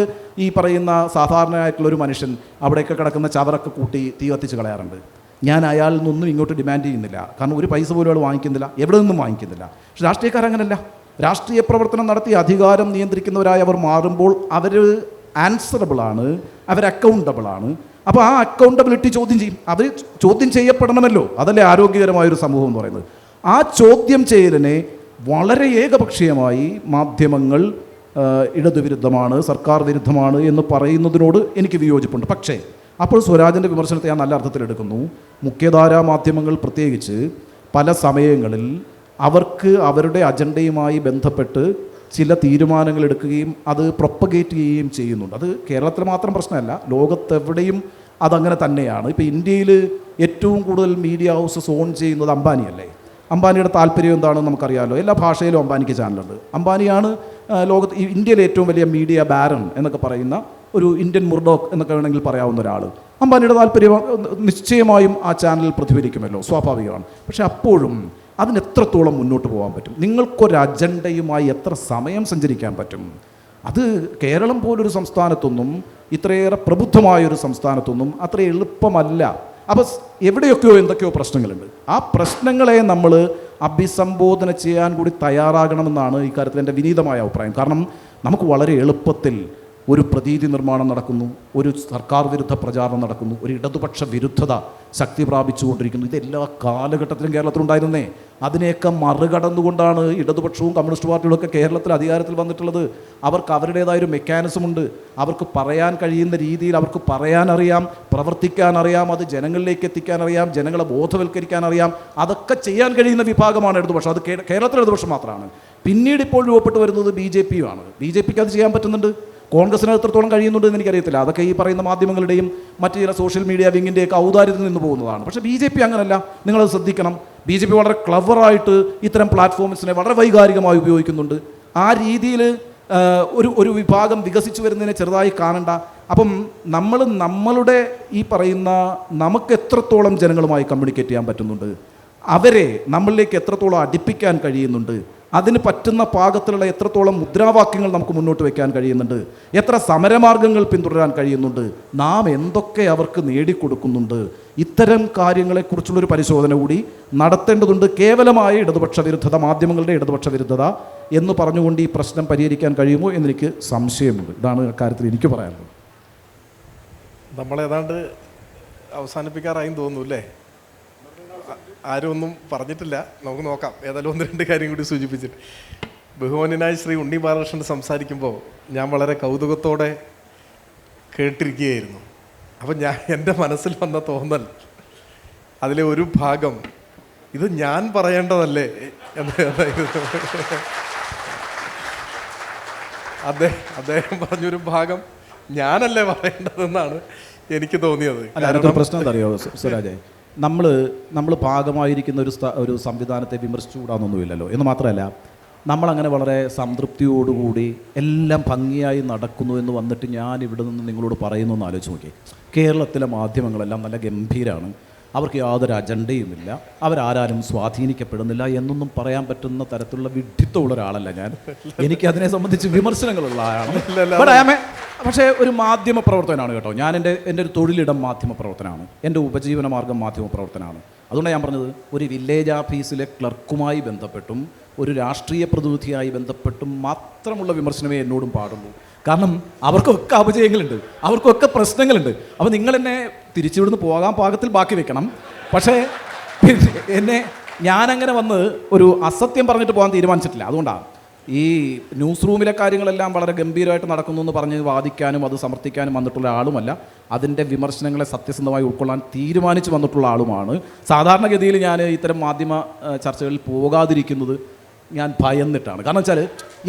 ഈ പറയുന്ന സാധാരണയായിട്ടുള്ളൊരു മനുഷ്യൻ അവിടെയൊക്കെ കിടക്കുന്ന ചവറൊക്കെ കൂട്ടി തീ കത്തിച്ച് കളയാറുണ്ട്. ഞാൻ അയാളിൽ നിന്നൊന്നും ഇങ്ങോട്ട് ഡിമാൻഡ് ചെയ്യുന്നില്ല. കാരണം ഒരു പൈസ പോലും അയാൾ വാങ്ങിക്കുന്നില്ല, എവിടെ നിന്നും വാങ്ങിക്കുന്നില്ല. പക്ഷേ രാഷ്ട്രീയക്കാരങ്ങനല്ല. രാഷ്ട്രീയ പ്രവർത്തനം നടത്തി അധികാരം നിയന്ത്രിക്കുന്നവരായി അവർ മാറുമ്പോൾ അവർ ആൻസറബിളാണ്, അവർ അക്കൗണ്ടബിളാണ്. അപ്പോൾ ആ അക്കൗണ്ടബിലിറ്റി ചോദ്യം ചെയ്യും. അവർ ചോദ്യം ചെയ്യപ്പെടണമല്ലോ. അതല്ലേ ആരോഗ്യകരമായൊരു സമൂഹം എന്ന് പറയുന്നത്. ആ ചോദ്യം ചെയ്യലിനെ വളരെ ഏകപക്ഷീയമായി മാധ്യമങ്ങൾ ഇടതുവിരുദ്ധമാണ്, സർക്കാർ വിരുദ്ധമാണ് എന്ന് പറയുന്നതിനോട് എനിക്ക് വിയോജിപ്പുണ്ട്. പക്ഷേ അപ്പോൾ സ്വരാജിൻ്റെ വിമർശനത്തെ ഞാൻ നല്ല അർത്ഥത്തിലെടുക്കുന്നു. മുഖ്യധാരാ മാധ്യമങ്ങൾ പ്രത്യേകിച്ച് പല സമയങ്ങളിൽ അവർക്ക് അവരുടെ അജണ്ടയുമായി ബന്ധപ്പെട്ട് ചില തീരുമാനങ്ങൾ എടുക്കുകയും അത് പ്രൊപ്പഗേറ്റ് ചെയ്യുകയും ചെയ്യുന്നുണ്ട്. അത് കേരളത്തിൽ മാത്രം പ്രശ്നമല്ല, ലോകത്തെവിടെയും അതങ്ങനെ തന്നെയാണ്. ഇപ്പോൾ ഇന്ത്യയിൽ ഏറ്റവും കൂടുതൽ മീഡിയ ഹൗസസ് ഓൺ ചെയ്യുന്നത് അംബാനിയല്ലേ. അംബാനിയുടെ താല്പര്യം എന്താണെന്ന് നമുക്കറിയാമല്ലോ. എല്ലാ ഭാഷയിലും അംബാനിക്ക് ചാനലുണ്ട്. അംബാനിയാണ് ലോകത്ത് ഇന്ത്യയിലെ ഏറ്റവും വലിയ മീഡിയ ബാരൺ എന്നൊക്കെ പറയുന്ന ഒരു ഇന്ത്യൻ മുർഡോക്ക് എന്നൊക്കെ വേണമെങ്കിൽ പറയാവുന്ന ഒരാൾ. അംബാനിയുടെ താല്പര്യം നിശ്ചയമായും ആ ചാനലിൽ പ്രതിഫലിക്കുമല്ലോ, സ്വാഭാവികമാണ്. പക്ഷേ അപ്പോഴും അതിന് എത്രത്തോളം മുന്നോട്ട് പോകാൻ പറ്റും? നിങ്ങൾക്കൊരു അജണ്ടയുമായി എത്ര സമയം സഞ്ചരിക്കാൻ പറ്റും? അത് കേരളം പോലൊരു സംസ്ഥാനത്തൊന്നും, ഇത്രയേറെ പ്രബുദ്ധമായൊരു സംസ്ഥാനത്തൊന്നും അത്ര എളുപ്പമല്ല. അപ്പോൾ എവിടെയൊക്കെയോ എന്തൊക്കെയോ പ്രശ്നങ്ങളുണ്ട്. ആ പ്രശ്നങ്ങളെ നമ്മൾ അഭിസംബോധന ചെയ്യാൻ കൂടി തയ്യാറാകണമെന്നാണ് ഇക്കാര്യത്തിൽ എൻ്റെ വിനീതമായ അഭിപ്രായം. കാരണം നമുക്ക് വളരെ എളുപ്പത്തിൽ ഒരു പ്രതീതി നിർമ്മാണം നടക്കുന്നു, ഒരു സർക്കാർ വിരുദ്ധ പ്രചാരണം നടക്കുന്നു, ഒരു ഇടതുപക്ഷ വിരുദ്ധത ശക്തി പ്രാപിച്ചുകൊണ്ടിരിക്കുന്നു. ഇതെല്ലാ കാലഘട്ടത്തിലും കേരളത്തിലുണ്ടായിരുന്നേ. അതിനെയൊക്കെ മറികടന്നുകൊണ്ടാണ് ഇടതുപക്ഷവും കമ്മ്യൂണിസ്റ്റ് പാർട്ടികളൊക്കെ കേരളത്തിൽ അധികാരത്തിൽ വന്നിട്ടുള്ളത്. അവർക്ക് അവരുടേതായൊരു മെക്കാനിസമുണ്ട്. അവർക്ക് പറയാൻ കഴിയുന്ന രീതിയിൽ അവർക്ക് പറയാനറിയാം, പ്രവർത്തിക്കാനറിയാം, അത് ജനങ്ങളിലേക്ക് എത്തിക്കാനറിയാം, ജനങ്ങളെ ബോധവൽക്കരിക്കാനറിയാം. അതൊക്കെ ചെയ്യാൻ കഴിയുന്ന വിഭാഗമാണ് ഇടതുപക്ഷം. അത് കേരളത്തിലെ ഇടതുപക്ഷം മാത്രമാണ്. പിന്നീട് ഇപ്പോൾ രൂപപ്പെട്ട് വരുന്നത് BJP ആണ്. BJPക്ക് അത് ചെയ്യാൻ പറ്റുന്നുണ്ട്. കോൺഗ്രസിന് എത്രത്തോളം കഴിയുന്നുണ്ട് എന്ന് എനിക്കറിയത്തില്ല. അതൊക്കെ ഈ പറയുന്ന മാധ്യമങ്ങളുടെയും മറ്റു ചില സോഷ്യൽ മീഡിയ വിങ്ങിൻ്റെയൊക്കെ ഔദാര്യത്തിൽ നിന്ന് പോകുന്നതാണ്. പക്ഷേ BJP അങ്ങനല്ല. നിങ്ങളത് ശ്രദ്ധിക്കണം. BJP വളരെ ക്ലവറായിട്ട് ഇത്തരം പ്ലാറ്റ്ഫോംസിനെ വളരെ വൈകാരികമായി ഉപയോഗിക്കുന്നുണ്ട്. ആ രീതിയിൽ ഒരു വിഭാഗം വികസിച്ചു വരുന്നതിനെ ചെറുതായി കാണണ്ട. അപ്പം നമ്മളുടെ ഈ പറയുന്ന നമുക്ക് എത്രത്തോളം ജനങ്ങളുമായി കമ്മ്യൂണിക്കേറ്റ് ചെയ്യാൻ പറ്റുന്നുണ്ട്, അവരെ നമ്മളിലേക്ക് എത്രത്തോളം അടുപ്പിക്കാൻ കഴിയുന്നുണ്ട്, അതിന് പറ്റുന്ന പാകത്തിലുള്ള എത്രത്തോളം മുദ്രാവാക്യങ്ങൾ നമുക്ക് മുന്നോട്ട് വയ്ക്കാൻ കഴിയുന്നുണ്ട്, എത്ര സമരമാർഗങ്ങൾ പിന്തുടരാൻ കഴിയുന്നുണ്ട്, നാം എന്തൊക്കെ അവർക്ക് നേടിക്കൊടുക്കുന്നുണ്ട്, ഇത്തരം കാര്യങ്ങളെക്കുറിച്ചുള്ളൊരു പരിശോധന കൂടി നടത്തേണ്ടതുണ്ട്. കേവലമായ ഇടതുപക്ഷ വിരുദ്ധത, മാധ്യമങ്ങളുടെ ഇടതുപക്ഷ വിരുദ്ധത എന്ന് പറഞ്ഞുകൊണ്ട് ഈ പ്രശ്നം പരിഹരിക്കാൻ കഴിയുമോ എന്നെനിക്ക് സംശയമുണ്ട്. ഇതാണ് അക്കാര്യത്തിൽ എനിക്ക് പറയാനുള്ളത്. നമ്മളേതാണ്ട് അവസാനിപ്പിക്കാറായും തോന്നുന്നു അല്ലേ? ആരും ഒന്നും പറഞ്ഞിട്ടില്ല. നമുക്ക് നോക്കാം. ഏതായാലും 1-2 കാര്യം കൂടി സൂചിപ്പിച്ചിട്ട്, ബഹുമാന്യനായ ശ്രീ ഉണ്ണി ബാലകൃഷ്ണൻ സംസാരിക്കുമ്പോൾ ഞാൻ വളരെ കൗതുകത്തോടെ കേട്ടിരിക്കുകയായിരുന്നു. അപ്പം എൻ്റെ മനസ്സിൽ വന്ന തോന്നൽ, അതിലെ ഒരു ഭാഗം ഇത് ഞാൻ പറയേണ്ടതല്ലേ എന്ന് അദ്ദേഹം പറഞ്ഞൊരു ഭാഗം ഞാനല്ലേ പറയേണ്ടതെന്നാണ് എനിക്ക് തോന്നിയത്. പ്രശ്നം എന്താ അറിയോ സ്വരാജേ, നമ്മൾ ഭാഗമായിരിക്കുന്ന ഒരു സംവിധാനത്തെ വിമർശിച്ചുകൂടാന്നൊന്നുമില്ലല്ലോ. എന്ന് മാത്രമല്ല, നമ്മളങ്ങനെ വളരെ സംതൃപ്തിയോടുകൂടി എല്ലാം ഭംഗിയായി നടക്കുന്നു എന്ന് വന്നിട്ട് ഞാൻ ഇവിടെ നിന്ന് നിങ്ങളോട് പറയുന്നു എന്ന് ആലോചിച്ച് നോക്കി. കേരളത്തിലെ മാധ്യമങ്ങളെല്ലാം നല്ല ഗംഭീരമാണ്, അവർക്ക് യാതൊരു അജണ്ടയുമില്ല, അവരാരും സ്വാധീനിക്കപ്പെടുന്നില്ല എന്നൊന്നും പറയാൻ പറ്റുന്ന തരത്തിലുള്ള വിഡ്ഢിത്തമുള്ള ഒരാളല്ല ഞാൻ. എനിക്ക് അതിനെ സംബന്ധിച്ച് വിമർശനങ്ങളുള്ള ആളാണ്. പക്ഷേ ഒരു മാധ്യമ പ്രവർത്തനമാണ് കേട്ടോ. എൻ്റെ ഒരു തൊഴിലിടം മാധ്യമ പ്രവർത്തനമാണ്, എൻ്റെ ഉപജീവന മാർഗം മാധ്യമ പ്രവർത്തനമാണ്. അതുകൊണ്ടാണ് ഞാൻ പറഞ്ഞത്, ഒരു വില്ലേജ് ഓഫീസിലെ ക്ലർക്കുമായി ബന്ധപ്പെട്ടും ഒരു രാഷ്ട്രീയ പ്രതിനിധിയായി ബന്ധപ്പെട്ടും മാത്രമുള്ള വിമർശനമേ എന്നോടും പാടുള്ളൂ. കാരണം അവർക്കൊക്കെ അപജയങ്ങളുണ്ട്, അവർക്കൊക്കെ പ്രശ്നങ്ങളുണ്ട്. അപ്പോൾ നിങ്ങളെന്നെ തിരിച്ചിവിടുന്ന് പോകാൻ പാകത്തിൽ ബാക്കി വെക്കണം. പക്ഷേ ഞാനങ്ങനെ വന്ന് ഒരു അസത്യം പറഞ്ഞിട്ട് പോകാൻ തീരുമാനിച്ചിട്ടില്ല. അതുകൊണ്ടാണ് ഈ ന്യൂസ് റൂമിലെ കാര്യങ്ങളെല്ലാം വളരെ ഗംഭീരമായിട്ട് നടക്കുന്നു എന്ന് പറഞ്ഞ് വാദിക്കാനും അത് സമർത്ഥിക്കാനും വന്നിട്ടുള്ള ആളുമല്ല. അതിൻ്റെ വിമർശനങ്ങളെ സത്യസന്ധമായി ഉൾക്കൊള്ളാൻ തീരുമാനിച്ച് വന്നിട്ടുള്ള ആളുമാണ്. സാധാരണഗതിയിൽ ഞാൻ ഇത്തരം മാധ്യമ ചർച്ചകളിൽ പോകാതിരിക്കുന്നത് ഞാൻ ഭയന്നിട്ടാണ്. കാരണം വെച്ചാൽ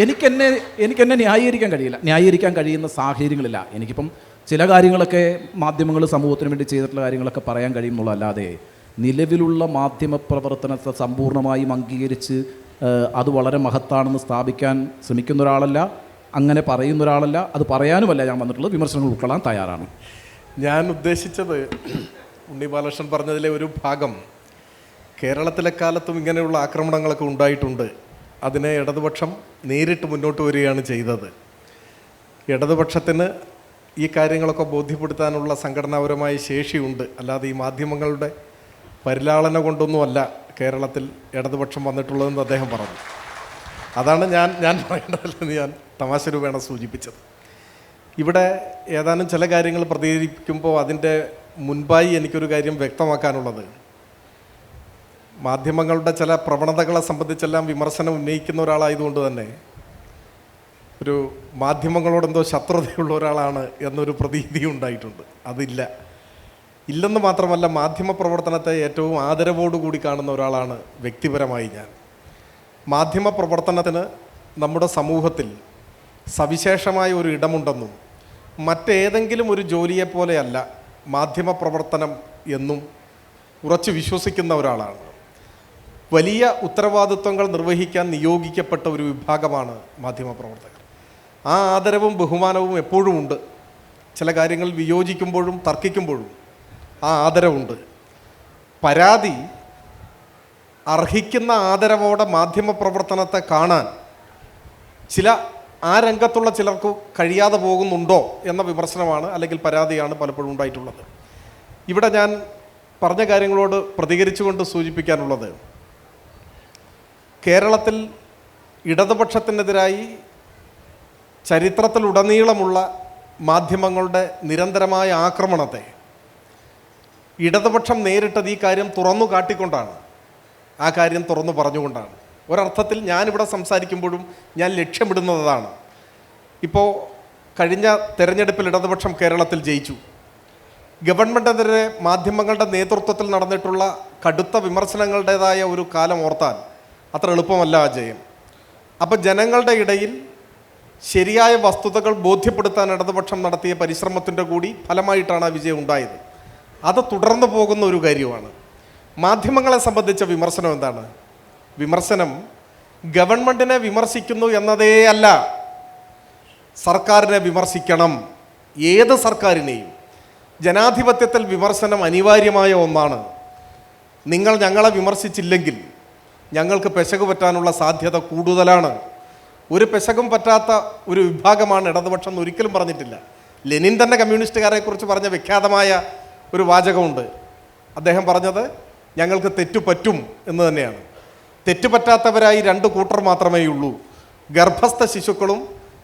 എനിക്കെന്നെ ന്യായീകരിക്കാൻ കഴിയുന്ന സാഹചര്യങ്ങളില്ല. എനിക്കിപ്പം ചില കാര്യങ്ങളൊക്കെ മാധ്യമങ്ങൾ സമൂഹത്തിന് വേണ്ടി ചെയ്തിട്ടുള്ള കാര്യങ്ങളൊക്കെ പറയാൻ കഴിയുന്നുള്ളതല്ലാതെ നിലവിലുള്ള മാധ്യമ പ്രവർത്തനത്തെ സമ്പൂർണ്ണമായും അംഗീകരിച്ച് അത് വളരെ മഹത്താണെന്ന് സ്ഥാപിക്കാൻ ശ്രമിക്കുന്ന ഒരാളല്ല, അങ്ങനെ പറയുന്ന ഒരാളല്ല, അത് പറയാനുമല്ല ഞാൻ വന്നിട്ടുള്ളത്. വിമർശനങ്ങൾ ഉൾക്കൊള്ളാൻ തയ്യാറാണ്. ഞാൻ ഉദ്ദേശിച്ചത്, ഉണ്ണി ബാലകൃഷ്ണൻ പറഞ്ഞതിലെ ഒരു ഭാഗം, കേരളത്തിലെ കാലത്തും ഇങ്ങനെയുള്ള ആക്രമണങ്ങളൊക്കെ ഉണ്ടായിട്ടുണ്ട്. അതിനെ ഇടതുപക്ഷം നേരിട്ട് മുന്നോട്ട് വരികയാണ് ചെയ്തത്. ഇടതുപക്ഷത്തിന് ഈ കാര്യങ്ങളൊക്കെ ബോധ്യപ്പെടുത്താനുള്ള സംഘടനാപരമായ ശേഷിയുണ്ട്. അല്ലാതെ ഈ മാധ്യമങ്ങളുടെ പരിലാളന കൊണ്ടൊന്നുമല്ല കേരളത്തിൽ ഇടതുപക്ഷം വന്നിട്ടുള്ളതെന്ന് അദ്ദേഹം പറഞ്ഞു. അതാണ് ഞാൻ പറയേണ്ടതല്ലെന്ന് ഞാൻ തമാശ രൂപേണ സൂചിപ്പിച്ചത്. ഇവിടെ ഏതാനും ചില കാര്യങ്ങൾ പ്രതികരിക്കുമ്പോൾ അതിൻ്റെ മുൻപായി എനിക്കൊരു കാര്യം വ്യക്തമാക്കാനുള്ളത്, മാധ്യമങ്ങളുടെ ചില പ്രവണതകളെ സംബന്ധിച്ചെല്ലാം വിമർശനം ഉന്നയിക്കുന്ന ഒരാളായതുകൊണ്ട് തന്നെ ഒരു മാധ്യമങ്ങളോടെന്തോ ശത്രുതയുള്ള ഒരാളാണ് എന്നൊരു പ്രതീതി ഉണ്ടായിട്ടുണ്ട്. അതില്ല. ഇല്ലെന്ന് മാത്രമല്ല, മാധ്യമപ്രവർത്തനത്തെ ഏറ്റവും ആദരവോടുകൂടി കാണുന്ന ഒരാളാണ് വ്യക്തിപരമായി ഞാൻ. മാധ്യമപ്രവർത്തനത്തിന് നമ്മുടെ സമൂഹത്തിൽ സവിശേഷമായ ഒരു ഇടമുണ്ടെന്നും മറ്റേതെങ്കിലും ഒരു ജോലിയെപ്പോലെയല്ല മാധ്യമപ്രവർത്തനം എന്നും ഉറച്ചു വിശ്വസിക്കുന്ന ഒരാളാണ്. വലിയ ഉത്തരവാദിത്വങ്ങൾ നിർവഹിക്കാൻ നിയോഗിക്കപ്പെട്ട ഒരു വിഭാഗമാണ് മാധ്യമപ്രവർത്തകർ. ആ ആദരവും ബഹുമാനവും എപ്പോഴും ഉണ്ട്. ചില കാര്യങ്ങൾ വിയോജിക്കുമ്പോഴും തർക്കിക്കുമ്പോഴും ആ ആദരവുണ്ട്. പരാതി അർഹിക്കുന്ന ആദരവോടെ മാധ്യമപ്രവർത്തനത്തെ കാണാൻ ആ രംഗത്തുള്ള ചിലർക്ക് കഴിയാതെ പോകുന്നുണ്ടോ എന്ന വിമർശനമാണ്, അല്ലെങ്കിൽ പരാതിയാണ് പലപ്പോഴും ഉണ്ടായിട്ടുള്ളത്. ഇവിടെ ഞാൻ പറഞ്ഞ കാര്യങ്ങളോട് പ്രതികരിച്ചുകൊണ്ട് സൂചിപ്പിക്കാനുള്ളത്, കേരളത്തിൽ ഇടതുപക്ഷത്തിനെതിരായി ചരിത്രത്തിലുടനീളമുള്ള മാധ്യമങ്ങളുടെ നിരന്തരമായ ആക്രമണത്തെ ഇടതുപക്ഷം നേരിട്ടത് ഈ കാര്യം തുറന്നു കാട്ടിക്കൊണ്ടാണ്, ആ കാര്യം തുറന്നു പറഞ്ഞുകൊണ്ടാണ്. ഒരർത്ഥത്തിൽ ഞാനിവിടെ സംസാരിക്കുമ്പോഴും ഞാൻ ലക്ഷ്യമിടുന്നതാണ്. ഇപ്പോൾ കഴിഞ്ഞ തെരഞ്ഞെടുപ്പിൽ ഇടതുപക്ഷം കേരളത്തിൽ ജയിച്ചു. ഗവൺമെൻറ്റിനെതിരെ മാധ്യമങ്ങളുടെ നേതൃത്വത്തിൽ നടന്നിട്ടുള്ള കടുത്ത വിമർശനങ്ങളുടേതായ ഒരു കാലം ഓർത്താൽ അത്ര എളുപ്പമല്ല ആ ജയം. അപ്പോൾ ജനങ്ങളുടെ ഇടയിൽ ശരിയായ വസ്തുതകൾ ബോധ്യപ്പെടുത്താൻ ഇടതുപക്ഷം നടത്തിയ പരിശ്രമത്തിൻ്റെ കൂടി ഫലമായിട്ടാണ് ആ വിജയം ഉണ്ടായത്. അത് തുടർന്നു പോകുന്ന ഒരു കാര്യമാണ്. മാധ്യമങ്ങളെ സംബന്ധിച്ച വിമർശനം എന്താണ്? വിമർശനം ഗവൺമെൻറ്റിനെ വിമർശിക്കുന്നു എന്നതേ അല്ല, സർക്കാരിനെ വിമർശിക്കണം. ഏത് സർക്കാരിനെയും. ജനാധിപത്യത്തിൽ വിമർശനം അനിവാര്യമായ ഒന്നാണ്. നിങ്ങൾ ഞങ്ങളെ വിമർശിച്ചില്ലെങ്കിൽ ഞങ്ങൾക്ക് പെശക് പറ്റാനുള്ള സാധ്യത കൂടുതലാണ്. ഒരു പെശകും പറ്റാത്ത ഒരു വിഭാഗമാണ് ഇടതുപക്ഷം എന്ന് ഒരിക്കലും പറഞ്ഞിട്ടില്ല. ലെനിൻ തന്നെ കമ്മ്യൂണിസ്റ്റുകാരെക്കുറിച്ച് പറഞ്ഞ വിഖ്യാതമായ ഒരു വാചകമുണ്ട്. അദ്ദേഹം പറഞ്ഞത് ഞങ്ങൾക്ക് തെറ്റുപറ്റും എന്ന് തന്നെയാണ്. തെറ്റുപറ്റാത്തവരായി രണ്ട് കൂട്ടർ മാത്രമേ ഉള്ളൂ: ഗർഭസ്ഥ ശിശുക്കളും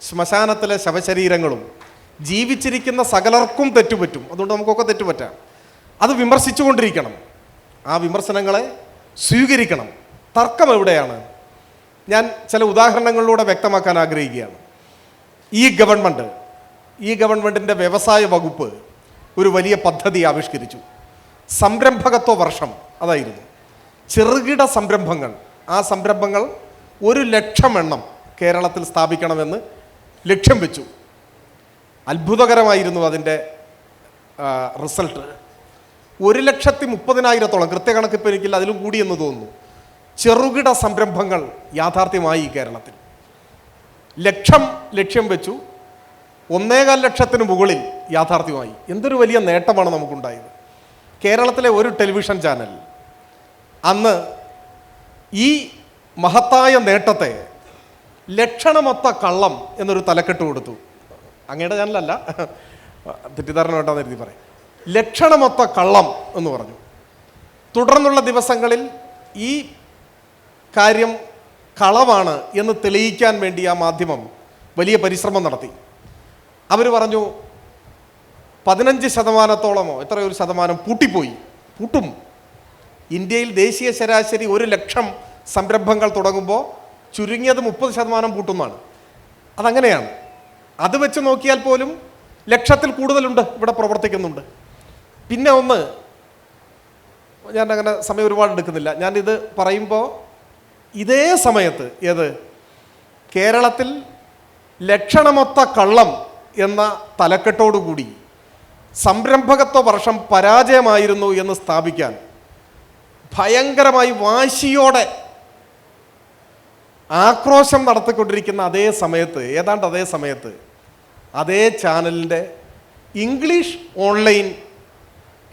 ശ്മശാനത്തിലെ ശവശരീരങ്ങളും. ജീവിച്ചിരിക്കുന്ന സകലർക്കും തെറ്റുപറ്റും. അതുകൊണ്ട് നമുക്കൊക്കെ തെറ്റുപറ്റാം. അത് വിമർശിച്ചുകൊണ്ടിരിക്കണം. ആ വിമർശനങ്ങളെ സ്വീകരിക്കണം. തർക്കം എവിടെയാണ്? ഞാൻ ചില ഉദാഹരണങ്ങളിലൂടെ വ്യക്തമാക്കാൻ ആഗ്രഹിക്കുകയാണ്. ഈ ഗവൺമെൻറ്റിൻ്റെ വ്യവസായ വകുപ്പ് ഒരു വലിയ പദ്ധതി ആവിഷ്കരിച്ചു. സംരംഭകത്വ വർഷം അതായിരുന്നു. ചെറുകിട സംരംഭങ്ങൾ, ആ സംരംഭങ്ങൾ 1,00,000 എണ്ണം കേരളത്തിൽ സ്ഥാപിക്കണമെന്ന് ലക്ഷ്യം വെച്ചു. അത്ഭുതകരമായിരുന്നു അതിൻ്റെ റിസൾട്ട്. 1,30,000-ഓളം, കൃത്യകണക്ക് ഇപ്പോൾ എനിക്കില്ല, അതിലും കൂടിയെന്ന് തോന്നുന്നു, ചെറുകിട സംരംഭങ്ങൾ യാഥാർത്ഥ്യമായി കേരളത്തിൽ. ലക്ഷ്യം വെച്ചു. 1,15 ലക്ഷത്തിന് മുകളിൽ യാഥാർത്ഥ്യമായി. എന്തൊരു വലിയ നേട്ടമാണ് നമുക്കുണ്ടായത്. കേരളത്തിലെ ഒരു ടെലിവിഷൻ ചാനൽ അന്ന് ഈ മഹത്തായ നേട്ടത്തെ ലക്ഷണമൊത്ത കള്ളം എന്നൊരു തലക്കെട്ട് കൊടുത്തു. അങ്ങയുടെ ചാനലല്ല, തെറ്റിദ്ധാരണ വേണ്ടെന്ന് എഴുതി പറയും. ലക്ഷണമൊത്ത കള്ളം എന്ന് പറഞ്ഞു. തുടർന്നുള്ള ദിവസങ്ങളിൽ ഈ കാര്യം കളവാണ് എന്ന് തെളിയിക്കാൻ വേണ്ടി ആ മാധ്യമം വലിയ പരിശ്രമം നടത്തി. അവർ പറഞ്ഞു 15%-ഓളമോ എത്രയൊരു ശതമാനം പൂട്ടും. ഇന്ത്യയിൽ ദേശീയ ശരാശരി 1,00,000 സംരംഭങ്ങൾ തുടങ്ങുമ്പോൾ ചുരുങ്ങിയത് 30% പൂട്ടുന്നതാണ്. അതങ്ങനെയാണ്. അത് വെച്ച് നോക്കിയാൽ പോലും 1,00,000-ൽ കൂടുതലുണ്ട് ഇവിടെ പ്രവർത്തിക്കുന്നുണ്ട്. പിന്നെ ഒന്ന്, ഞാൻ അങ്ങനെ സമയം ഒരുപാട് എടുക്കുന്നില്ല, ഞാനിത് പറയുമ്പോൾ ഇതേ സമയത്ത് കേരളത്തിൽ ലക്ഷണമൊത്ത കള്ളം എന്ന തലക്കെട്ടോടുകൂടി സംരംഭകത്വ വർഷം പരാജയമായിരുന്നു എന്ന് സ്ഥാപിക്കാൻ ഭയങ്കരമായി വാശിയോടെ ആക്രോശം നടത്തിക്കൊണ്ടിരിക്കുന്ന ഏതാണ്ട് അതേ സമയത്ത് അതേ ചാനലിൻ്റെ ഇംഗ്ലീഷ് ഓൺലൈൻ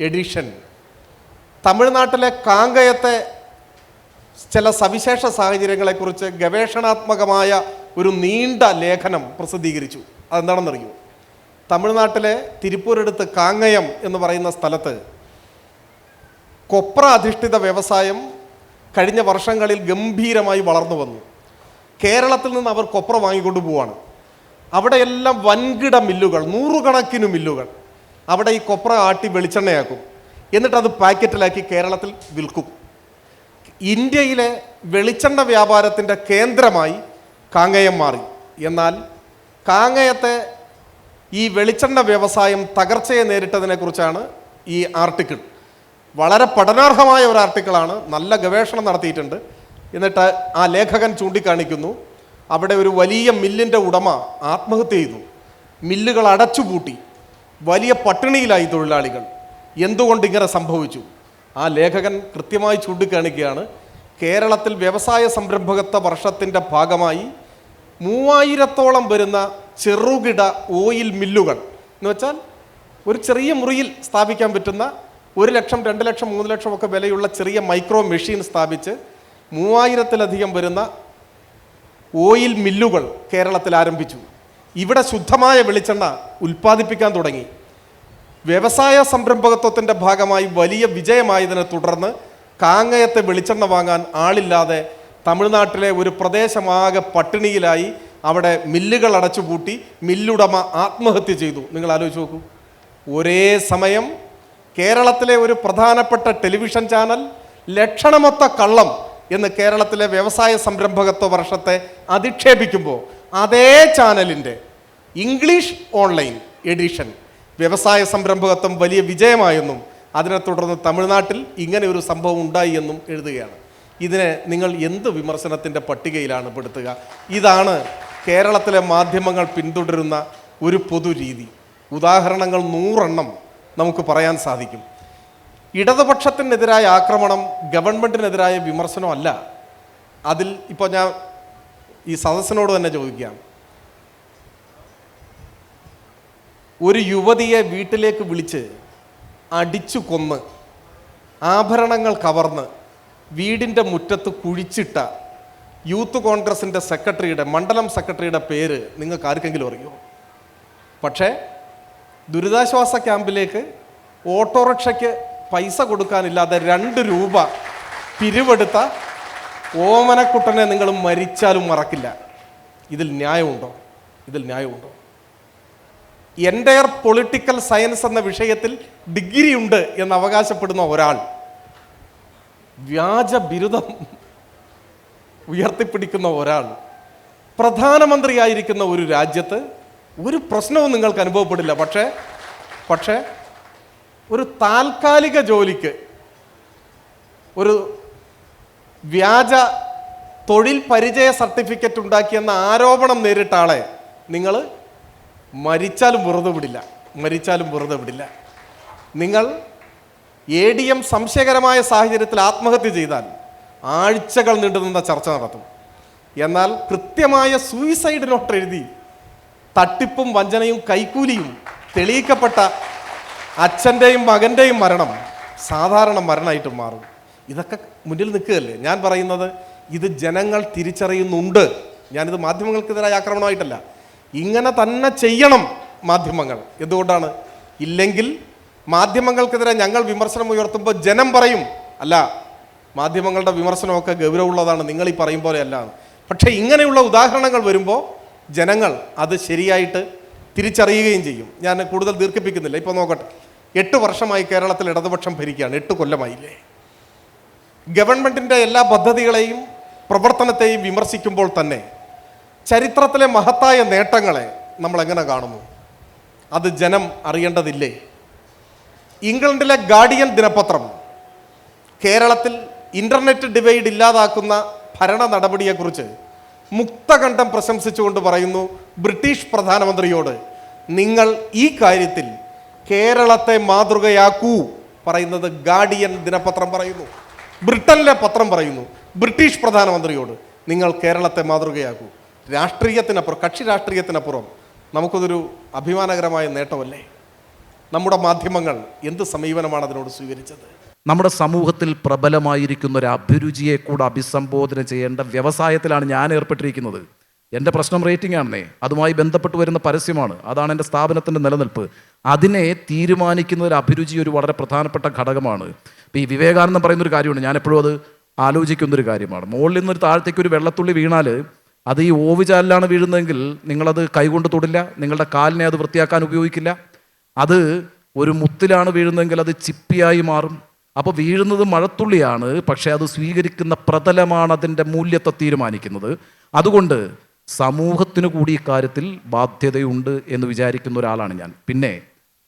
എഡിഷൻ തമിഴ്നാട്ടിലെ കാങ്കയത്തെ ചില സവിശേഷ സാഹചര്യങ്ങളെക്കുറിച്ച് ഗവേഷണാത്മകമായ ഒരു നീണ്ട ലേഖനം പ്രസിദ്ധീകരിച്ചു. അതെന്താണെന്നറിയൂ? തമിഴ്നാട്ടിലെ തിരുപ്പൂരടുത്ത് കാങ്കയം എന്ന് പറയുന്ന സ്ഥലത്ത് കൊപ്ര അധിഷ്ഠിത വ്യവസായം കഴിഞ്ഞ വർഷങ്ങളിൽ ഗംഭീരമായി വളർന്നു വന്നു. കേരളത്തിൽ നിന്ന് അവർ കൊപ്ര വാങ്ങിക്കൊണ്ട് പോവാണ്. അവിടെയെല്ലാം വൻകിട മില്ലുകൾ, 100 കണക്കിന് മില്ലുകൾ അവിടെ ഈ കൊപ്ര ആട്ടി വെളിച്ചെണ്ണയാക്കും. എന്നിട്ടത് പാക്കറ്റിലാക്കി കേരളത്തിൽ വിൽക്കും. ഇന്ത്യയിലെ വെളിച്ചെണ്ണ വ്യാപാരത്തിൻ്റെ കേന്ദ്രമായി കാങ്കയം മാറി. എന്നാൽ കാങ്കയത്തെ ഈ വെളിച്ചെണ്ണ വ്യവസായം തകർച്ചയെ നേരിട്ടതിനെക്കുറിച്ചാണ് ഈ ആർട്ടിക്കിൾ. വളരെ പഠനാർഹമായ ഒരു ആർട്ടിക്കിളാണ്, നല്ല ഗവേഷണം നടത്തിയിട്ടുണ്ട്. എന്നിട്ട് ആ ലേഖകൻ ചൂണ്ടിക്കാണിക്കുന്നു, അവിടെ ഒരു വലിയ മില്ലിൻ്റെ ഉടമ ആത്മഹത്യ ചെയ്തു, മില്ലുകൾ അടച്ചുപൂട്ടി, വലിയ പട്ടിണിയിലായി തൊഴിലാളികൾ. എന്തുകൊണ്ട് ഇങ്ങനെ സംഭവിച്ചു? ആ ലേഖകൻ കൃത്യമായി ചൂണ്ടിക്കാണിക്കുകയാണ്, കേരളത്തിൽ വ്യവസായ സംരംഭകത്വ വർഷത്തിൻ്റെ ഭാഗമായി 3000-ഓളം വരുന്ന ചെറുകിട ഓയിൽ മില്ലുകൾ, എന്ന് വെച്ചാൽ ഒരു ചെറിയ മുറിയിൽ സ്ഥാപിക്കാൻ പറ്റുന്ന 1 ലക്ഷം 2 ലക്ഷം 3 ലക്ഷം ഒക്കെ വിലയുള്ള ചെറിയ മൈക്രോ മെഷീൻ സ്ഥാപിച്ച് 3000-ലധികം വരുന്ന ഓയിൽ മില്ലുകൾ കേരളത്തിൽ ആരംഭിച്ചു. ഇവിടെ ശുദ്ധമായ വെളിച്ചെണ്ണ ഉൽപ്പാദിപ്പിക്കാൻ തുടങ്ങി. വ്യവസായ സംരംഭകത്വത്തിൻ്റെ ഭാഗമായി വലിയ വിജയമായതിനെ തുടർന്ന് കാങ്ങയത്തെ വെളിച്ചെണ്ണ വാങ്ങാൻ ആളില്ലാതെ തമിഴ്നാട്ടിലെ ഒരു പ്രദേശമാകെ പട്ടിണിയിലായി. അവിടെ മില്ലുകൾ അടച്ചുപൂട്ടി, മില്ലുടമ ആത്മഹത്യ ചെയ്തു. നിങ്ങൾ ആലോചിച്ച് നോക്കൂ. ഒരേ സമയം കേരളത്തിലെ ഒരു പ്രധാനപ്പെട്ട ടെലിവിഷൻ ചാനൽ ലക്ഷണമൊത്ത കള്ളം എന്ന് കേരളത്തിലെ വ്യവസായ സംരംഭകത്വ വർഷത്തെ അധിക്ഷേപിക്കുമ്പോൾ അതേ ചാനലിൻ്റെ ഇംഗ്ലീഷ് ഓൺലൈൻ എഡിഷൻ വ്യവസായ സംരംഭകത്വം വലിയ വിജയമായെന്നും അതിനെ തുടർന്ന് തമിഴ്നാട്ടിൽ ഇങ്ങനെ ഒരു സംഭവം ഉണ്ടായി എന്നും എഴുതുകയാണ്. ഇതിനെ നിങ്ങൾ എന്ത് വിമർശനത്തിൻ്റെ പട്ടികയിലാണ് പെടുത്തുക? ഇതാണ് കേരളത്തിലെ മാധ്യമങ്ങൾ പിന്തുടരുന്ന ഒരു പൊതുരീതി. ഉദാഹരണങ്ങൾ 100 എണ്ണം നമുക്ക് പറയാൻ സാധിക്കും. ഇടതുപക്ഷത്തിനെതിരായ ആക്രമണം ഗവൺമെൻറ്റിനെതിരായ വിമർശനമല്ല. അതിൽ ഇപ്പോൾ ഞാൻ ഈ സദസ്സിനോട് തന്നെ ചോദിക്കുകയാണ്, ഒരു യുവതിയെ വീട്ടിലേക്ക് വിളിച്ച് അടിച്ചു കൊന്ന് ആഭരണങ്ങൾ കവർന്ന് വീടിൻ്റെ മുറ്റത്ത് കുഴിച്ചിട്ട യൂത്ത് കോൺഗ്രസിൻ്റെ സെക്രട്ടറിയുടെ, മണ്ഡലം സെക്രട്ടറിയുടെ പേര് നിങ്ങൾക്ക് ആർക്കെങ്കിലും അറിയോ? പക്ഷേ ദുരിതാശ്വാസ ക്യാമ്പിലേക്ക് ഓട്ടോറിക്ഷയ്ക്ക് പൈസ കൊടുക്കാനില്ലാതെ 2 രൂപ പിരിവെടുത്ത ഓമനക്കുട്ടനെ നിങ്ങൾ മരിച്ചാലും മറക്കില്ല. ഇതിൽ ന്യായമുണ്ടോ? ഇതിൽ ന്യായമുണ്ടോ? എൻ്റയർ പൊളിറ്റിക്കൽ സയൻസ് എന്ന വിഷയത്തിൽ ഡിഗ്രി ഉണ്ട് എന്ന് അവകാശപ്പെടുന്ന ഒരാൾ വ്യാജ ബിരുദം ഉയർത്തിപ്പിടിക്കുന്ന ഒരാൾ പ്രധാനമന്ത്രിയായിരിക്കുന്ന ഒരു രാജ്യത്ത് ഒരു പ്രശ്നവും നിങ്ങൾക്ക് അനുഭവപ്പെടില്ല. പക്ഷേ ഒരു താൽക്കാലിക ജോലിക്ക് ഒരു വ്യാജ തൊഴിൽ പരിചയ സർട്ടിഫിക്കറ്റ് ഉണ്ടാക്കിയെന്ന ആരോപണം നേരിട്ട ആളെ നിങ്ങൾ മരിച്ചാലും വെറുതെ വിടില്ല, മരിച്ചാലും വെറുതെ വിടില്ല. നിങ്ങൾ ADM സംശയകരമായ സാഹചര്യത്തിൽ ആത്മഹത്യ ചെയ്താൽ ആഴ്ചകൾ നീണ്ടുനിന്ന ചർച്ച നടത്തും. എന്നാൽ കൃത്യമായ സൂയിസൈഡ് നോട്ട് എഴുതി തട്ടിപ്പും വഞ്ചനയും കൈക്കൂലിയും തെളിയിക്കപ്പെട്ട അച്ഛൻ്റെയും മകൻ്റെയും മരണം സാധാരണ മരണമായിട്ട് മാറും. ഇതൊക്കെ മുന്നിൽ നിൽക്കുകയല്ലേ? ഞാൻ പറയുന്നത് ഇത് ജനങ്ങൾ തിരിച്ചറിയുന്നുണ്ട്. ഞാനിത് മാധ്യമങ്ങൾക്കെതിരായ ആക്രമണമായിട്ടല്ല, ഇങ്ങനെ തന്നെ ചെയ്യണം മാധ്യമങ്ങൾ. എന്തുകൊണ്ടാണ്? ഇല്ലെങ്കിൽ മാധ്യമങ്ങൾക്കെതിരെ ഞങ്ങൾ വിമർശനം ഉയർത്തുമ്പോൾ ജനം പറയും, അല്ല മാധ്യമങ്ങളുടെ വിമർശനമൊക്കെ ഗൗരവമുള്ളതാണ്, നിങ്ങൾ ഈ പറയും പോലെ അല്ല. പക്ഷേ ഇങ്ങനെയുള്ള ഉദാഹരണങ്ങൾ വരുമ്പോൾ ജനങ്ങൾ അത് ശരിയായിട്ട് തിരിച്ചറിയുകയും ചെയ്യും. ഞാൻ കൂടുതൽ ദീർഘിപ്പിക്കുന്നില്ല. ഇപ്പോൾ നോക്കട്ടെ, 8 വർഷമായി കേരളത്തിൽ ഇടതുപക്ഷം ഭരിക്കുകയാണ്. 8 കൊല്ലമായില്ലേ? ഗവൺമെൻറ്റിൻ്റെ എല്ലാ പദ്ധതികളെയും പ്രവർത്തനത്തെയും വിമർശിക്കുമ്പോൾ തന്നെ ചരിത്രത്തിലെ മഹത്തായ നേട്ടങ്ങളെ നമ്മൾ എങ്ങനെ കാണുന്നു? അത് ജനം അറിയേണ്ടതില്ലേ? ഇംഗ്ലണ്ടിലെ ഗാർഡിയൻ ദിനപത്രം കേരളത്തിൽ ഇൻ്റർനെറ്റ് ഡിവൈഡ് ഇല്ലാതാക്കുന്ന ഭരണ നടപടിയെക്കുറിച്ച് മുക്തകണ്ഠം പ്രശംസിച്ചുകൊണ്ട് പറയുന്നു, ബ്രിട്ടീഷ് പ്രധാനമന്ത്രിയോട് നിങ്ങൾ ഈ കാര്യത്തിൽ കേരളത്തെ മാതൃകയാക്കൂ. പറയുന്നത് ഗാർഡിയൻ ദിനപത്രം പറയുന്നു, ബ്രിട്ടനിലെ പത്രം പറയുന്നു, ബ്രിട്ടീഷ് പ്രധാനമന്ത്രിയോട് നിങ്ങൾ കേരളത്തെ മാതൃകയാക്കൂ. രാഷ്ട്രീയത്തിനപ്പുറം, കക്ഷി രാഷ്ട്രീയത്തിനപ്പുറം നമുക്കതൊരു അഭിമാനകരമായ നേട്ടമല്ലേ? നമ്മുടെ മാധ്യമങ്ങൾ എന്ത് സമീപനമാണ് അതിനോട് സ്വീകരിച്ചത്? നമ്മുടെ സമൂഹത്തിൽ പ്രബലമായിരിക്കുന്ന ഒരു അഭിരുചിയെ കൂടെ അഭിസംബോധന ചെയ്യേണ്ട വ്യവസായത്തിലാണ് ഞാൻ ഏർപ്പെട്ടിരിക്കുന്നത്. എൻ്റെ പ്രശ്നം റേറ്റിംഗ് ആണെന്നേ, അതുമായി ബന്ധപ്പെട്ട് വരുന്ന പരസ്യമാണ്, അതാണ് എൻ്റെ സ്ഥാപനത്തിൻ്റെ നിലനിൽപ്പ്. അതിനെ തീരുമാനിക്കുന്ന ഒരു അഭിരുചി ഒരു വളരെ പ്രധാനപ്പെട്ട ഘടകമാണ്. ഇപ്പോൾ ഈ വിവേകാനന്ദൻ പറയുന്നൊരു കാര്യമുണ്ട്, ഞാൻ എപ്പോഴും അത് ആലോചിക്കുന്നൊരു കാര്യമാണ്. മുകളിൽ നിന്നൊരു താഴത്തേക്ക് ഒരു വെള്ളത്തുള്ളി വീണാൽ അത് ഈ ഓവുചാലിലാണ് വീഴുന്നതെങ്കിൽ നിങ്ങളത് കൈകൊണ്ട് തൊടില്ല, നിങ്ങളുടെ കാലിനെ അത് വൃത്തിയാക്കാൻ ഉപയോഗിക്കില്ല. അത് ഒരു മുത്തിലാണ് വീഴുന്നതെങ്കിൽ അത് ചിപ്പിയായി മാറും. അപ്പോൾ വീഴുന്നത് മഴത്തുള്ളിയാണ്, പക്ഷേ അത് സ്വീകരിക്കുന്ന പ്രതലമാണ് അതിൻ്റെ മൂല്യത്തെ തീരുമാനിക്കുന്നത്. അതുകൊണ്ട് സമൂഹത്തിന് കൂടി ഇക്കാര്യത്തിൽ ബാധ്യതയുണ്ട് എന്ന് വിചാരിക്കുന്ന ഒരാളാണ് ഞാൻ. പിന്നെ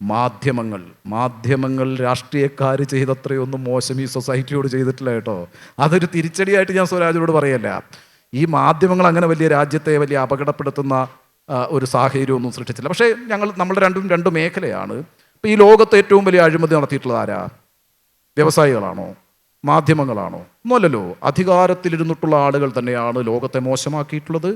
മാധ്യമങ്ങൾ രാഷ്ട്രീയക്കാർ ചെയ്തത്രയൊന്നും മോശം ഈ സൊസൈറ്റിയോട് ചെയ്തിട്ടില്ല കേട്ടോ. അതൊരു തിരിച്ചടിയായിട്ട് ഞാൻ സ്വരാജിനോട് പറയല്ല. ഈ മാധ്യമങ്ങൾ അങ്ങനെ വലിയ രാജ്യത്തെ വലിയ അപകടപ്പെടുത്തുന്ന ഒരു സാഹചര്യമൊന്നും സൃഷ്ടിച്ചില്ല. പക്ഷേ നമ്മളുടെ രണ്ട് മേഖലയാണ്. ഇപ്പോൾ ഈ ലോകത്ത് ഏറ്റവും വലിയ അഴിമതി നടത്തിയിട്ടുള്ളത് ആരാ? വ്യവസായികളാണോ? മാധ്യമങ്ങളാണോ? ഒന്നുമല്ലല്ലോ. അധികാരത്തിലിരുന്നിട്ടുള്ള ആളുകൾ തന്നെയാണ് ലോകത്തെ മോശമാക്കിയിട്ടുള്ളത്.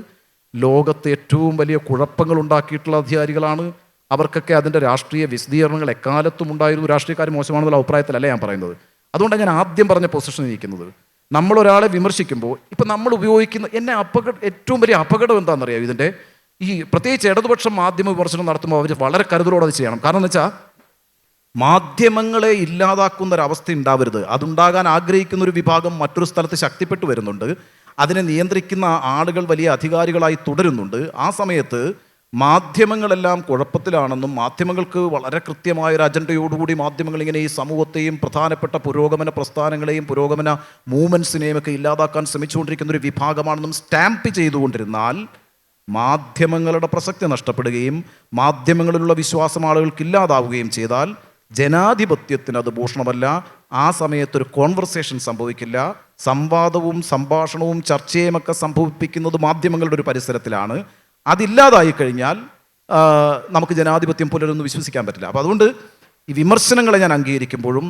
ലോകത്ത് ഏറ്റവും വലിയ കുഴപ്പങ്ങൾ ഉണ്ടാക്കിയിട്ടുള്ള അധികാരികളാണ്. അവർക്കൊക്കെ അതിൻ്റെ രാഷ്ട്രീയ വിശദീകരണങ്ങൾ എക്കാലത്തും ഉണ്ടായിരുന്നു. രാഷ്ട്രീയക്കാർ മോശമാണെന്നുള്ള അഭിപ്രായത്തിലല്ല ഞാൻ പറയുന്നത്. അതുകൊണ്ടാണ് ഞാൻ ആദ്യം പറഞ്ഞ പൊസിഷനിൽ ഇരിക്കുന്നത്. നമ്മളൊരാളെ വിമർശിക്കുമ്പോൾ ഇപ്പം നമ്മൾ ഉപയോഗിക്കുന്ന ഏറ്റവും വലിയ അപകടം എന്താണെന്നറിയാം ഇതിൻ്റെ? ഈ പ്രത്യേകിച്ച് ഇടതുപക്ഷം മാധ്യമ വിമർശനം നടത്തുമ്പോൾ അവർ വളരെ കരുതലോടെ അത് ചെയ്യണം. കാരണം എന്ന് വെച്ചാൽ മാധ്യമങ്ങളെ ഇല്ലാതാക്കുന്ന ഒരവസ്ഥ ഉണ്ടാവരുത്. അതുണ്ടാകാൻ ആഗ്രഹിക്കുന്ന ഒരു വിഭാഗം മറ്റൊരു സ്ഥലത്ത് ശക്തിപ്പെട്ടു വരുന്നുണ്ട്. അതിനെ നിയന്ത്രിക്കുന്ന ആളുകൾ വലിയ അധികാരികളായി തുടരുന്നുണ്ട്. ആ സമയത്ത് മാധ്യമങ്ങളെല്ലാം കുഴപ്പത്തിലാണെന്നും മാധ്യമങ്ങൾക്ക് വളരെ കൃത്യമായൊരു അജണ്ടയോടുകൂടി മാധ്യമങ്ങൾ ഇങ്ങനെ ഈ സമൂഹത്തെയും പ്രധാനപ്പെട്ട പുരോഗമന പ്രസ്ഥാനങ്ങളെയും പുരോഗമന മൂവ്മെൻറ്റ്സിനെയും ഒക്കെ ഇല്ലാതാക്കാൻ ശ്രമിച്ചുകൊണ്ടിരിക്കുന്ന ഒരു വിഭാഗമാണെന്നും സ്റ്റാമ്പ് ചെയ്തുകൊണ്ടിരുന്നാൽ മാധ്യമങ്ങളുടെ പ്രസക്തി നഷ്ടപ്പെടുകയും മാധ്യമങ്ങളിലുള്ള വിശ്വാസം ആളുകൾക്ക് ഇല്ലാതാവുകയും ചെയ്താൽ ജനാധിപത്യത്തിന് അത് ഭൂഷണമല്ല. ആ സമയത്തൊരു കോൺവെർസേഷൻ സംഭവിക്കില്ല. സംവാദവും സംഭാഷണവും ചർച്ചയുമൊക്കെ സംഭവിപ്പിക്കുന്നത് മാധ്യമങ്ങളുടെ ഒരു പരിസരത്തിലാണ്. അതില്ലാതായി കഴിഞ്ഞാൽ നമുക്ക് ജനാധിപത്യം പുലരുമെന്ന് വിശ്വസിക്കാൻ പറ്റില്ല. അപ്പോൾ അതുകൊണ്ട് ഈ വിമർശനങ്ങളെ ഞാൻ അംഗീകരിക്കുമ്പോഴും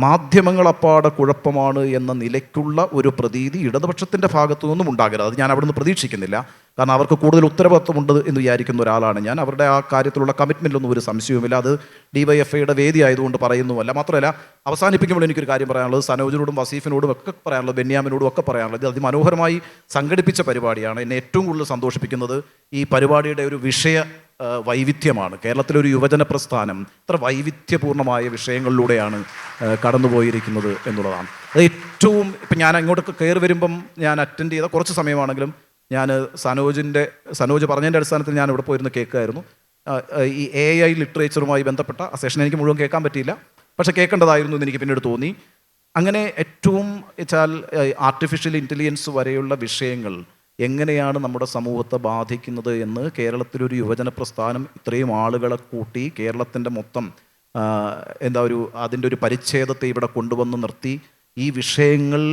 മാധ്യമങ്ങളപ്പാടെ കുഴപ്പമാണ് എന്ന നിലയ്ക്കുള്ള ഒരു പ്രതീതി ഇടതുപക്ഷത്തിൻ്റെ ഭാഗത്തു നിന്നും ഉണ്ടാകരുത്. അത് ഞാൻ അവിടുന്ന് പ്രതീക്ഷിക്കുന്നില്ല. കാരണം അവർക്ക് കൂടുതൽ ഉത്തരവാദിത്വമുണ്ട് എന്ന് വിചാരിക്കുന്ന ഒരാളാണ് ഞാൻ. അവരുടെ ആ കാര്യത്തിലുള്ള കമ്മിറ്റ്മെൻറ്റിലൊന്നും ഒരു സംശയവുമില്ല. അത് DYFIയുടെ വേദി ആയതുകൊണ്ട് പറയുന്നുമല്ല. മാത്രമല്ല, അവസാനിപ്പിക്കുമ്പോൾ എനിക്കൊരു കാര്യം പറയാനുള്ളത്, സനോജിനോടും വസീഫിനോടും ഒക്കെ പറയാനുള്ളത്, ബെന്യാമിനോടും ഒക്കെ പറയാനുള്ളത്, അതിമനോഹരമായി സംഘടിപ്പിച്ച പരിപാടിയാണ്. എന്നെ ഏറ്റവും കൂടുതൽ സന്തോഷിപ്പിക്കുന്നത് ഈ പരിപാടിയുടെ ഒരു വിഷയ വൈവിധ്യമാണ്. കേരളത്തിലൊരു യുവജന പ്രസ്ഥാനം ഇത്ര വൈവിധ്യപൂർണമായ വിഷയങ്ങളിലൂടെയാണ് കടന്നുപോയിരിക്കുന്നത് എന്നുള്ളതാണ്. അത് ഏറ്റവും ഇപ്പം ഞാൻ അങ്ങോട്ടൊക്കെ കയറി വരുമ്പം ഞാൻ അറ്റൻഡ് ചെയ്ത കുറച്ച് സമയമാണെങ്കിലും ഞാൻ സനോജ് പറഞ്ഞതിൻ്റെ അടിസ്ഥാനത്തിൽ ഞാൻ ഇവിടെ പോയിരുന്ന് കേൾക്കുമായിരുന്നു. ഈ AI ലിറ്ററേച്ചറുമായി ബന്ധപ്പെട്ട ആ സെഷൻ എനിക്ക് മുഴുവൻ കേൾക്കാൻ പറ്റിയില്ല, പക്ഷേ കേൾക്കേണ്ടതായിരുന്നു എന്ന് എനിക്ക് പിന്നീട് തോന്നി. അങ്ങനെ ഏറ്റവും വെച്ചാൽ ആർട്ടിഫിഷ്യൽ ഇൻ്റലിജൻസ് വരെയുള്ള വിഷയങ്ങൾ എങ്ങനെയാണ് നമ്മുടെ സമൂഹത്തെ ബാധിക്കുന്നത് എന്ന് കേരളത്തിലൊരു യുവജന പ്രസ്ഥാനം ഇത്രയും ആളുകളെ കൂട്ടി കേരളത്തിൻ്റെ മൊത്തം അതിൻ്റെ ഒരു പരിച്ഛേദത്തെ ഇവിടെ കൊണ്ടുവന്ന് നിർത്തി ഈ വിഷയങ്ങൾ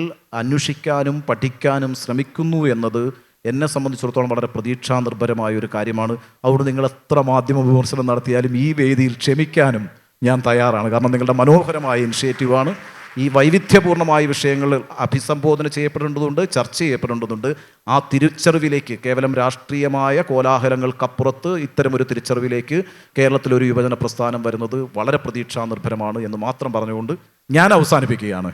അന്വേഷിക്കാനും പഠിക്കാനും ശ്രമിക്കുന്നു എന്നത് എന്നെ സംബന്ധിച്ചിടത്തോളം വളരെ പ്രതീക്ഷാനിർഭരമായ ഒരു കാര്യമാണ്. അതുകൊണ്ട് നിങ്ങൾ എത്ര മാധ്യമ വിമർശനം നടത്തിയാലും ഈ വേദിയിൽ ക്ഷമിക്കാനും ഞാൻ തയ്യാറാണ്. കാരണം നിങ്ങളുടെ മനോഹരമായ ഇനിഷ്യേറ്റീവാണ്. ഈ വൈവിധ്യപൂർണമായ വിഷയങ്ങൾ അഭിസംബോധന ചെയ്യപ്പെടേണ്ടതുണ്ട്, ചർച്ച ചെയ്യപ്പെടേണ്ടതുണ്ട്. ആ തിരിച്ചറിവിലേക്ക്, കേവലം രാഷ്ട്രീയമായ കോലാഹലങ്ങൾക്കപ്പുറത്ത് ഇത്തരമൊരു തിരിച്ചറിവിലേക്ക് കേരളത്തിലൊരു യുവജന പ്രസ്ഥാനം വരുന്നത് വളരെ പ്രതീക്ഷാനിർഭരമാണ് എന്ന് മാത്രം പറഞ്ഞുകൊണ്ട് ഞാൻ അവസാനിപ്പിക്കുകയാണ്.